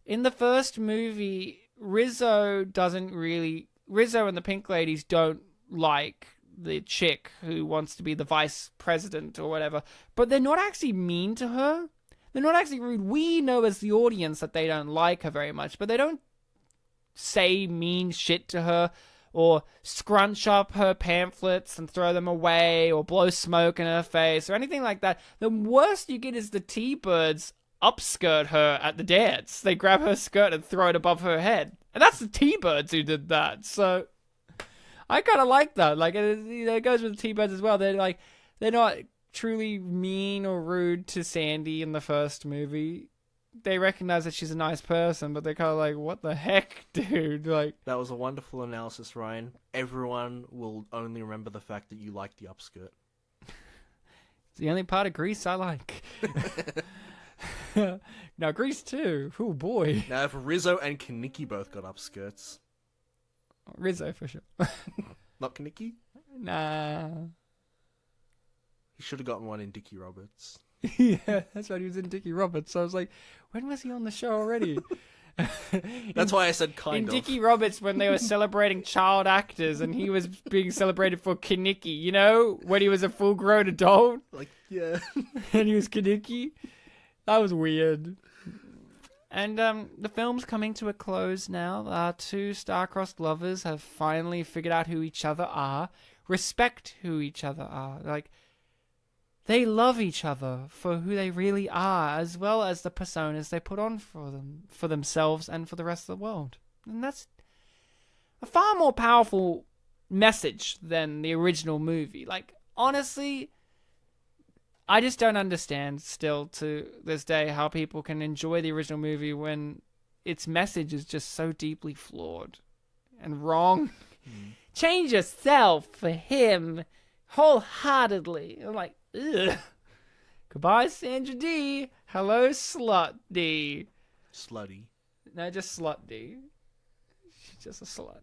in the first movie, Rizzo and the Pink Ladies don't like the chick who wants to be the vice president or whatever, but they're not actually mean to her. They're not actually rude. We know as the audience that they don't like her very much, but they don't say mean shit to her or scrunch up her pamphlets and throw them away or blow smoke in her face or anything like that. The worst you get is the T-Birds upskirt her at the dance. They grab her skirt and throw it above her head. And that's the T-Birds who did that. So I kind of like that. Like, it goes with the T-Birds as well. They're not truly mean or rude to Sandy in the first movie. They recognize that she's a nice person, but they're kind of like, what the heck, dude? Like, that was a wonderful analysis, Ryan. Everyone will only remember the fact that you like the upskirt. It's the only part of Grease I like. Now, Grease too. Oh, boy. Now, if Rizzo and Kaneki both got upskirts. Rizzo, for sure. Not Kaneki? Nah. He should have gotten one in Dickie Roberts. Yeah, that's right. He was in Dickie Roberts. So I was like, when was he on the show already? That's why I said in of. Dickie Roberts, when they were celebrating child actors and he was being celebrated for Kaneki, you know, when he was a full-grown adult Like, yeah. and he was Kaneki. That was weird. And the film's coming to a close now. Our two star-crossed lovers have finally figured out who each other are, respect who each other are. Like, they love each other for who they really are, as well as the personas they put on for themselves and for the rest of the world. And that's a far more powerful message than the original movie. Like, honestly, I just don't understand still to this day how people can enjoy the original movie when its message is just so deeply flawed and wrong. Change yourself for him wholeheartedly. I'm like, ugh. Goodbye, Sandra D. Hello, Slut D. Slutty. No, just Slut D. She's just a slut.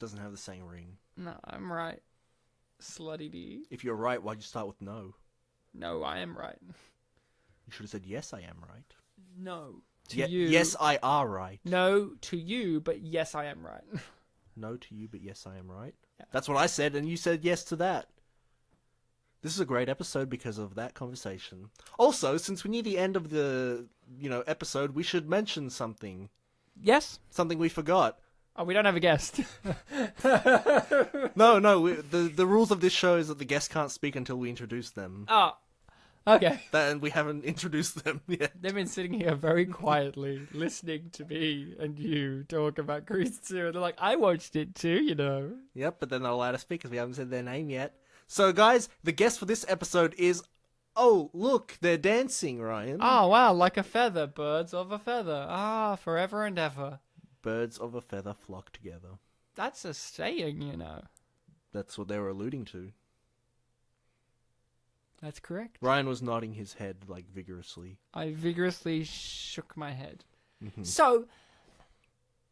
Doesn't have the same ring. No, I'm right. Slutty D. If you're right, why'd you start with no? No, I am right. You should have said, yes, I am right. No, to you. Yes, I are right. No, to you, but yes, I am right. No to you, but yes, I am right. Yeah. That's what I said, and you said yes to that. This is a great episode because of that conversation. Also, since we're near the end of the, episode, we should mention something. Yes? Something we forgot. Oh, we don't have a guest. No, the rules of this show is that the guests can't speak until we introduce them. Oh, okay. And we haven't introduced them yet. They've been sitting here very quietly, listening to me and you talk about Grease 2, and they're like, I watched it too, you know. Yep, but they're not allowed to speak because we haven't said their name yet. So, guys, the guest for this episode is... Oh, look, they're dancing, Ryan. Oh, wow, like a feather, birds of a feather. Ah, forever and ever. Birds of a feather flock together. That's a saying, you know. That's what they were alluding to. That's correct. Ryan was nodding his head, vigorously. I vigorously shook my head. Mm-hmm. So,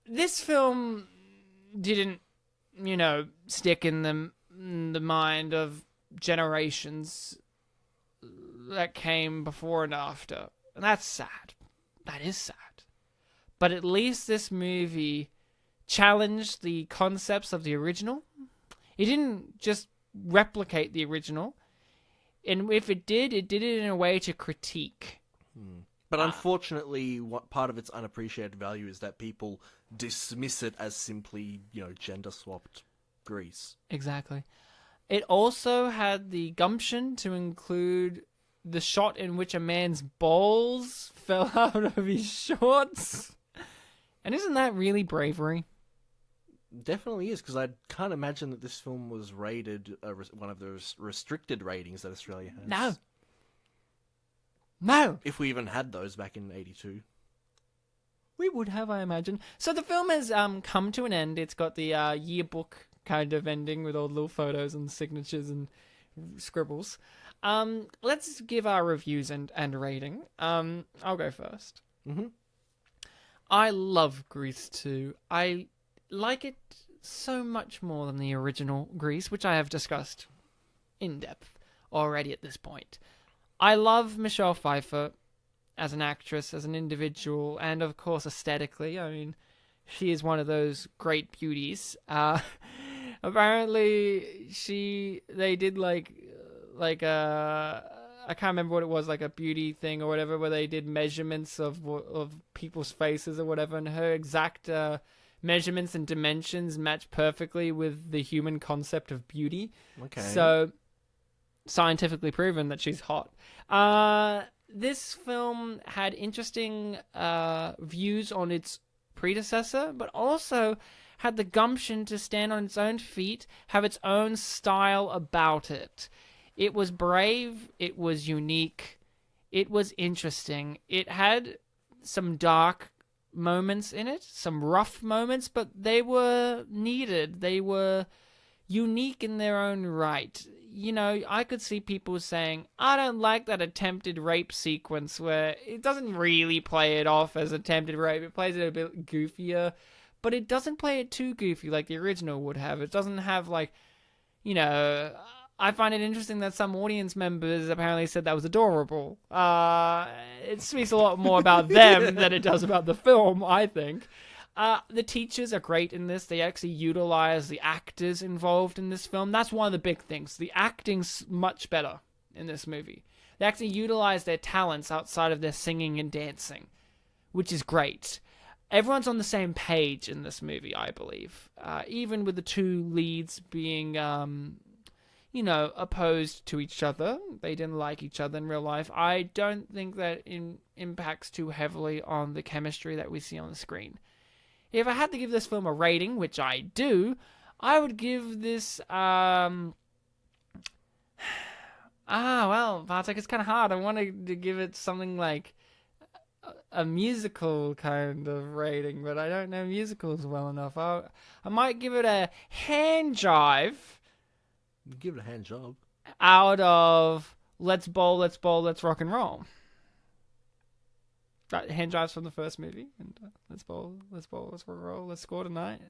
this film didn't, stick in the mind of generations that came before and after. And that's sad. That is sad. But at least this movie challenged the concepts of the original. It didn't just replicate the original. And if it did it in a way to critique. But unfortunately, what part of its unappreciated value is that people dismiss it as simply, gender-swapped Grease. Exactly. It also had the gumption to include the shot in which a man's balls fell out of his shorts. And isn't that really bravery? Definitely is, because I can't imagine that this film was rated one of those restricted ratings that Australia has. No. If we even had those back in 82. We would have, I imagine. So the film has come to an end. It's got the yearbook kind of ending with all the little photos and signatures and scribbles. Let's give our reviews and rating. I'll go first. Mm-hmm. I love Grease 2. I like it so much more than the original Grease, which I have discussed in depth already at this point. I love Michelle Pfeiffer as an actress, as an individual, and of course aesthetically. I mean, she is one of those great beauties. Apparently, they did I can't remember what it was, like a beauty thing or whatever, where they did measurements of people's faces or whatever, and her exact measurements and dimensions match perfectly with the human concept of beauty. Okay. So, scientifically proven that she's hot. This film had interesting views on its predecessor, but also had the gumption to stand on its own feet, have its own style about it. It was brave, it was unique, it was interesting. It had some dark moments in it, some rough moments, but they were needed. They were unique in their own right. I could see people saying, I don't like that attempted rape sequence where it doesn't really play it off as attempted rape. It plays it a bit goofier, but it doesn't play it too goofy like the original would have. It doesn't have I find it interesting that some audience members apparently said that was adorable. It speaks a lot more about them than it does about the film, I think. The teachers are great in this. They actually utilize the actors involved in this film. That's one of the big things. The acting's much better in this movie. They actually utilize their talents outside of their singing and dancing, which is great. Everyone's on the same page in this movie, I believe. Even with the two leads being, opposed to each other. They didn't like each other in real life. I don't think that impacts too heavily on the chemistry that we see on the screen. If I had to give this film a rating, which I do, I would give this, Bartek, it's kind of hard. I wanted to give it something like a musical kind of rating, but I don't know musicals well enough. I might give it a hand jive. Give it a hand job. Out of let's bowl, let's rock and roll. That hand jives from the first movie, and let's bowl, let's rock and roll, let's score tonight.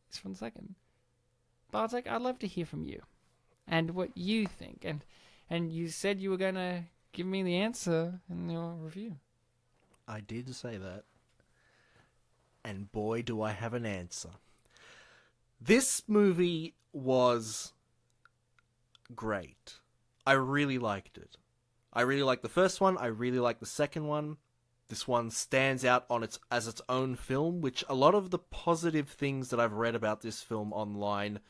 It's from the second. Bartek, I'd love to hear from you, and what you think. And you said you were gonna give me the answer in your review. I did say that. And boy, do I have an answer. This movie was great. I really liked it. I really liked the first one. I really liked the second one. This one stands out as its own film, which a lot of the positive things that I've read about this film online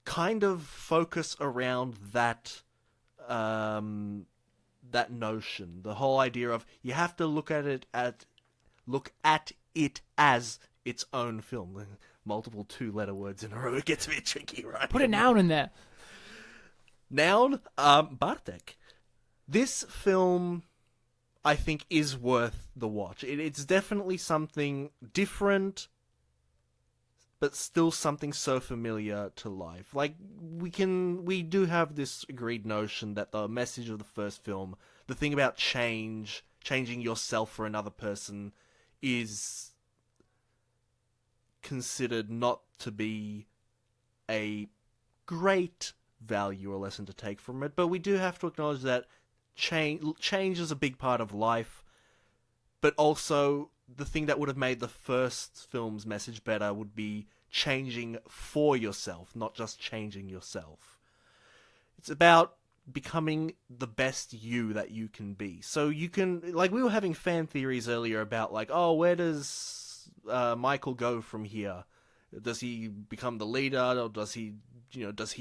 kind of focus around that that notion. The whole idea of you have to look at it as its own film. Multiple two-letter words in a row. It gets a bit tricky, right? Put a noun in there. Noun, Bartek. This film, I think, is worth the watch. It's definitely something different, but still something so familiar to life. Like, we do have this agreed notion that the message of the first film, the thing about changing yourself for another person, is considered not to be a great value or lesson to take from it, but we do have to acknowledge that change is a big part of life, but also the thing that would have made the first film's message better would be changing for yourself, not just changing yourself. It's about becoming the best you that you can be. So you can, like, we were having fan theories earlier about, like, oh, where does Michael go from here? Does he become the leader, or does he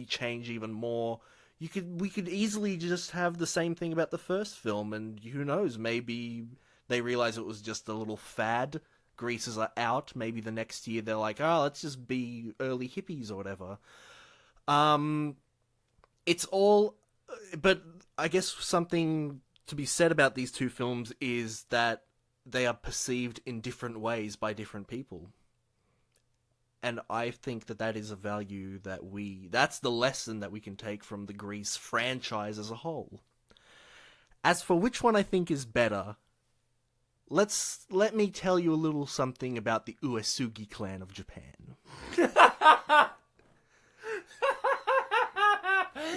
change even more? We could easily just have the same thing about the first film, and who knows, maybe they realize it was just a little fad. Greasers are out. Maybe the next year they're like, oh, let's just be early hippies or whatever. It's all, but I guess something to be said about these two films is that they are perceived in different ways by different people. And I think that is a value that's the lesson that we can take from the Grease franchise as a whole. As for which one I think is better, let me tell you a little something about the Uesugi clan of Japan.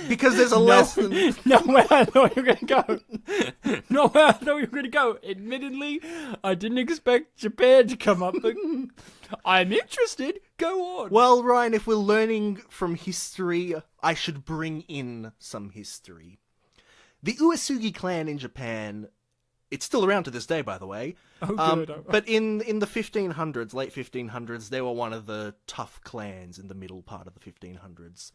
Because there's a lesson. Nowhere I thought you were going to go. Nowhere I thought you were going to go. Admittedly, I didn't expect Japan to come up, but I'm interested. Go on. Well, Ryan, if we're learning from history, I should bring in some history. The Uesugi clan in Japan, it's still around to this day, by the way. Oh, good. But in the 1500s, late 1500s, they were one of the tough clans in the middle part of the 1500s.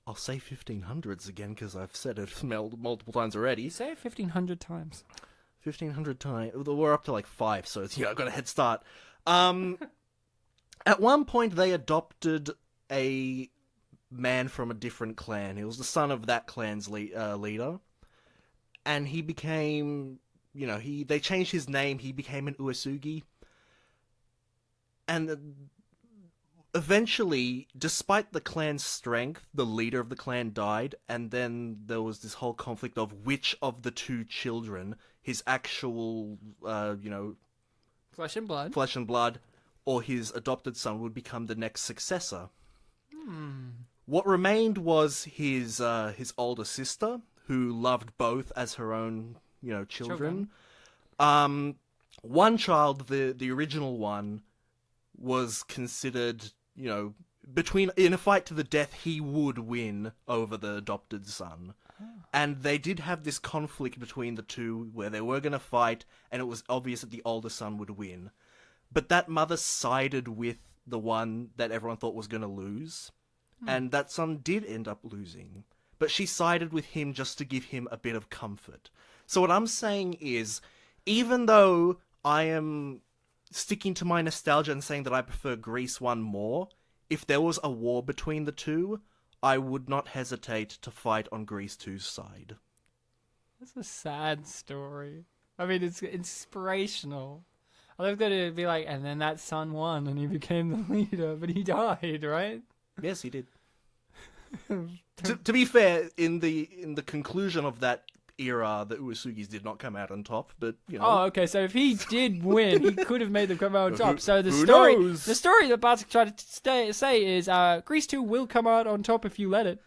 I'll say 1500s again, because I've said it multiple times already. Say it 1500 times. 1500 times. We're up to like 5, so I've got a head start. At one point, they adopted a man from a different clan. He was the son of that clan's leader. And he became, they changed his name. He became an Uesugi. And eventually, despite the clan's strength, the leader of the clan died. And then there was this whole conflict of which of the two children, his actual, Flesh and blood, or his adopted son would become the next successor. What remained was his older sister, who loved both as her own, children. One child, the original one, was considered, in a fight to the death, he would win over the adopted son. And they did have this conflict between the two where they were going to fight, and it was obvious that the older son would win. But that mother sided with the one that everyone thought was going to lose, and that son did end up losing. But she sided with him just to give him a bit of comfort. So what I'm saying is, even though I am sticking to my nostalgia and saying that I prefer Grease 1 more, if there was a war between the two, I would not hesitate to fight on Grease 2's side. That's a sad story. I mean, it's inspirational. I love that it'd be like, and then that son won, and he became the leader, but he died, right? Yes, he did. to be fair, in the conclusion of that era, the Uesugis did not come out on top, but, Oh, okay, so if he did win, he could have made them come out on top. So who knows? The story that Bartek tried to say is, Grease 2 will come out on top if you let it.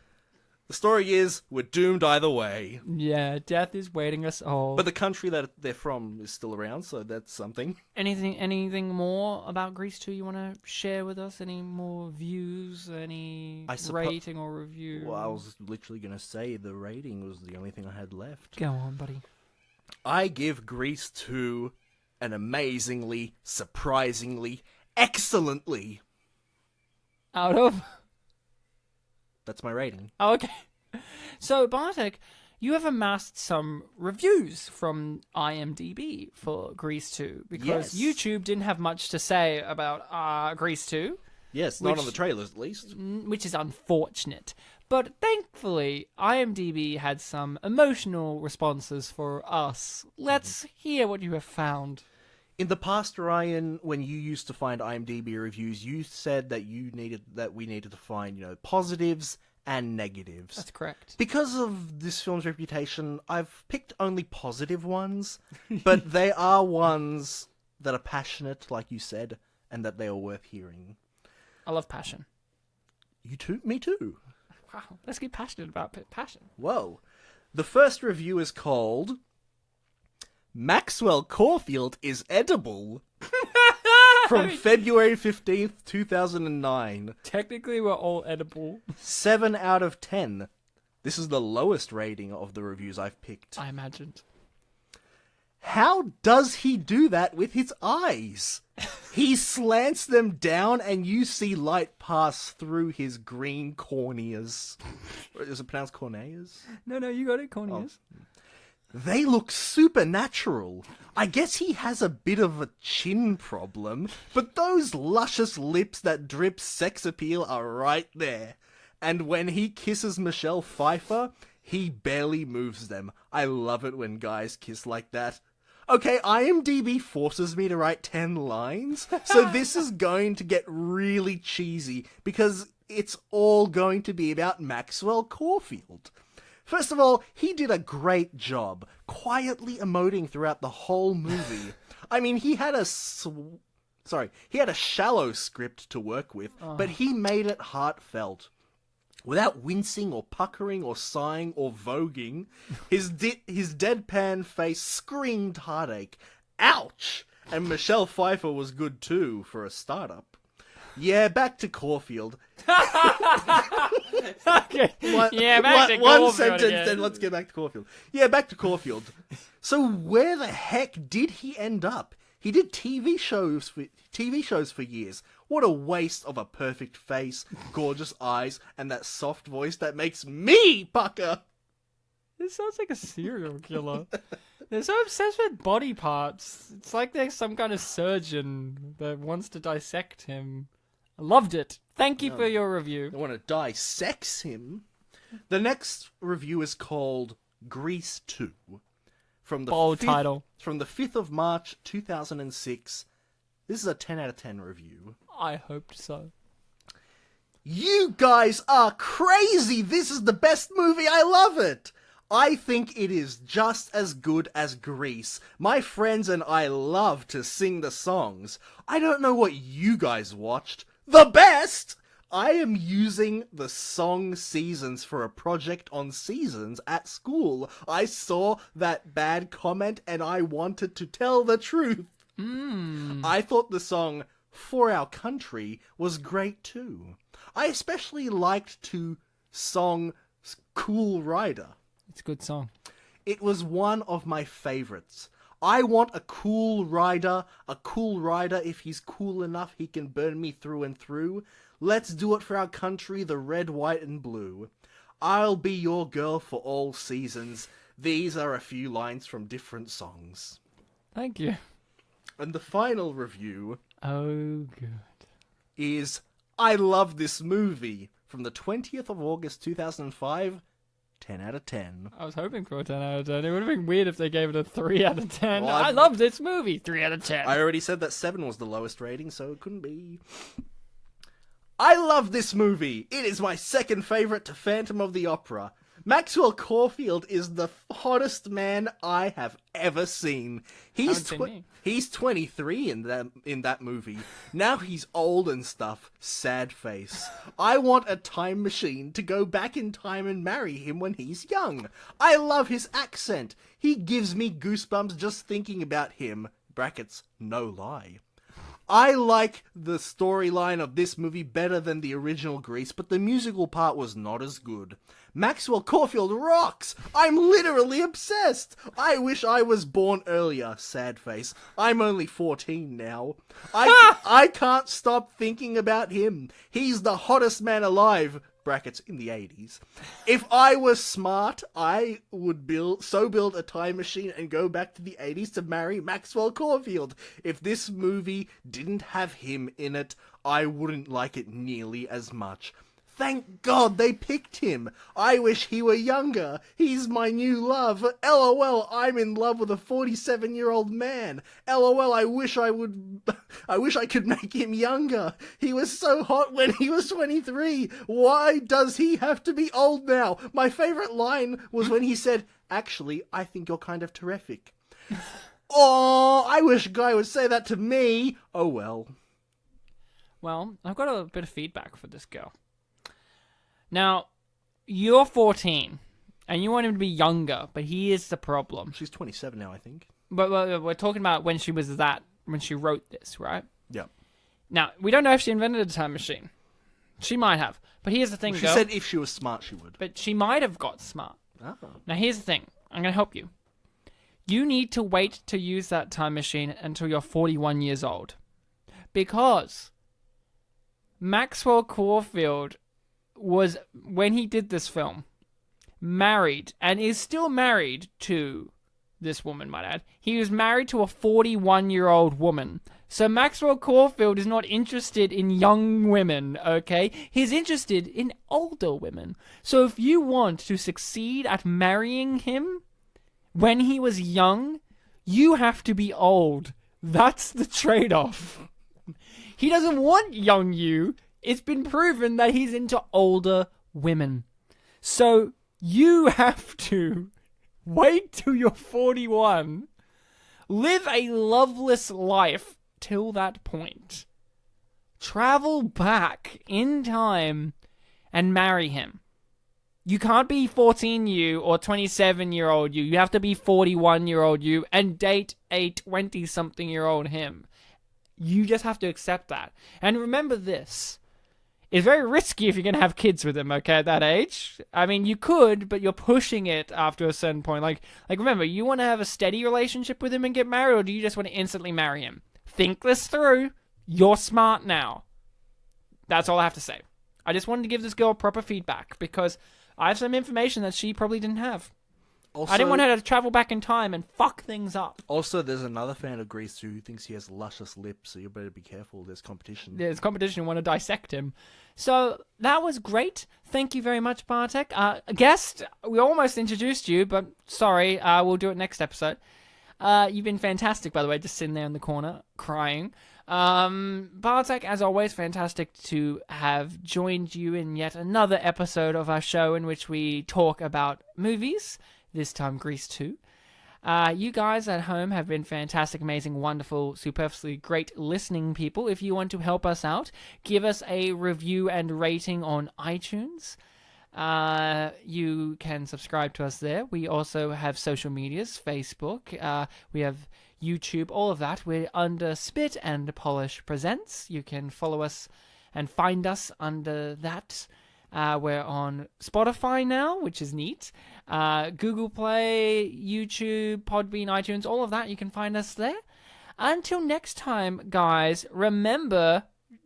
The story is, we're doomed either way. Yeah, death is waiting us all. But the country that they're from is still around, so that's something. Anything more about Grease 2 you want to share with us? Any more views? Any rating or review? Well, I was literally going to say the rating was the only thing I had left. Go on, buddy. I give Grease 2 an amazingly, surprisingly, excellently. Out of? That's my rating. Oh, okay. So, Bartek, you have amassed some reviews from IMDb for Grease 2, because YouTube didn't have much to say about Grease 2. Yes, not on the trailers at least. Which is unfortunate. But thankfully, IMDb had some emotional responses for us. Let's hear what you have found. In the past, Ryan, when you used to find IMDb reviews, you said that we needed to find, positives and negatives. That's correct. Because of this film's reputation, I've picked only positive ones, but they are ones that are passionate, like you said, and that they are worth hearing. I love passion. You too? Me too. Wow, let's get passionate about passion. Whoa. The first review is called Maxwell Caulfield is Edible. From February 15th, 2009. Technically, we're all edible. 7 out of 10. This is the lowest rating of the reviews I've picked. I imagined. How does he do that with his eyes? He slants them down and you see light pass through his green corneas. Is it pronounced corneas? No, you got it, corneas. Oh. They look supernatural. I guess he has a bit of a chin problem, but those luscious lips that drip sex appeal are right there. And when he kisses Michelle Pfeiffer, he barely moves them. I love it when guys kiss like that. Okay, IMDb forces me to write 10 lines, so this is going to get really cheesy, because it's all going to be about Maxwell Caulfield. First of all, he did a great job, quietly emoting throughout the whole movie. I mean, he had a shallow script to work with, but he made it heartfelt. Without wincing or puckering or sighing or voguing, his deadpan face screamed heartache. Ouch! And Michelle Pfeiffer was good too, for a startup. Yeah, back to Caulfield. Okay. One sentence, then let's get back to Caulfield. Yeah, back to Caulfield. So where the heck did he end up? He did TV shows for years. What a waste of a perfect face, gorgeous eyes, and that soft voice that makes me pucker. This sounds like a serial killer. They're so obsessed with body parts. It's like they're some kind of surgeon that wants to dissect him. I loved it. Thank you for your review. I want to dissect him. The next review is called Grease 2. Bold title. From the 5th of March, 2006. This is a 10 out of 10 review. I hoped so. You guys are crazy! This is the best movie! I love it! I think it is just as good as Grease. My friends and I love to sing the songs. I don't know what you guys watched. The best! I am using the song Seasons for a project on Seasons at school. I saw that bad comment and I wanted to tell the truth. I thought the song For Our Country was great too. I especially liked to song Cool Rider. It's a good song. It was one of my favorites. I want a cool rider. If he's cool enough, he can burn me through and through. Let's do it for our country, the red, white, and blue. I'll be your girl for all seasons. These are a few lines from different songs. Thank you. And the final review... Oh, good. ...is I love this movie. From the 20th of August 2005... 10 out of 10. I was hoping for a 10 out of 10. It would have been weird if they gave it a 3 out of 10. Well, I love this movie. 3 out of 10. I already said that 7 was the lowest rating, so it couldn't be. I love this movie. It is my second favourite to Phantom of the Opera. Maxwell Caulfield is the hottest man I have ever seen. He's 23 in that movie. Now he's old and stuff. Sad face. I want a time machine to go back in time and marry him when he's young. I love his accent. He gives me goosebumps just thinking about him. Brackets, no lie. I like the storyline of this movie better than the original Grease, but the musical part was not as good. Maxwell Caulfield rocks! I'm literally obsessed! I wish I was born earlier, sad face. I'm only 14 now. I can't stop thinking about him. He's the hottest man alive. Brackets, in the 80s. If I was smart, I would build a time machine and go back to the 80s to marry Maxwell Caulfield. If this movie didn't have him in it, I wouldn't like it nearly as much. Thank God they picked him. I wish he were younger. He's my new love. LOL, I'm in love with a 47-year-old man. LOL, I wish I could make him younger. He was so hot when he was 23. Why does he have to be old now? My favorite line was when he said, "Actually, I think you're kind of terrific." Oh, I wish a guy would say that to me. Oh well. Well, I've got a bit of feedback for this girl. Now, you're 14, and you want him to be younger, but here's the problem. She's 27 now, I think. But we're talking about when she wrote this, right? Yeah. Now, we don't know if she invented a time machine. She might have. But here's the thing, She said if she was smart, she would. But she might have got smart. Oh. Now, here's the thing. I'm going to help you. You need to wait to use that time machine until you're 41 years old. Because Maxwell Caulfield was, when he did this film, married, and is still married to this woman, might add. He was married to a 41-year-old woman. So Maxwell Caulfield is not interested in young women, okay? He's interested in older women. So if you want to succeed at marrying him when he was young, you have to be old. That's the trade-off. He doesn't want young you. It's been proven that he's into older women. So you have to wait till you're 41, live a loveless life till that point, travel back in time and marry him. You can't be 14 you or 27-year-old you. You have to be 41-year-old you and date a 20-something-year-old him. You just have to accept that. And remember this. It's very risky if you're going to have kids with him, okay, at that age. I mean, you could, but you're pushing it after a certain point. Like remember, you want to have a steady relationship with him and get married, or do you just want to instantly marry him? Think this through. You're smart now. That's all I have to say. I just wanted to give this girl proper feedback, because I have some information that she probably didn't have. Also, I didn't want her to travel back in time and fuck things up. Also, there's another fan of Grease who thinks he has luscious lips, so you better be careful. There's competition. There's competition who want to dissect him. So, that was great. Thank you very much, Bartek. Guest, we almost introduced you, but sorry, we'll do it next episode. You've been fantastic, by the way, just sitting there in the corner, crying. Bartek, as always, fantastic to have joined you in yet another episode of our show in which we talk about movies. This time, Grease 2. You guys at home have been fantastic, amazing, wonderful, superfluously great listening people. If you want to help us out, give us a review and rating on iTunes. You can subscribe to us there. We also have social medias, Facebook, we have YouTube, all of that. We're under Spit and Polish Presents. You can follow us and find us under that. We're on Spotify now, which is neat. Google Play, YouTube, Podbean, iTunes, all of that. You can find us there. Until next time, guys, remember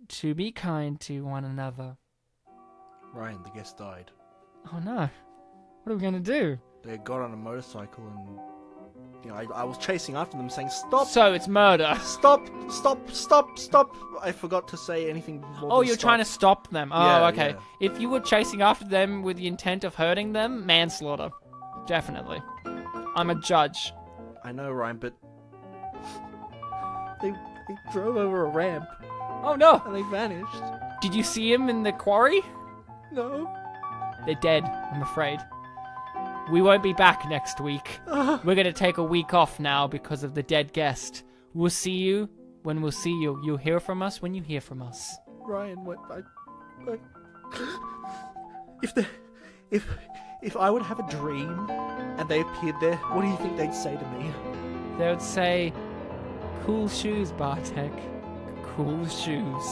to be kind to one another. Ryan, the guest died. Oh no. What are we going to do? They got on a motorcycle and... I was chasing after them saying, stop! So it's murder. Stop! I forgot to say anything more Oh, than you're stop. trying to stop them. Oh, Yeah, okay. yeah. If you were chasing after them with the intent of hurting them, manslaughter. Definitely. I'm a judge. I know, Ryan, but... They drove over a ramp Oh no! and they vanished. Did you see him in the quarry? No. They're dead, I'm afraid. We won't be back next week. We're going to take a week off now because of the dead guest. We'll see you when we'll see you. You'll hear from us when you hear from us. Ryan, what... If I would have a dream and they appeared there, what do you think they'd say to me? They would say, "Cool shoes, Bartek. Cool shoes."